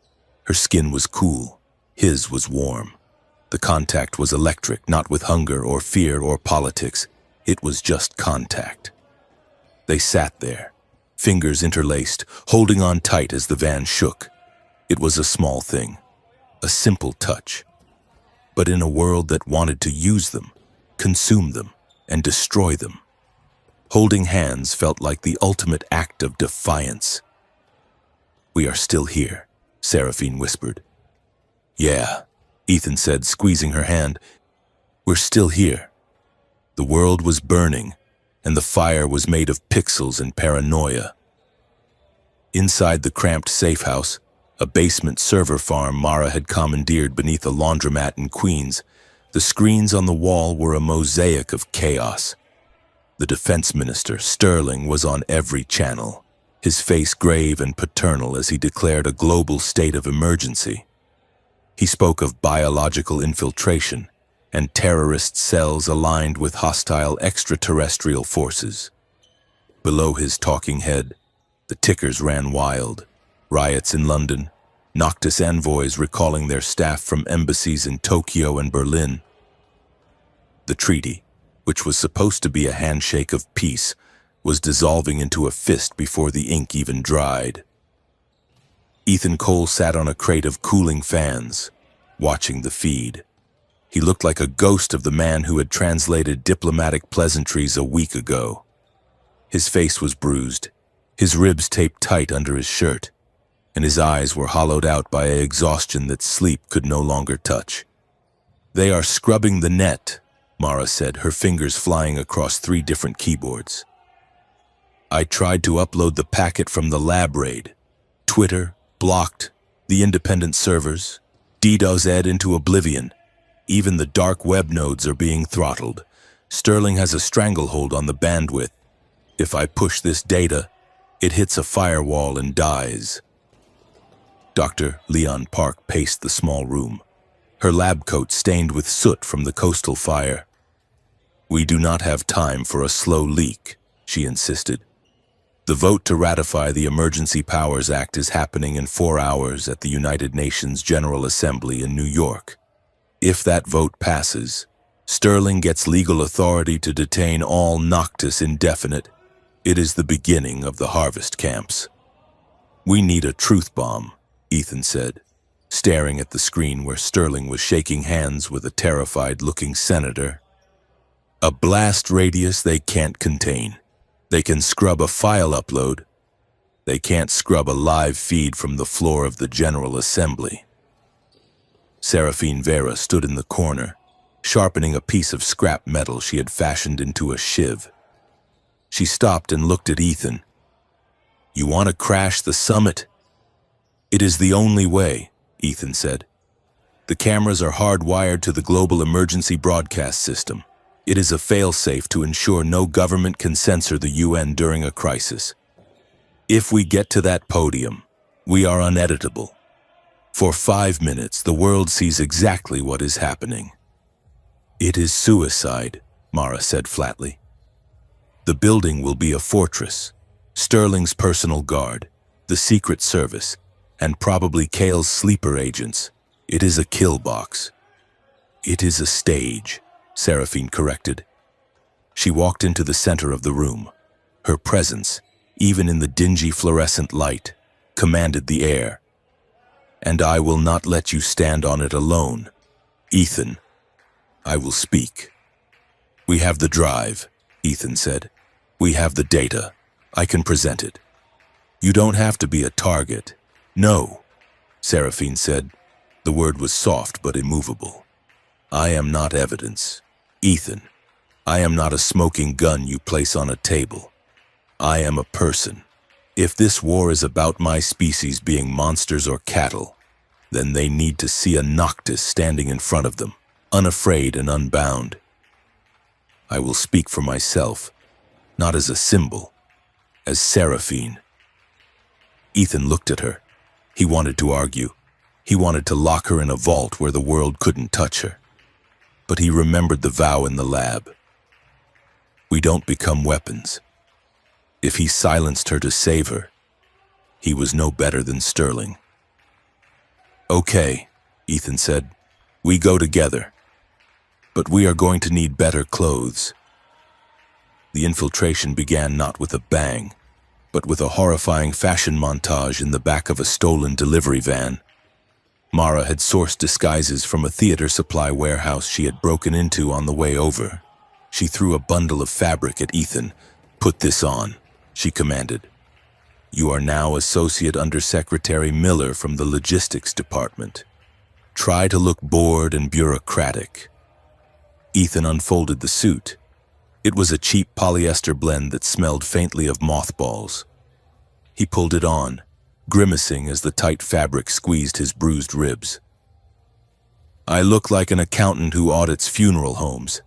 Her skin was cool. His was warm. The contact was electric, not with hunger or fear or politics. It was just contact. They sat there, fingers interlaced, holding on tight as the van shook. It was a small thing, a simple touch. but in a world that wanted to use them, consume them, and destroy them. Holding hands felt like the ultimate act of defiance. "We are still here," Seraphine whispered. "Yeah," Ethan said, squeezing her hand. "We're still here." The world was burning, and the fire was made of pixels and paranoia. Inside the cramped safe house, a basement server farm Mara had commandeered beneath a laundromat in Queens, the screens on the wall were a mosaic of chaos. The defense minister, Sterling, was on every channel, his face grave and paternal as he declared a global state of emergency. He spoke of biological infiltration and terrorist cells aligned with hostile extraterrestrial forces. Below his talking head, the tickers ran wild. Riots in London, Noctis envoys recalling their staff from embassies in Tokyo and Berlin. The treaty, which was supposed to be a handshake of peace, was dissolving into a fist before the ink even dried. Ethan Cole sat on a crate of cooling fans, watching the feed. He looked like a ghost of the man who had translated diplomatic pleasantries a week ago. His face was bruised, his ribs taped tight under his shirt, and his eyes were hollowed out by an exhaustion that sleep could no longer touch. "They are scrubbing the net," Mara said, her fingers flying across 3 different keyboards. "I tried to upload the packet from the lab raid. Twitter blocked, the independent servers, DDoSed into oblivion. Even the dark web nodes are being throttled. Sterling has a stranglehold on the bandwidth. If I push this data, it hits a firewall and dies." Dr. Leon Park paced the small room, her lab coat stained with soot from the coastal fire. "We do not have time for a slow leak," she insisted. "The vote to ratify the Emergency Powers Act is happening in 4 hours at the United Nations General Assembly in New York. If that vote passes, Sterling gets legal authority to detain all Noctis indefinite. It is the beginning of the harvest camps." "We need a truth bomb," Ethan said, staring at the screen where Sterling was shaking hands with a terrified-looking senator. "A blast radius they can't contain. They can scrub a file upload. They can't scrub a live feed from the floor of the General Assembly." Seraphine Vera stood in the corner, sharpening a piece of scrap metal she had fashioned into a shiv. She stopped and looked at Ethan. "You want to crash the summit?" "It is the only way," Ethan said. "The cameras are hardwired to the global emergency broadcast system. It is a failsafe to ensure no government can censor the UN during a crisis. If we get to that podium, we are uneditable. For 5 minutes, the world sees exactly what is happening." "It is suicide," Mara said flatly. "The building will be a fortress. Sterling's personal guard, the Secret Service, and probably Kale's sleeper agents. It is a kill box." "It is a stage," Seraphine corrected. She walked into the center of the room. Her presence, even in the dingy fluorescent light, commanded the air. "And I will not let you stand on it alone. Ethan, I will speak." "We have the drive," Ethan said. "We have the data. I can present it. You don't have to be a target." "No," Seraphine said. The word was soft but immovable. "I am not evidence. Ethan, I am not a smoking gun you place on a table. I am a person. If this war is about my species being monsters or cattle, then they need to see a Noctis standing in front of them, unafraid and unbound. I will speak for myself, not as a symbol, as Seraphine." Ethan looked at her. He wanted to argue. He wanted to lock her in a vault where the world couldn't touch her. But he remembered the vow in the lab. We don't become weapons. If he silenced her to save her, he was no better than Sterling. "Okay," Ethan said. "We go together. But we are going to need better clothes." The infiltration began not with a bang, but with a horrifying fashion montage in the back of a stolen delivery van. Mara had sourced disguises from a theater supply warehouse she had broken into on the way over. She threw a bundle of fabric at Ethan. "Put this on," she commanded. "You are now Associate Undersecretary Miller from the Logistics Department. Try to look bored and bureaucratic." Ethan unfolded the suit. It was a cheap polyester blend that smelled faintly of mothballs. He pulled it on, grimacing as the tight fabric squeezed his bruised ribs. "I look like an accountant who audits funeral homes."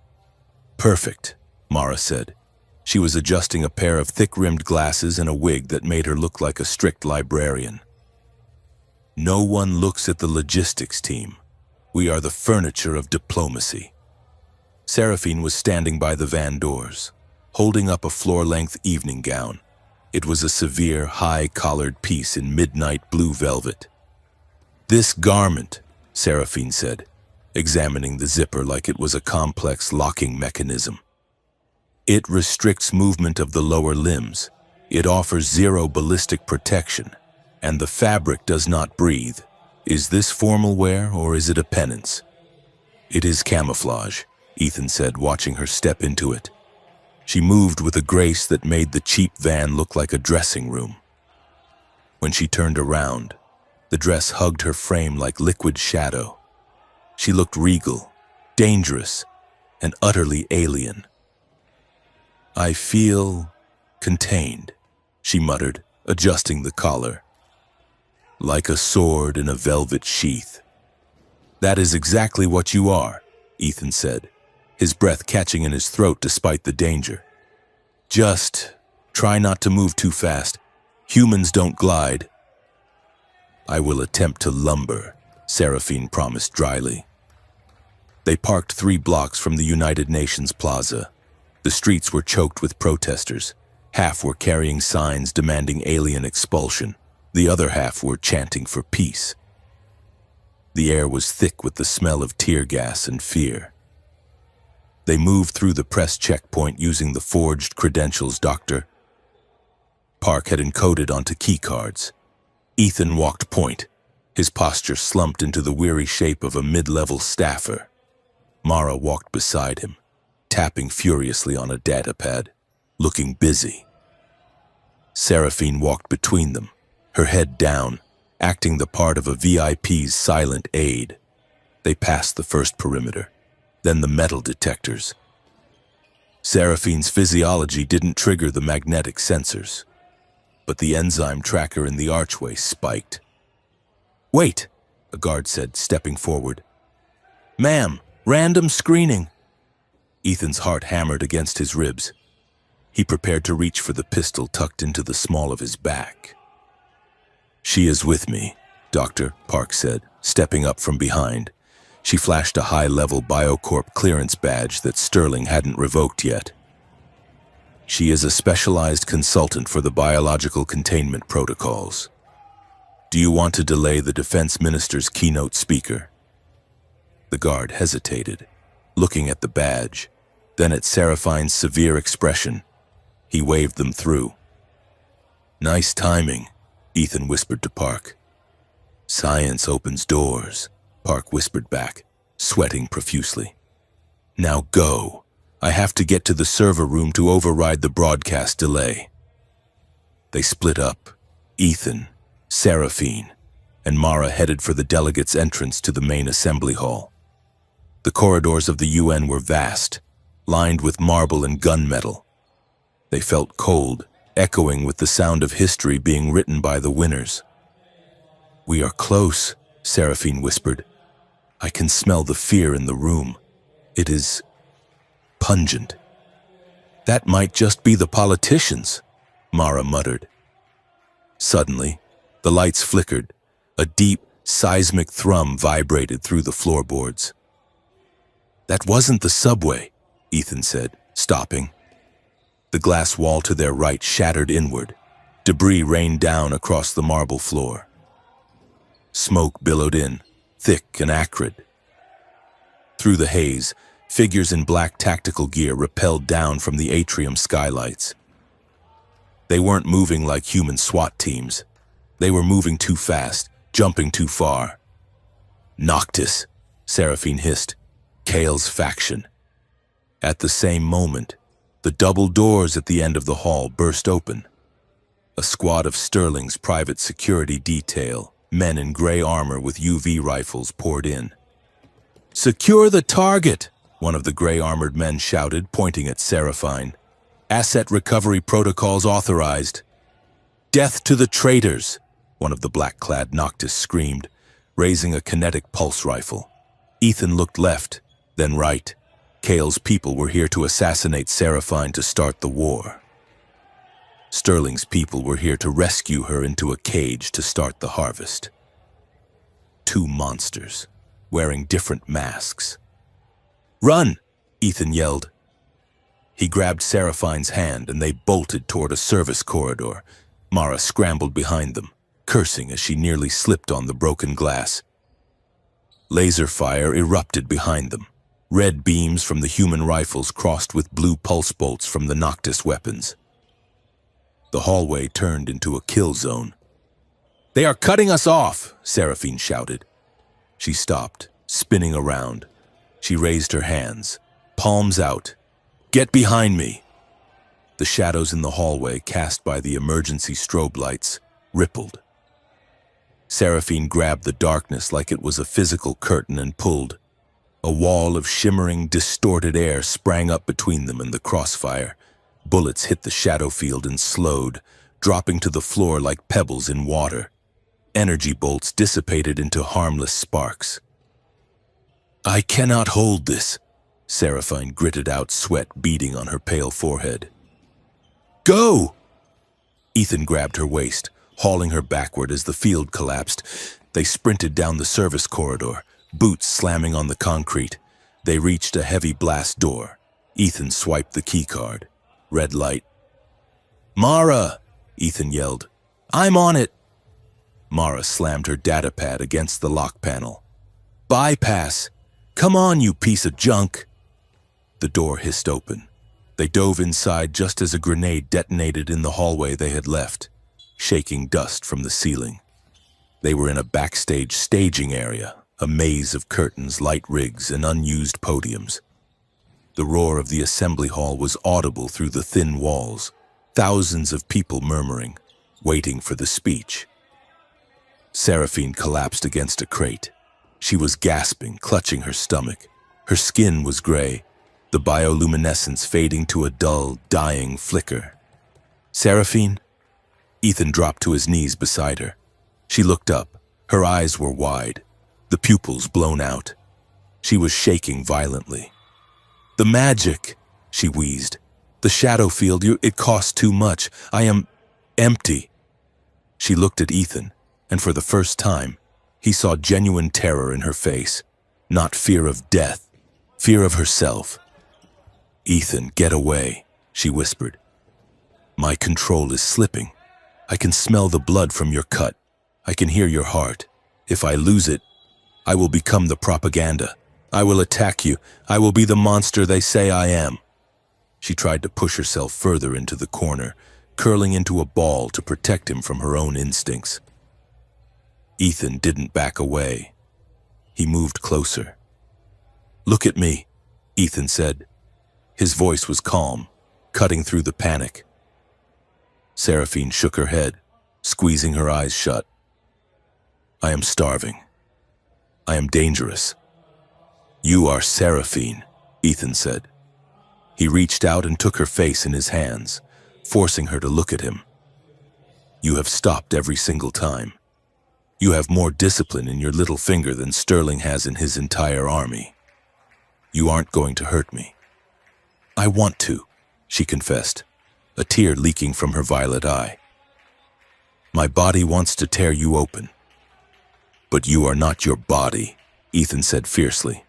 "Perfect," Mara said. She was adjusting a pair of thick-rimmed glasses and a wig that made her look like a strict librarian. "No one looks at the logistics team. We are the furniture of diplomacy." Seraphine was standing by the van doors, holding up a floor-length evening gown. It was a severe, high-collared piece in midnight blue velvet. "This garment," Seraphine said, examining the zipper like it was a complex locking mechanism. "It restricts movement of the lower limbs. It offers zero ballistic protection, and the fabric does not breathe. Is this formal wear or is it a penance?" "It is camouflage," Ethan said, watching her step into it. She moved with a grace that made the cheap van look like a dressing room. When she turned around, the dress hugged her frame like liquid shadow. She looked regal, dangerous, and utterly alien. "I feel contained," she muttered, adjusting the collar. "Like a sword in a velvet sheath." "That is exactly what you are," Ethan said, his breath catching in his throat despite the danger. "Just try not to move too fast. Humans don't glide." "I will attempt to lumber," Seraphine promised dryly. They parked 3 blocks from the United Nations Plaza. The streets were choked with protesters. Half were carrying signs demanding alien expulsion. The other half were chanting for peace. The air was thick with the smell of tear gas and fear. They moved through the press checkpoint using the forged credentials Dr. Park had encoded onto keycards. Ethan walked point, his posture slumped into the weary shape of a mid-level staffer. Mara walked beside him, tapping furiously on a datapad, looking busy. Seraphine walked between them, her head down, acting the part of a VIP's silent aide. They passed the first perimeter, then the metal detectors. Seraphine's physiology didn't trigger the magnetic sensors, but the enzyme tracker in the archway spiked. "Wait," a guard said, stepping forward. "Ma'am, random screening." Ethan's heart hammered against his ribs. He prepared to reach for the pistol tucked into the small of his back. "She is with me," Dr. Park said, stepping up from behind. She flashed a high-level Biocorp clearance badge that Sterling hadn't revoked yet. "She is a specialized consultant for the biological containment protocols. Do you want to delay the defense minister's keynote speaker?" The guard hesitated, looking at the badge, then at Seraphine's severe expression. He waved them through. "Nice timing," Ethan whispered to Park. "Science opens doors," Park whispered back, sweating profusely. "Now go. I have to get to the server room to override the broadcast delay." They split up. Ethan, Seraphine, and Mara headed for the delegates' entrance to the main assembly hall. The corridors of the UN were vast, lined with marble and gunmetal. They felt cold, echoing with the sound of history being written by the winners. "We are close," Seraphine whispered. "I can smell the fear in the room. It is pungent." "That might just be the politicians," Mara muttered. Suddenly, the lights flickered. A deep, seismic thrum vibrated through the floorboards. "That wasn't the subway," Ethan said, stopping. The glass wall to their right shattered inward. Debris rained down across the marble floor. Smoke billowed in, thick and acrid. Through the haze, figures in black tactical gear rappelled down from the atrium skylights. They weren't moving like human SWAT teams. They were moving too fast, jumping too far. Noctis, Seraphine hissed. Kale's faction. At the same moment, the double doors at the end of the hall burst open. A squad of Sterling's private security detail, men in gray armor with UV rifles, poured in. "Secure the target!" one of the gray-armored men shouted, pointing at Seraphine. "Asset recovery protocols authorized." "Death to the traitors!" one of the black-clad Noctis screamed, raising a kinetic pulse rifle. Ethan looked left, then right. Kale's people were here to assassinate Seraphine to start the war. Sterling's people were here to rescue her into a cage to start the harvest. Two monsters, wearing different masks. "Run!" Ethan yelled. He grabbed Seraphine's hand and they bolted toward a service corridor. Mara scrambled behind them, cursing as she nearly slipped on the broken glass. Laser fire erupted behind them. Red beams from the human rifles crossed with blue pulse bolts from the Noctis weapons. The hallway turned into a kill zone. "They are cutting us off!" Seraphine shouted. She stopped, spinning around. She raised her hands, palms out. "Get behind me!" The shadows in the hallway, cast by the emergency strobe lights, rippled. Seraphine grabbed the darkness like it was a physical curtain and pulled. A wall of shimmering, distorted air sprang up between them and the crossfire. Bullets hit the shadow field and slowed, dropping to the floor like pebbles in water. Energy bolts dissipated into harmless sparks. "I cannot hold this," Seraphine gritted out, sweat beading on her pale forehead. "Go!" Ethan grabbed her waist, hauling her backward as the field collapsed. They sprinted down the service corridor, boots slamming on the concrete. They reached a heavy blast door. Ethan swiped the keycard. Red light. "Mara!" Ethan yelled. "I'm on it!" Mara slammed her datapad against the lock panel. "Bypass! Come on, you piece of junk!" The door hissed open. They dove inside just as a grenade detonated in the hallway they had left, shaking dust from the ceiling. They were in a backstage staging area, a maze of curtains, light rigs, and unused podiums. The roar of the assembly hall was audible through the thin walls, thousands of people murmuring, waiting for the speech. Seraphine collapsed against a crate. She was gasping, clutching her stomach. Her skin was gray, the bioluminescence fading to a dull, dying flicker. "Seraphine?" Ethan dropped to his knees beside her. She looked up. Her eyes were wide, the pupils blown out. She was shaking violently. "The magic," she wheezed. "The shadow field, it costs too much. I am empty." She looked at Ethan, and for the first time, he saw genuine terror in her face, not fear of death, fear of herself. "Ethan, get away," she whispered. "My control is slipping. I can smell the blood from your cut. I can hear your heart. If I lose it, I will become the propaganda. I will attack you. I will be the monster they say I am." She tried to push herself further into the corner, curling into a ball to protect him from her own instincts. Ethan didn't back away. He moved closer. "Look at me," Ethan said. His voice was calm, cutting through the panic. Seraphine shook her head, squeezing her eyes shut. "I am starving. I am dangerous." "You are Seraphine," Ethan said. He reached out and took her face in his hands, forcing her to look at him. "You have stopped every single time. You have more discipline in your little finger than Sterling has in his entire army. You aren't going to hurt me." "I want to," she confessed, a tear leaking from her violet eye. "My body wants to tear you open." "But you are not your body," Ethan said fiercely.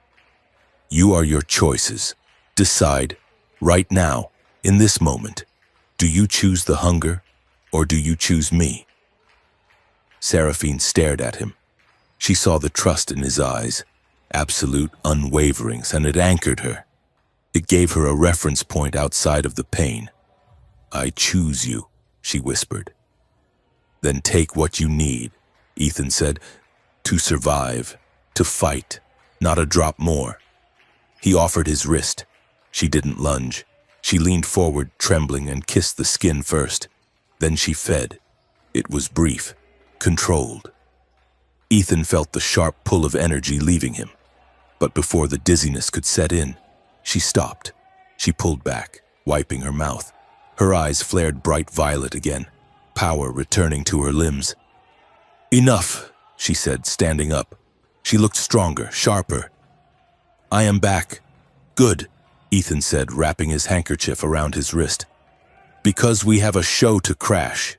"You are your choices. Decide, right now, in this moment, do you choose the hunger, or do you choose me?" Seraphine stared at him. She saw the trust in his eyes, absolute unwaverings, and it anchored her. It gave her a reference point outside of the pain. "I choose you," she whispered. "Then take what you need," Ethan said, "to survive. To fight, not a drop more. He offered his wrist. She didn't lunge. She leaned forward, trembling, and kissed the skin first. Then she fed. It was brief, controlled. Ethan felt the sharp pull of energy leaving him. But before the dizziness could set in, she stopped. She pulled back, wiping her mouth. Her eyes flared bright violet again, power returning to her limbs. "Enough," she said, standing up. She looked stronger, sharper. "I am back." "Good," Ethan said, wrapping his handkerchief around his wrist. "Because we have a show to crash."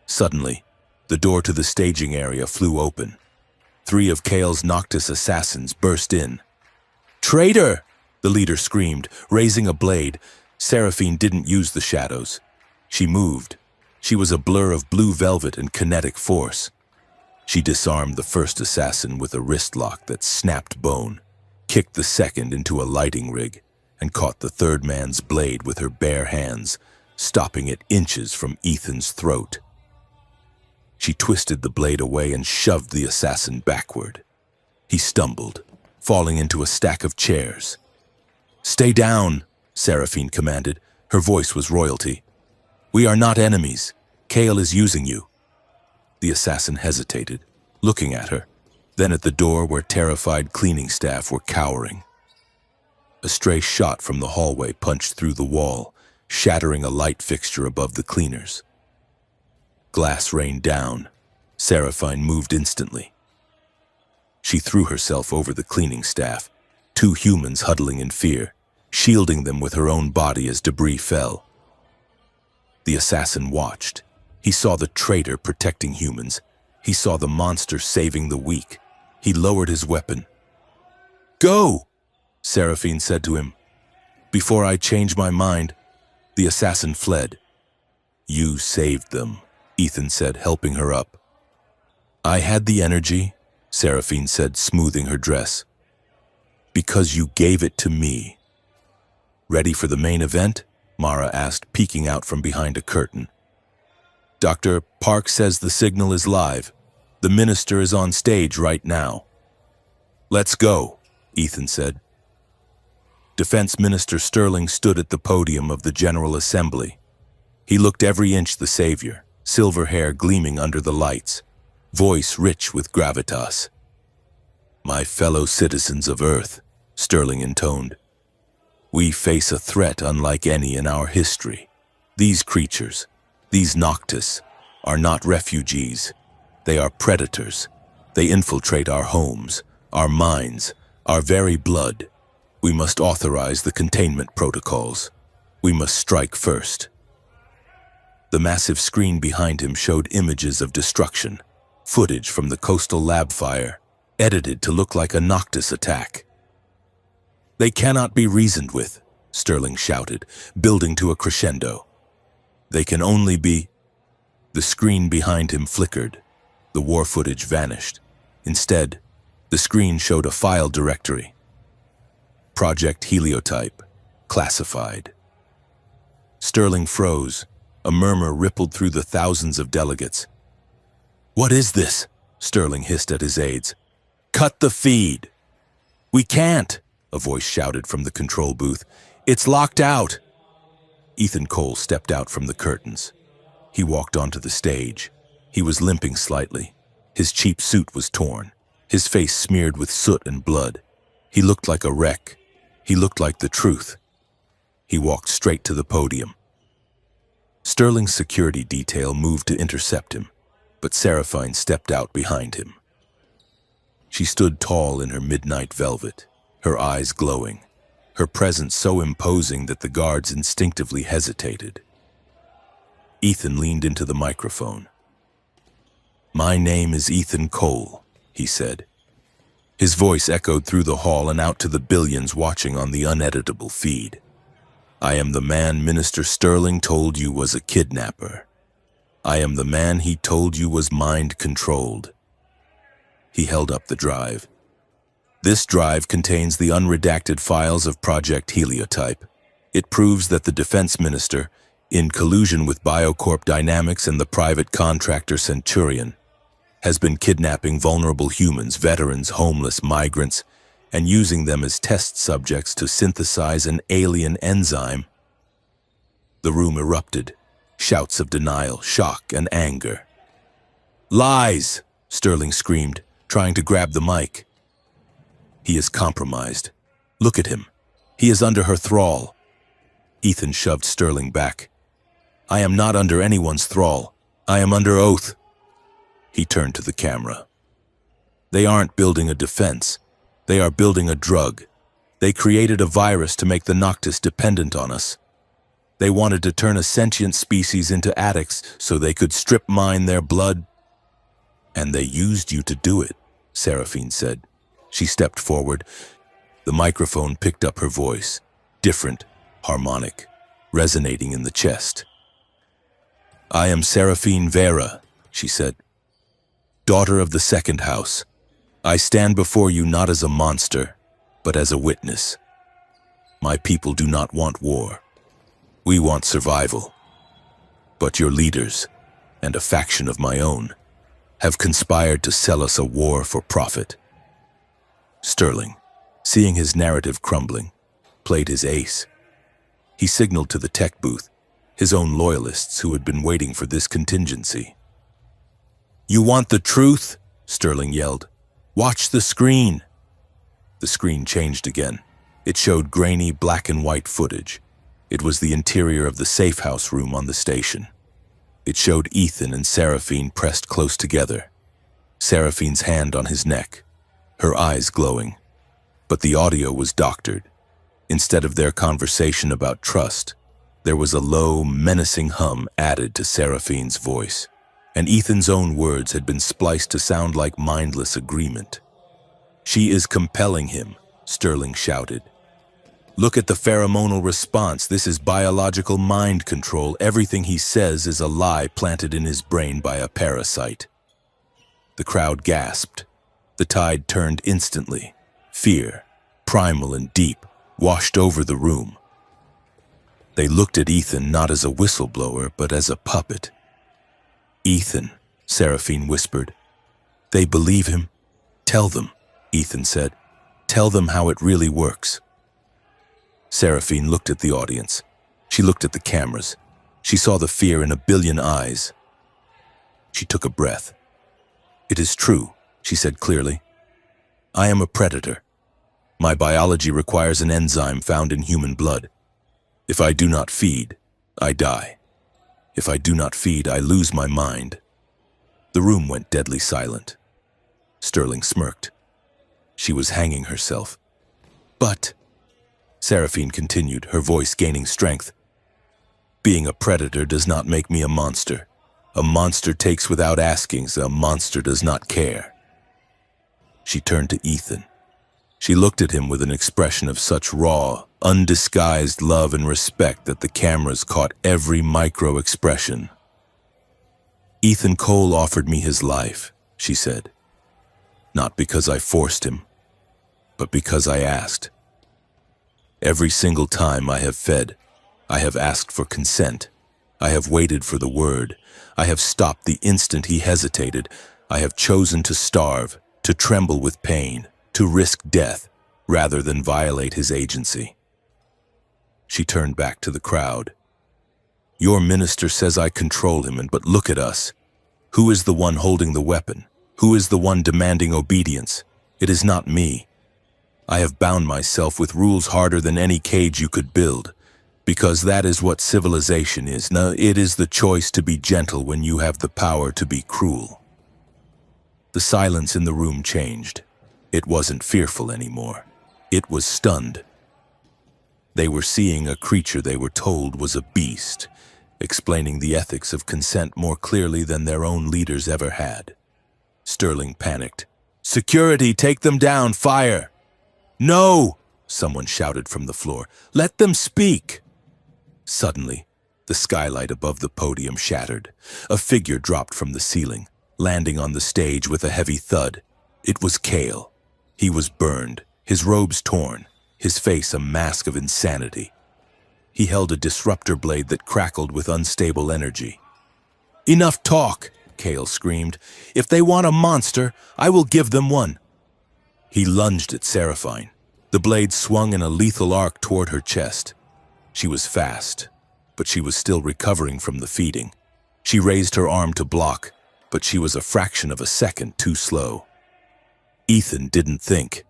Suddenly, the door to the staging area flew open. 3 of Kale's Noctis assassins burst in. "Traitor!" the leader screamed, raising a blade. Seraphine didn't use the shadows. She moved. She was a blur of blue velvet and kinetic force. She disarmed the first assassin with a wrist lock that snapped bone, kicked the second into a lighting rig, and caught the third man's blade with her bare hands, stopping it inches from Ethan's throat. She twisted the blade away and shoved the assassin backward. He stumbled, falling into a stack of chairs. "Stay down," Seraphine commanded. Her voice was royalty. "We are not enemies. Kale is using you." The assassin hesitated, looking at her, then at the door where terrified cleaning staff were cowering. A stray shot from the hallway punched through the wall, shattering a light fixture above the cleaners. Glass rained down. Seraphine moved instantly. She threw herself over the cleaning staff, 2 humans huddling in fear, shielding them with her own body as debris fell. The assassin watched. He saw the traitor protecting humans. He saw the monster saving the weak. He lowered his weapon. "Go!" Seraphine said to him. "Before I change my mind." The assassin fled. "You saved them," Ethan said, helping her up. "I had the energy," Seraphine said, smoothing her dress. "Because you gave it to me." "Ready for the main event?" Mara asked, peeking out from behind a curtain. "Dr. Park says the signal is live. The minister is on stage right now." "Let's go," Ethan said. Defense Minister Sterling stood at the podium of the General Assembly. He looked every inch the savior, silver hair gleaming under the lights, voice rich with gravitas. "My fellow citizens of Earth," Sterling intoned, "we face a threat unlike any in our history. These creatures, these Noctis, are not refugees. They are predators. They infiltrate our homes, our minds, our very blood. We must authorize the containment protocols. We must strike first." The massive screen behind him showed images of destruction, footage from the coastal lab fire, edited to look like a Noctis attack. "They cannot be reasoned with," Sterling shouted, building to a crescendo. "They can only be—" The screen behind him flickered. The war footage vanished. Instead, the screen showed a file directory. Project Heliotype, classified. Sterling froze. A murmur rippled through the thousands of delegates. "What is this?" Sterling hissed at his aides. "Cut the feed!" "We can't!" a voice shouted from the control booth. "It's locked out!" Ethan Cole stepped out from the curtains. He walked onto the stage. He was limping slightly. His cheap suit was torn, his face smeared with soot and blood. He looked like a wreck. He looked like the truth. He walked straight to the podium. Sterling's security detail moved to intercept him, but Seraphine stepped out behind him. She stood tall in her midnight velvet, her eyes glowing, her presence so imposing that the guards instinctively hesitated. Ethan leaned into the microphone. "My name is Ethan Cole," he said. His voice echoed through the hall and out to the billions watching on the uneditable feed. "I am the man Minister Sterling told you was a kidnapper. I am the man he told you was mind-controlled." He held up the drive. "This drive contains the unredacted files of Project Heliotype. It proves that the defense minister, in collusion with Biocorp Dynamics and the private contractor Centurion, has been kidnapping vulnerable humans, veterans, homeless, migrants, and using them as test subjects to synthesize an alien enzyme. The room erupted, shouts of denial, shock, and anger. "Lies!" Sterling screamed, trying to grab the mic. "He is compromised. Look at him. He is under her thrall." Ethan shoved Sterling back. "I am not under anyone's thrall. I am under oath." He turned to the camera. "They aren't building a defense. They are building a drug. They created a virus to make the Noctis dependent on us. They wanted to turn a sentient species into addicts so they could strip mine their blood." "And they used you to do it," Seraphine said. She stepped forward. The microphone picked up her voice, different, harmonic, resonating in the chest. "I am Seraphine Vera," she said, "daughter of the second house. I stand before you not as a monster, but as a witness. My people do not want war. We want survival. But your leaders, and a faction of my own, have conspired to sell us a war for profit." Sterling, seeing his narrative crumbling, played his ace. He signaled to the tech booth, his own loyalists who had been waiting for this contingency. "You want the truth?" Sterling yelled. "Watch the screen." The screen changed again. It showed grainy black and white footage. It was the interior of the safe house room on the station. It showed Ethan and Seraphine pressed close together, Seraphine's hand on his neck, her eyes glowing. But the audio was doctored. Instead of their conversation about trust, there was a low, menacing hum added to Seraphine's voice, and Ethan's own words had been spliced to sound like mindless agreement. "She is compelling him," Sterling shouted. "Look at the pheromonal response. This is biological mind control. Everything he says is a lie planted in his brain by a parasite." The crowd gasped. The tide turned instantly. Fear, primal and deep, washed over the room. They looked at Ethan not as a whistleblower, but as a puppet. "Ethan," Seraphine whispered. "They believe him? Tell them," Ethan said. "Tell them how it really works." Seraphine looked at the audience. She looked at the cameras. She saw the fear in a billion eyes. She took a breath. "It is true," she said clearly. "I am a predator. My biology requires an enzyme found in human blood. If I do not feed, I die. If I do not feed, I lose my mind." The room went deadly silent. Sterling smirked. She was hanging herself. "But," Seraphine continued, her voice gaining strength, "being a predator does not make me a monster. A monster takes without asking, so a monster does not care." She turned to Ethan. She looked at him with an expression of such raw, undisguised love and respect that the cameras caught every micro-expression. "Ethan Cole offered me his life," she said. "Not because I forced him, but because I asked. Every single time I have fed, I have asked for consent. I have waited for the word. I have stopped the instant he hesitated. I have chosen to starve, to tremble with pain, to risk death, rather than violate his agency." She turned back to the crowd. "Your minister says I control him, but look at us. Who is the one holding the weapon? Who is the one demanding obedience? It is not me. I have bound myself with rules harder than any cage you could build, because that is what civilization is. Now, it is the choice to be gentle when you have the power to be cruel." The silence in the room changed. It wasn't fearful anymore. It was stunned. They were seeing a creature they were told was a beast, explaining the ethics of consent more clearly than their own leaders ever had. Sterling panicked. "Security, take them down, fire!" "No!" someone shouted from the floor. "Let them speak!" Suddenly, the skylight above the podium shattered. A figure dropped from the ceiling, landing on the stage with a heavy thud. It was Kale. He was burned, his robes torn, his face a mask of insanity. He held a disruptor blade that crackled with unstable energy. "Enough talk!" Cale screamed. "If they want a monster, I will give them one." He lunged at Seraphine. The blade swung in a lethal arc toward her chest. She was fast, but she was still recovering from the feeding. She raised her arm to block, but she was a fraction of a second too slow. Ethan didn't think.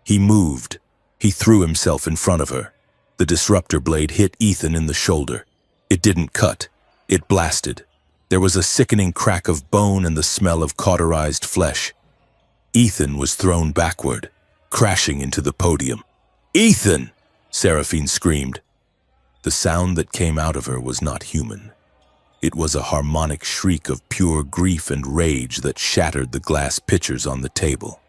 He moved. He threw himself in front of her. The disruptor blade hit Ethan in the shoulder. It didn't cut. It blasted. There was a sickening crack of bone and the smell of cauterized flesh. Ethan was thrown backward, crashing into the podium. "Ethan!" Seraphine screamed. The sound that came out of her was not human. It was a harmonic shriek of pure grief and rage that shattered the glass pitchers on the table.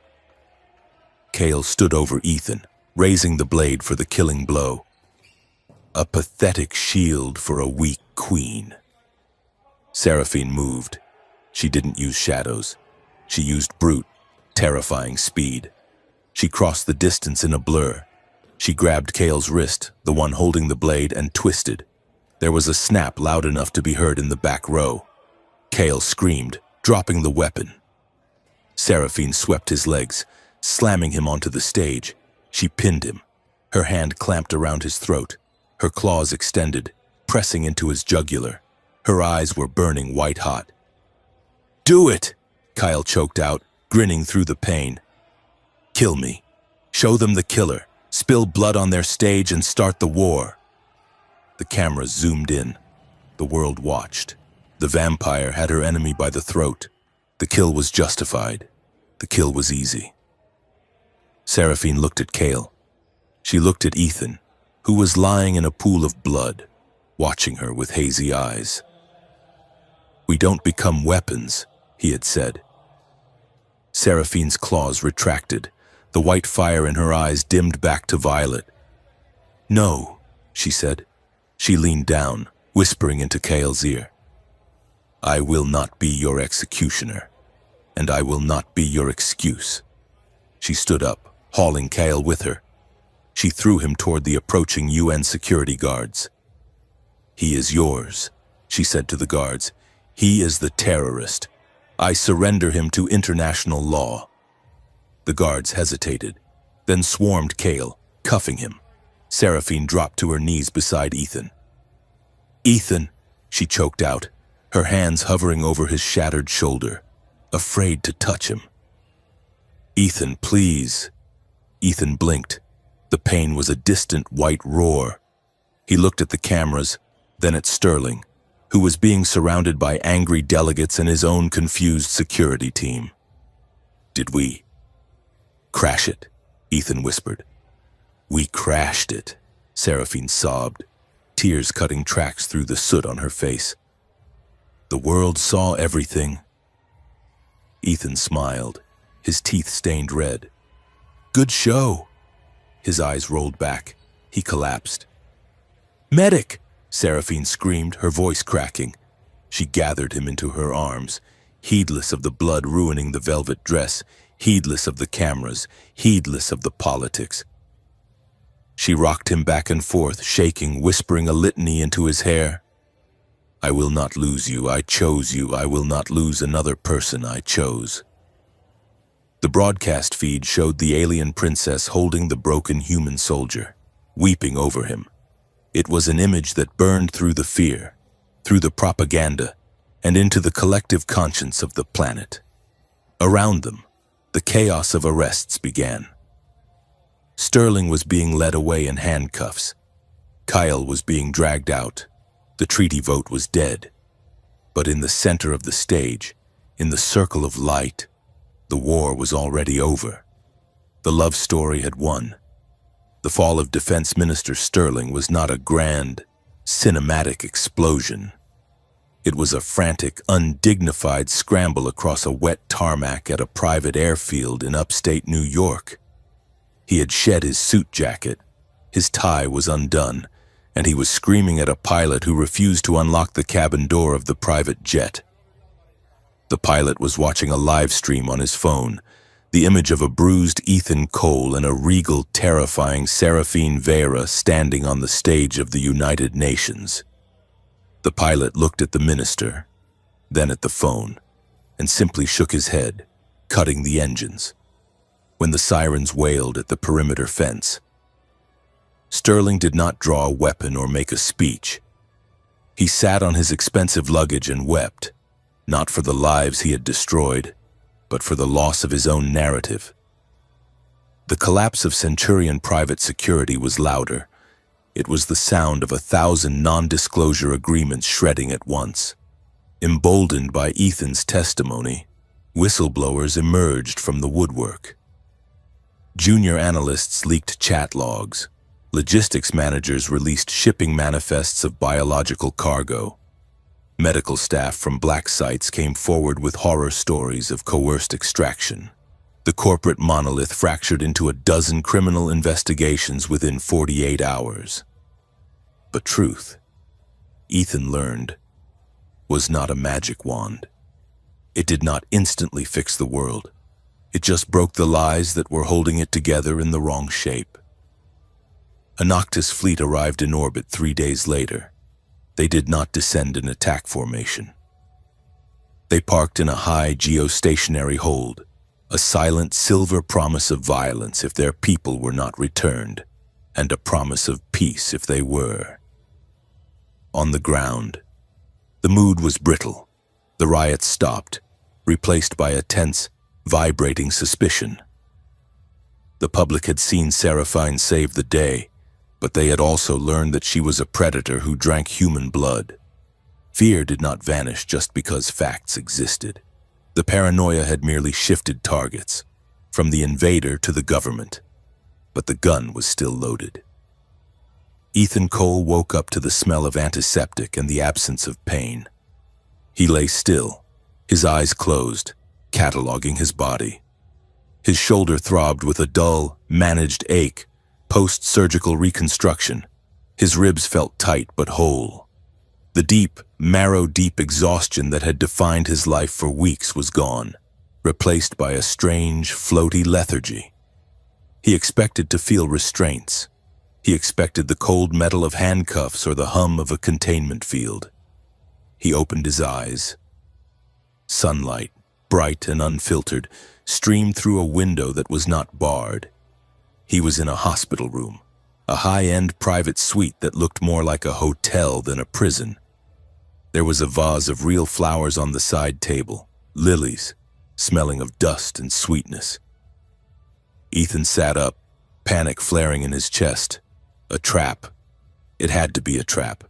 Cale stood over Ethan, raising the blade for the killing blow. A pathetic shield for a weak queen. Seraphine moved. She didn't use shadows. She used brute, terrifying speed. She crossed the distance in a blur. She grabbed Cale's wrist, the one holding the blade, and twisted. There was a snap loud enough to be heard in the back row. Cale screamed, dropping the weapon. Seraphine swept his legs, slamming him onto the stage. She pinned him. Her hand clamped around his throat. Her claws extended, pressing into his jugular. Her eyes were burning white-hot. "Do it!" Kyle choked out, grinning through the pain. "Kill me. Show them the killer. Spill blood on their stage and start the war." The cameras zoomed in. The world watched. The vampire had her enemy by the throat. The kill was justified. The kill was easy. Seraphine looked at Cale. She looked at Ethan, who was lying in a pool of blood, watching her with hazy eyes. "We don't become weapons," he had said. Seraphine's claws retracted. The white fire in her eyes dimmed back to violet. "No," she said. She leaned down, whispering into Cale's ear. "I will not be your executioner, and I will not be your excuse." She stood up, hauling Cale with her. She threw him toward the approaching UN security guards. "He is yours," she said to the guards. "He is the terrorist. I surrender him to international law." The guards hesitated, then swarmed Cale, cuffing him. Seraphine dropped to her knees beside Ethan. "Ethan," she choked out, her hands hovering over his shattered shoulder, afraid to touch him. "Ethan, please." Ethan blinked. The pain was a distant white roar. He looked at the cameras, then at Sterling, who was being surrounded by angry delegates and his own confused security team. "Did we crash it?" Ethan whispered. "We crashed it," Seraphine sobbed, tears cutting tracks through the soot on her face. "The world saw everything." Ethan smiled, his teeth stained red. "Good show." His eyes rolled back. He collapsed. "Medic!" Seraphine screamed, her voice cracking. She gathered him into her arms, heedless of the blood ruining the velvet dress, heedless of the cameras, heedless of the politics. She rocked him back and forth, shaking, whispering a litany into his hair. "I will not lose you. I chose you. I will not lose another person I chose." The broadcast feed showed the alien princess holding the broken human soldier, weeping over him. It was an image that burned through the fear, through the propaganda, and into the collective conscience of the planet. Around them, the chaos of arrests began. Sterling was being led away in handcuffs. Kyle was being dragged out. The treaty vote was dead. But in the center of the stage, in the circle of light, the war was already over. The love story had won. The fall of Defense Minister Sterling was not a grand, cinematic explosion. It was a frantic, undignified scramble across a wet tarmac at a private airfield in upstate New York. He had shed his suit jacket, his tie was undone, and he was screaming at a pilot who refused to unlock the cabin door of the private jet. The pilot was watching a live stream on his phone, the image of a bruised Ethan Cole and a regal, terrifying Seraphine Vera standing on the stage of the United Nations. The pilot looked at the minister, then at the phone. and simply shook his head, cutting the engines. When the sirens wailed at the perimeter fence, Sterling did not draw a weapon or make a speech. He sat on his expensive luggage and wept, not for the lives he had destroyed, but for the loss of his own narrative. The collapse of Centurion private security was louder. It was the sound of 1,000 non-disclosure agreements shredding at once. Emboldened by Ethan's testimony, whistleblowers emerged from the woodwork. Junior analysts leaked chat logs. Logistics managers released shipping manifests of biological cargo. Medical staff from black sites came forward with horror stories of coerced extraction. The corporate monolith fractured into a dozen criminal investigations within 48 hours. But truth, Ethan learned, was not a magic wand. It did not instantly fix the world. It just broke the lies that were holding it together in the wrong shape. A Noctis fleet arrived in orbit 3 days later. They did not descend in attack formation. They parked in a high geostationary hold, a silent silver promise of violence if their people were not returned, and a promise of peace if they were. On the ground, the mood was brittle. The riots stopped, replaced by a tense, vibrating suspicion. The public had seen Seraphine save the day, but they had also learned that she was a predator who drank human blood. Fear did not vanish just because facts existed. The paranoia had merely shifted targets, from the invader to the government, but the gun was still loaded. Ethan Cole woke up to the smell of antiseptic and the absence of pain. He lay still, his eyes closed, cataloging his body. His shoulder throbbed with a dull, managed ache, post-surgical reconstruction. His ribs felt tight but whole. The deep, marrow-deep exhaustion that had defined his life for weeks was gone, replaced by a strange, floaty lethargy. He expected to feel restraints. He expected the cold metal of handcuffs or the hum of a containment field. He opened his eyes. Sunlight, bright and unfiltered, streamed through a window that was not barred. He was in a hospital room, a high-end private suite that looked more like a hotel than a prison. There was a vase of real flowers on the side table, lilies, smelling of dust and sweetness. Ethan sat up, panic flaring in his chest. A trap. It had to be a trap.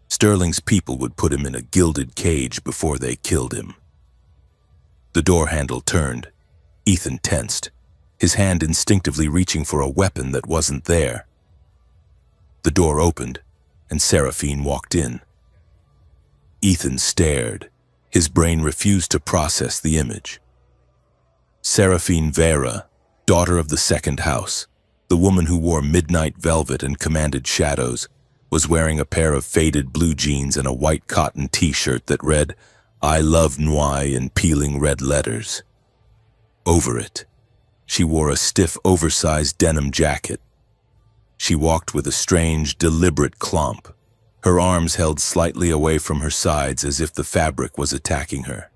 Sterling's people would put him in a gilded cage before they killed him. The door handle turned. Ethan tensed, his hand instinctively reaching for a weapon that wasn't there. The door opened, and Seraphine walked in. Ethan stared. His brain refused to process the image. Seraphine Vera, daughter of the second house, the woman who wore midnight velvet and commanded shadows, was wearing a pair of faded blue jeans and a white cotton t-shirt that read, "I love Nwai" in peeling red letters. Over it, she wore a stiff, oversized denim jacket. She walked with a strange, deliberate clomp, her arms held slightly away from her sides as if the fabric was attacking her.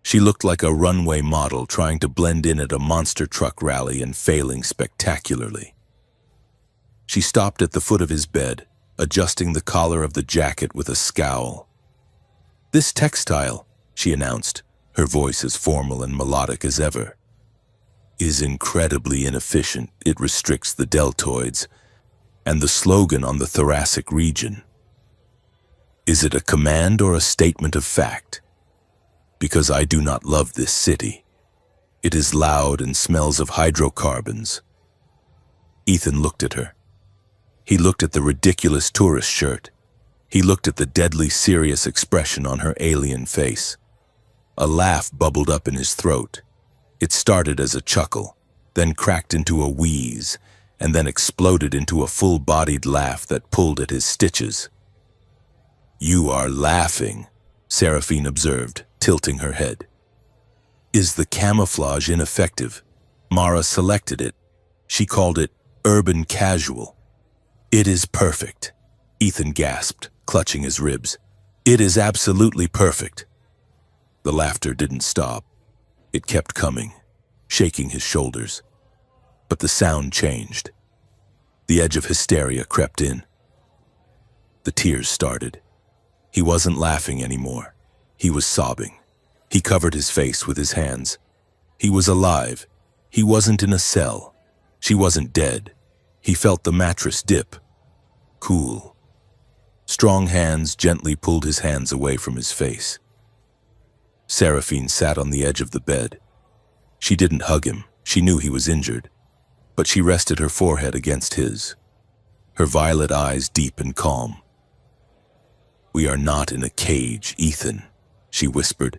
She looked like a runway model trying to blend in at a monster truck rally and failing spectacularly. She stopped at the foot of his bed, adjusting the collar of the jacket with a scowl. "This textile," she announced, her voice as formal and melodic as ever, "is incredibly inefficient. It restricts the deltoids," and the slogan on the thoracic region. "Is it a command or a statement of fact? Because I do not love this city. It is loud and smells of hydrocarbons." Ethan looked at her. He looked at the ridiculous tourist shirt. He looked at the deadly serious expression on her alien face. A laugh bubbled up in his throat. It started as a chuckle, then cracked into a wheeze, and then exploded into a full-bodied laugh that pulled at his stitches. "You are laughing," Seraphine observed, tilting her head. "Is the camouflage ineffective? Mara selected it. She called it urban casual." "It is perfect," Ethan gasped, clutching his ribs. "It is absolutely perfect." The laughter didn't stop. It kept coming, shaking his shoulders. But the sound changed. The edge of hysteria crept in. The tears started. He wasn't laughing anymore. He was sobbing. He covered his face with his hands. He was alive. He wasn't in a cell. She wasn't dead. He felt the mattress dip. Cool. Strong hands gently pulled his hands away from his face. Seraphine sat on the edge of the bed. She didn't hug him. She knew he was injured. But she rested her forehead against his. Her violet eyes deep and calm. "We are not in a cage, Ethan," she whispered.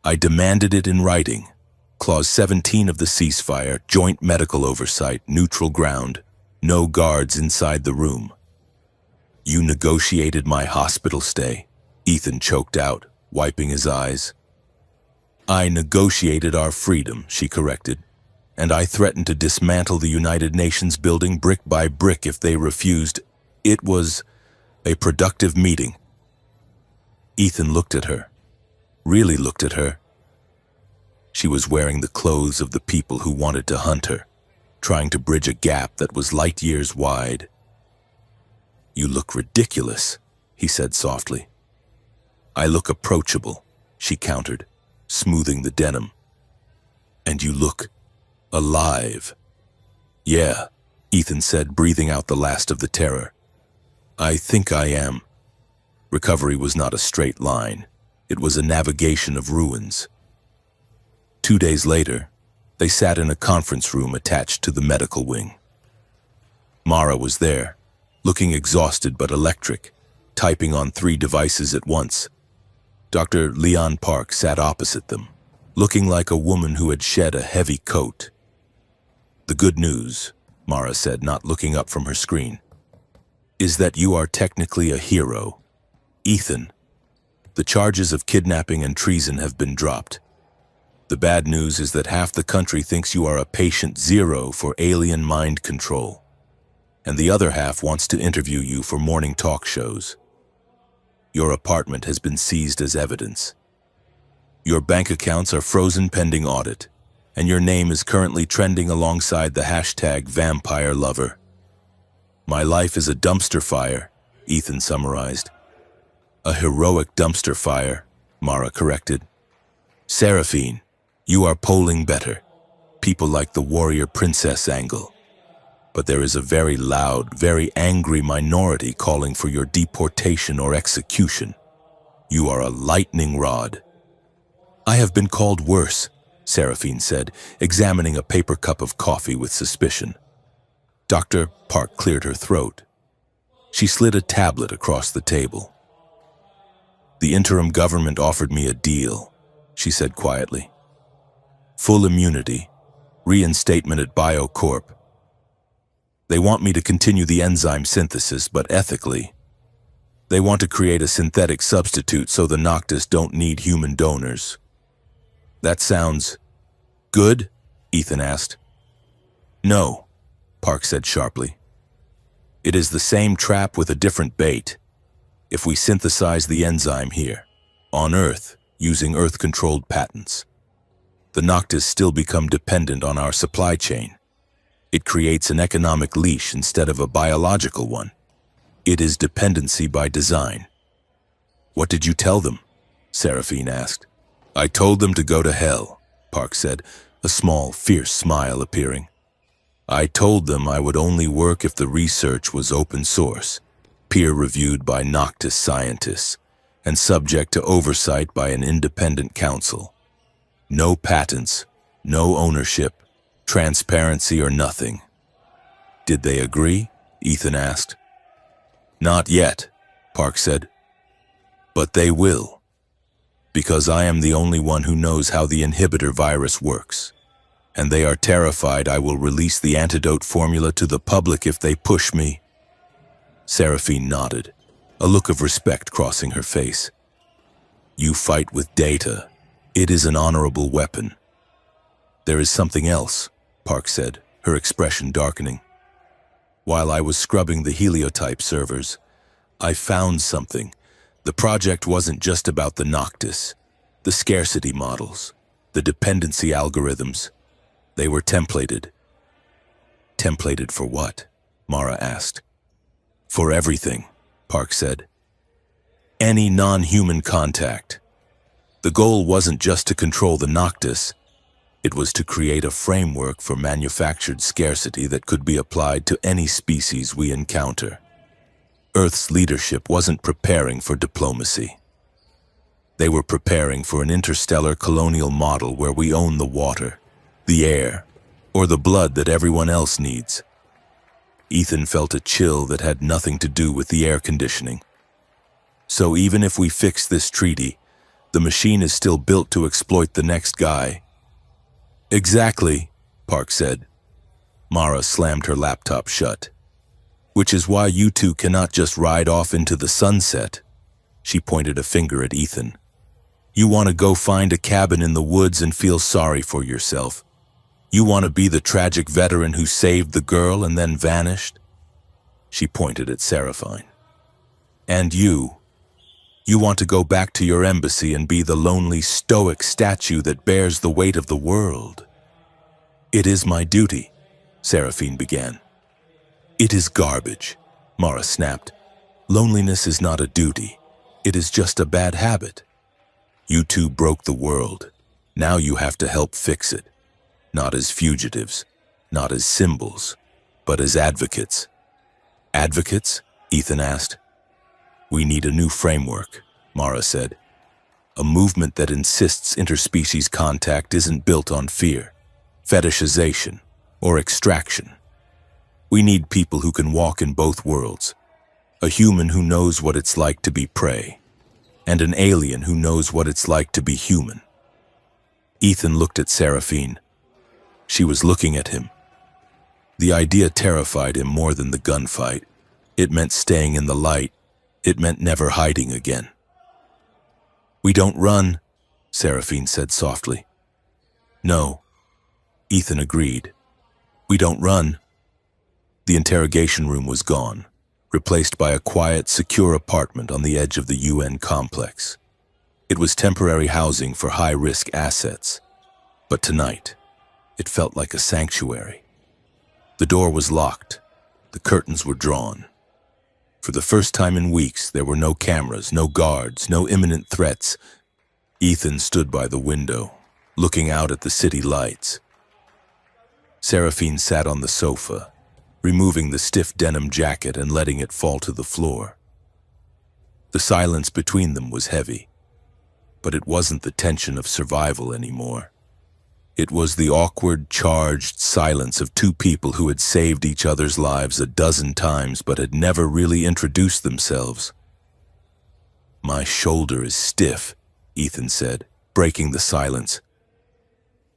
"I demanded it in writing. Clause 17 of the ceasefire, joint medical oversight, neutral ground, no guards inside the room." "You negotiated my hospital stay," Ethan choked out, wiping his eyes. "I negotiated our freedom," she corrected, "and I threatened to dismantle the United Nations building brick by brick if they refused. It was a productive meeting." Ethan looked at her, really looked at her. She was wearing the clothes of the people who wanted to hunt her, trying to bridge a gap that was light years wide. "You look ridiculous," he said softly. "I look approachable," she countered, smoothing the denim. "And you look alive." "Yeah," Ethan said, breathing out the last of the terror. "I think I am." Recovery was not a straight line. It was a navigation of ruins. 2 days later, they sat in a conference room attached to the medical wing. Mara was there, looking exhausted but electric, typing on 3 devices at once. Dr. Leon Park sat opposite them, looking like a woman who had shed a heavy coat. "The good news," Mara said, not looking up from her screen, "is that you are technically a hero. Ethan, the charges of kidnapping and treason have been dropped. The bad news is that half the country thinks you are a patient zero for alien mind control, and the other half wants to interview you for morning talk shows. Your apartment has been seized as evidence. Your bank accounts are frozen pending audit, and your name is currently trending alongside the hashtag vampire lover. My life is a dumpster fire," Ethan summarized. "A heroic dumpster fire," Mara corrected. "Seraphine, you are polling better. People like the warrior princess angle. But there is a very loud, very angry minority calling for your deportation or execution. You are a lightning rod." "I have been called worse," Seraphine said, examining a paper cup of coffee with suspicion. Dr. Park cleared her throat. She slid a tablet across the table. "The interim government offered me a deal," she said quietly. "Full immunity, reinstatement at BioCorp. They want me to continue the enzyme synthesis, but ethically. They want to create a synthetic substitute so the Noctis don't need human donors." "That sounds good?" Ethan asked. "No," Park said sharply. "It is the same trap with a different bait. If we synthesize the enzyme here, on Earth, using Earth-controlled patents, the Noctis still become dependent on our supply chain. It creates an economic leash instead of a biological one. It is dependency by design." "What did you tell them?" Seraphine asked. "I told them to go to hell," Park said, a small, fierce smile appearing. "I told them I would only work if the research was open source, peer-reviewed by Noctis scientists, and subject to oversight by an independent council. No patents, no ownership, transparency or nothing." "Did they agree?" Ethan asked. "Not yet," Park said. "But they will. Because I am the only one who knows how the inhibitor virus works. And they are terrified I will release the antidote formula to the public if they push me." Seraphine nodded, a look of respect crossing her face. "You fight with data. It is an honorable weapon." "There is something else," Park said, her expression darkening. "While I was scrubbing the heliotype servers, I found something. The project wasn't just about the Noctis. The scarcity models, the dependency algorithms, they were templated. Templated for what? Mara asked. For everything, Park said. Any non-human contact. The goal wasn't just to control the Noctis, it was to create a framework for manufactured scarcity that could be applied to any species we encounter. Earth's leadership wasn't preparing for diplomacy. They were preparing for an interstellar colonial model where we own the water, the air, or the blood that everyone else needs. Ethan felt a chill that had nothing to do with the air conditioning. So even if we fix this treaty, the machine is still built to exploit the next guy. Exactly, Park said. Mara slammed her laptop shut. Which is why you two cannot just ride off into the sunset. She pointed a finger at Ethan. You want to go find a cabin in the woods and feel sorry for yourself. You want to be the tragic veteran who saved the girl and then vanished? She pointed at Seraphine. And you want to go back to your embassy and be the lonely, stoic statue that bears the weight of the world. It is my duty, Seraphine began. It is garbage, Mara snapped. Loneliness is not a duty. It is just a bad habit. You two broke the world. Now you have to help fix it. Not as fugitives, not as symbols, but as advocates. Advocates? Ethan asked. We need a new framework, Mara said. A movement that insists interspecies contact isn't built on fear, fetishization, or extraction. We need people who can walk in both worlds. A human who knows what it's like to be prey, and an alien who knows what it's like to be human. Ethan looked at Seraphine. She was looking at him. The idea terrified him more than the gunfight. It meant staying in the light. It meant never hiding again. We don't run, Seraphine said softly. No, Ethan agreed. We don't run. The interrogation room was gone, replaced by a quiet, secure apartment on the edge of the UN complex. It was temporary housing for high-risk assets, but tonight, it felt like a sanctuary. The door was locked. The curtains were drawn. For the first time in weeks, there were no cameras, no guards, no imminent threats. Ethan stood by the window, looking out at the city lights. Seraphine sat on the sofa, removing the stiff denim jacket and letting it fall to the floor. The silence between them was heavy, but it wasn't the tension of survival anymore. It was the awkward, charged silence of two people who had saved each other's lives a dozen times but had never really introduced themselves. My shoulder is stiff, Ethan said, breaking the silence.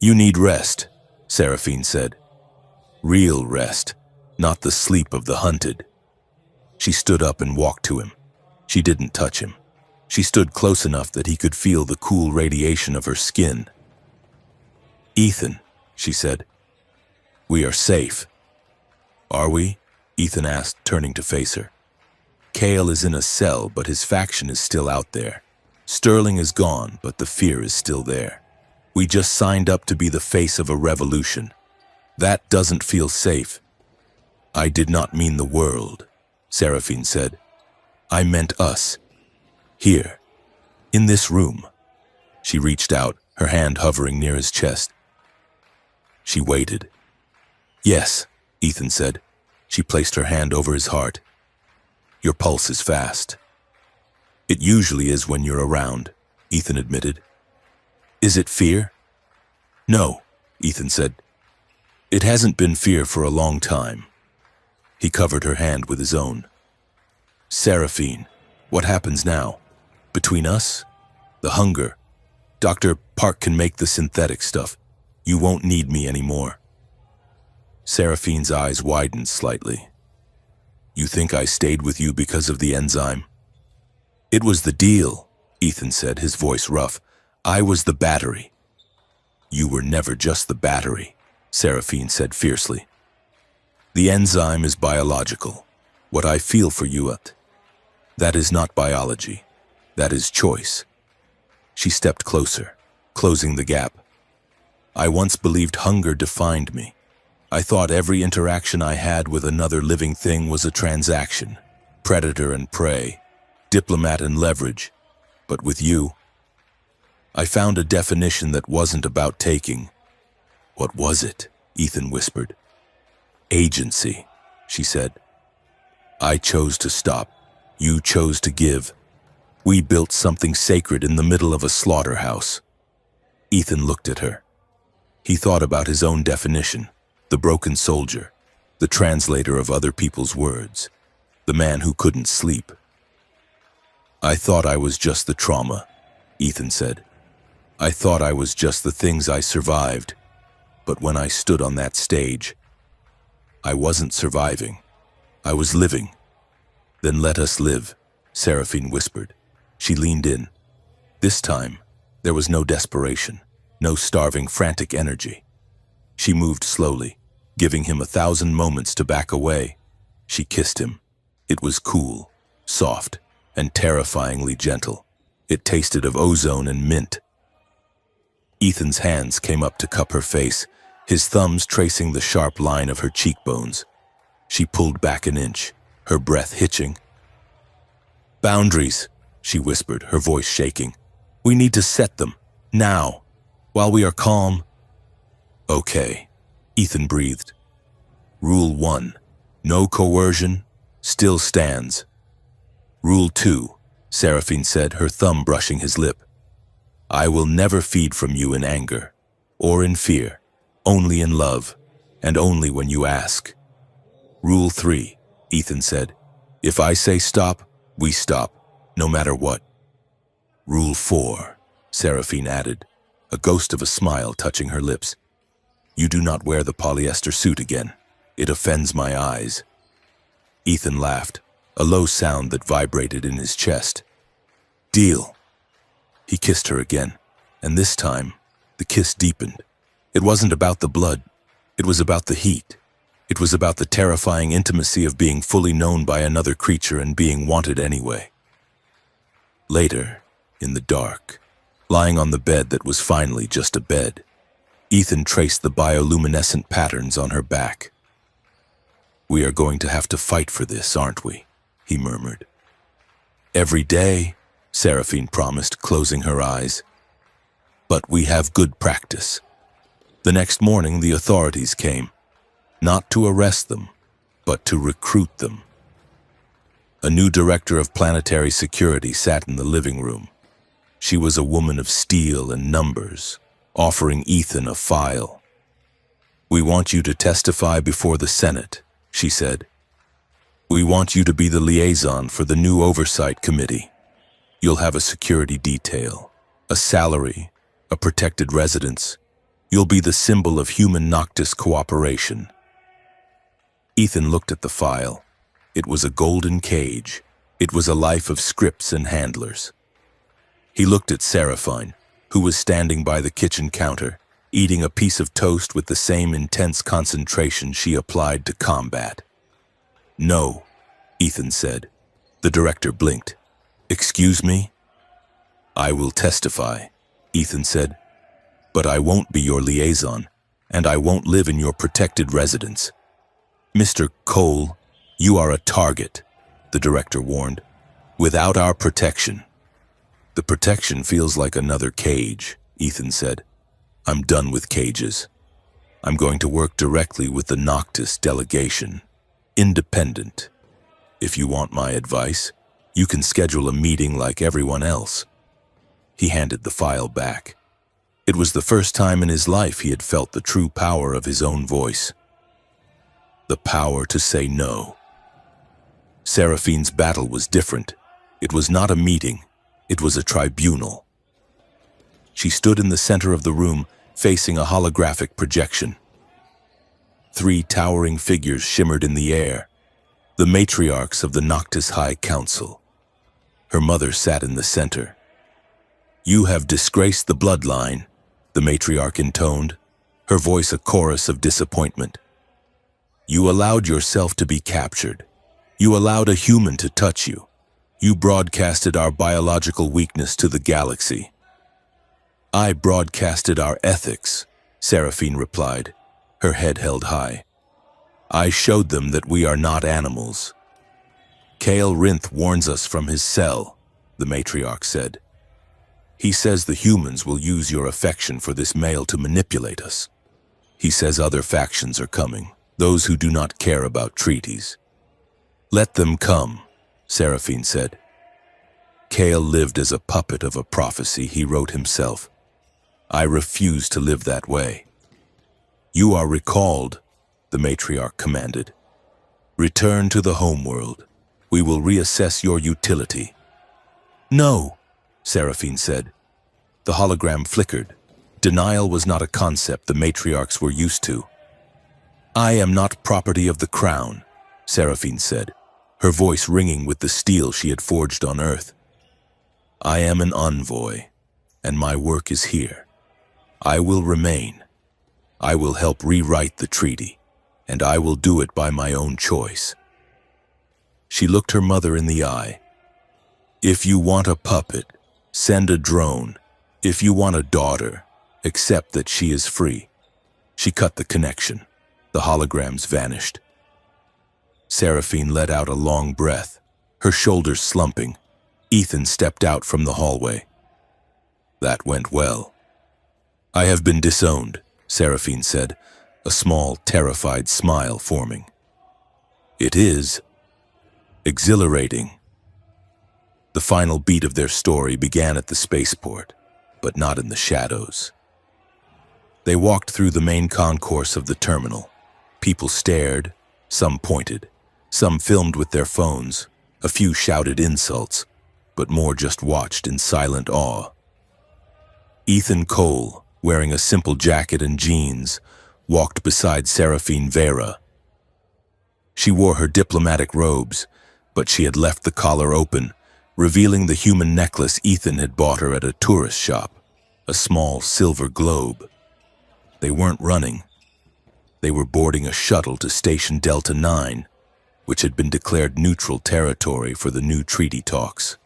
You need rest, Seraphine said. Real rest, not the sleep of the hunted. She stood up and walked to him. She didn't touch him. She stood close enough that he could feel the cool radiation of her skin. Ethan, she said, we are safe. Are we? Ethan asked, turning to face her. Kale is in a cell, but his faction is still out there. Sterling is gone, but the fear is still there. We just signed up to be the face of a revolution. That doesn't feel safe. I did not mean the world, Seraphine said. I meant us. Here, in this room. She reached out, her hand hovering near his chest. She waited. Yes, Ethan said. She placed her hand over his heart. Your pulse is fast. It usually is when you're around, Ethan admitted. Is it fear? No, Ethan said. It hasn't been fear for a long time. He covered her hand with his own. Seraphine, what happens now? Between us? The hunger. Dr. Park can make the synthetic stuff. You won't need me anymore. Seraphine's eyes widened slightly. You think I stayed with you because of the enzyme? It was the deal, Ethan said, his voice rough. I was the battery. You were never just the battery, Seraphine said fiercely. The enzyme is biological. What I feel for you, that is not biology. That is choice. She stepped closer, closing the gap. I once believed hunger defined me. I thought every interaction I had with another living thing was a transaction, predator and prey, diplomat and leverage. But with you, I found a definition that wasn't about taking. What was it? Ethan whispered. Agency, she said. I chose to stop. You chose to give. We built something sacred in the middle of a slaughterhouse. Ethan looked at her. He thought about his own definition, the broken soldier, the translator of other people's words, the man who couldn't sleep. I thought I was just the trauma, Ethan said. I thought I was just the things I survived. But when I stood on that stage, I wasn't surviving. I was living. Then let us live, Seraphine whispered. She leaned in. This time, there was no desperation, no starving, frantic energy. She moved slowly, giving him 1,000 moments to back away. She kissed him. It was cool, soft, and terrifyingly gentle. It tasted of ozone and mint. Ethan's hands came up to cup her face, his thumbs tracing the sharp line of her cheekbones. She pulled back an inch, her breath hitching. Boundaries, she whispered, her voice shaking. We need to set them, now, while we are calm. Okay, Ethan breathed. Rule 1, no coercion, still stands. Rule 2, Seraphine said, her thumb brushing his lip. I will never feed from you in anger, or in fear, only in love, and only when you ask. Rule 3, Ethan said. If I say stop, we stop, no matter what. Rule 4, Seraphine added, a ghost of a smile touching her lips. You do not wear the polyester suit again. It offends my eyes. Ethan laughed, a low sound that vibrated in his chest. Deal. He kissed her again, and this time, the kiss deepened. It wasn't about the blood. It was about the heat. It was about the terrifying intimacy of being fully known by another creature and being wanted anyway. Later, in the dark, lying on the bed that was finally just a bed, Ethan traced the bioluminescent patterns on her back. We are going to have to fight for this, aren't we? He murmured. Every day, Seraphine promised, closing her eyes. But we have good practice. The next morning, the authorities came, not to arrest them, but to recruit them. A new director of planetary security sat in the living room. She was a woman of steel and numbers, offering Ethan a file. We want you to testify before the Senate, she said. We want you to be the liaison for the new oversight committee. You'll have a security detail, a salary, a protected residence. You'll be the symbol of human Noctis cooperation. Ethan looked at the file. It was a golden cage. It was a life of scripts and handlers. He looked at Seraphine, who was standing by the kitchen counter, eating a piece of toast with the same intense concentration she applied to combat. No, Ethan said. The director blinked. Excuse me? I will testify, Ethan said. But I won't be your liaison, and I won't live in your protected residence. Mr. Cole, you are a target, the director warned. Without our protection. The protection feels like another cage, Ethan said. I'm done with cages. I'm going to work directly with the Noctis delegation. Independent. If you want my advice, you can schedule a meeting like everyone else. He handed the file back. It was the first time in his life he had felt the true power of his own voice. The power to say no. Seraphine's battle was different. It was not a meeting. It was a tribunal. She stood in the center of the room, facing a holographic projection. 3 towering figures shimmered in the air, the matriarchs of the Noctis High Council. Her mother sat in the center. You have disgraced the bloodline, the matriarch intoned, her voice a chorus of disappointment. You allowed yourself to be captured. You allowed a human to touch you. You broadcasted our biological weakness to the galaxy. I broadcasted our ethics, Seraphine replied, her head held high. I showed them that we are not animals. Kale Rinth warns us from his cell, the matriarch said. He says the humans will use your affection for this male to manipulate us. He says other factions are coming, those who do not care about treaties. Let them come, Seraphine said. Kale lived as a puppet of a prophecy he wrote himself. I refuse to live that way. You are recalled, the matriarch commanded. Return to the homeworld. We will reassess your utility. No, Seraphine said. The hologram flickered. Denial was not a concept the matriarchs were used to. I am not property of the crown, Seraphine said, her voice ringing with the steel she had forged on Earth. I am an envoy, and my work is here. I will remain. I will help rewrite the treaty, and I will do it by my own choice. She looked her mother in the eye. If you want a puppet, send a drone. If you want a daughter, accept that she is free. She cut the connection. The holograms vanished. Seraphine let out a long breath, her shoulders slumping. Ethan stepped out from the hallway. That went well. I have been disowned, Seraphine said, a small, terrified smile forming. It is exhilarating. The final beat of their story began at the spaceport, but not in the shadows. They walked through the main concourse of the terminal. People stared, some pointed, some filmed with their phones, a few shouted insults, but more just watched in silent awe. Ethan Cole, wearing a simple jacket and jeans, walked beside Seraphine Vera. She wore her diplomatic robes, but she had left the collar open, revealing the human necklace Ethan had bought her at a tourist shop, a small silver globe. They weren't running. They were boarding a shuttle to Station Delta 9, which had been declared neutral territory for the new treaty talks.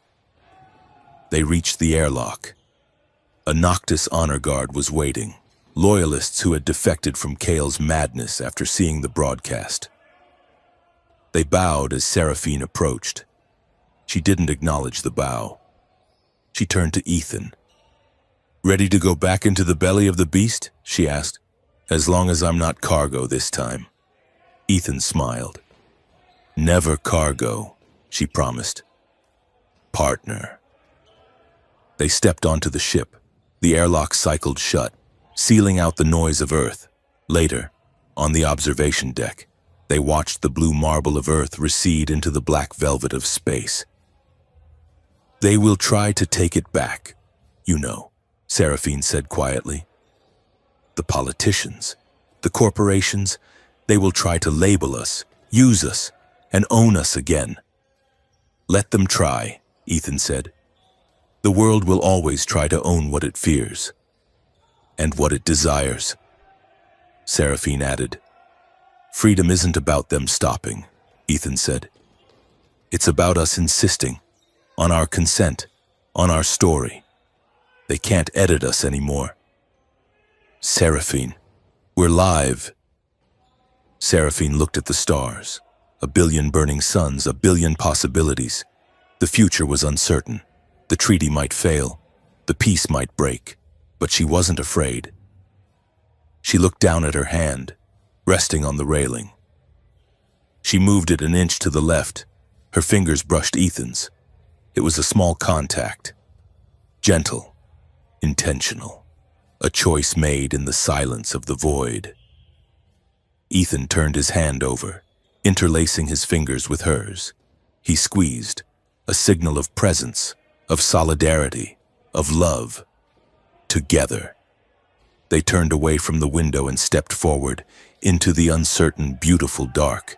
They reached the airlock. A Noctis honor guard was waiting, loyalists who had defected from Kale's madness after seeing the broadcast. They bowed as Seraphine approached. She didn't acknowledge the bow. She turned to Ethan. Ready to go back into the belly of the beast? She asked. As long as I'm not cargo this time. Ethan smiled. Never cargo, she promised. Partner. They stepped onto the ship. The airlock cycled shut, sealing out the noise of Earth. Later, on the observation deck, they watched the blue marble of Earth recede into the black velvet of space. They will try to take it back, you know, Seraphine said quietly. The politicians, the corporations, they will try to label us, use us, and own us again. Let them try, Ethan said. The world will always try to own what it fears, and what it desires. Seraphine added. Freedom isn't about them stopping, Ethan said. It's about us insisting, on our consent, on our story. They can't edit us anymore. Seraphine, we're live. Seraphine looked at the stars. A billion burning suns, a billion possibilities. The future was uncertain. The treaty might fail. The peace might break. But she wasn't afraid. She looked down at her hand, resting on the railing. She moved it an inch to the left. Her fingers brushed Ethan's. It was a small contact. Gentle, intentional. A choice made in the silence of the void. Ethan turned his hand over, interlacing his fingers with hers. He squeezed, a signal of presence, of solidarity, of love. Together. They turned away from the window and stepped forward into the uncertain, beautiful dark.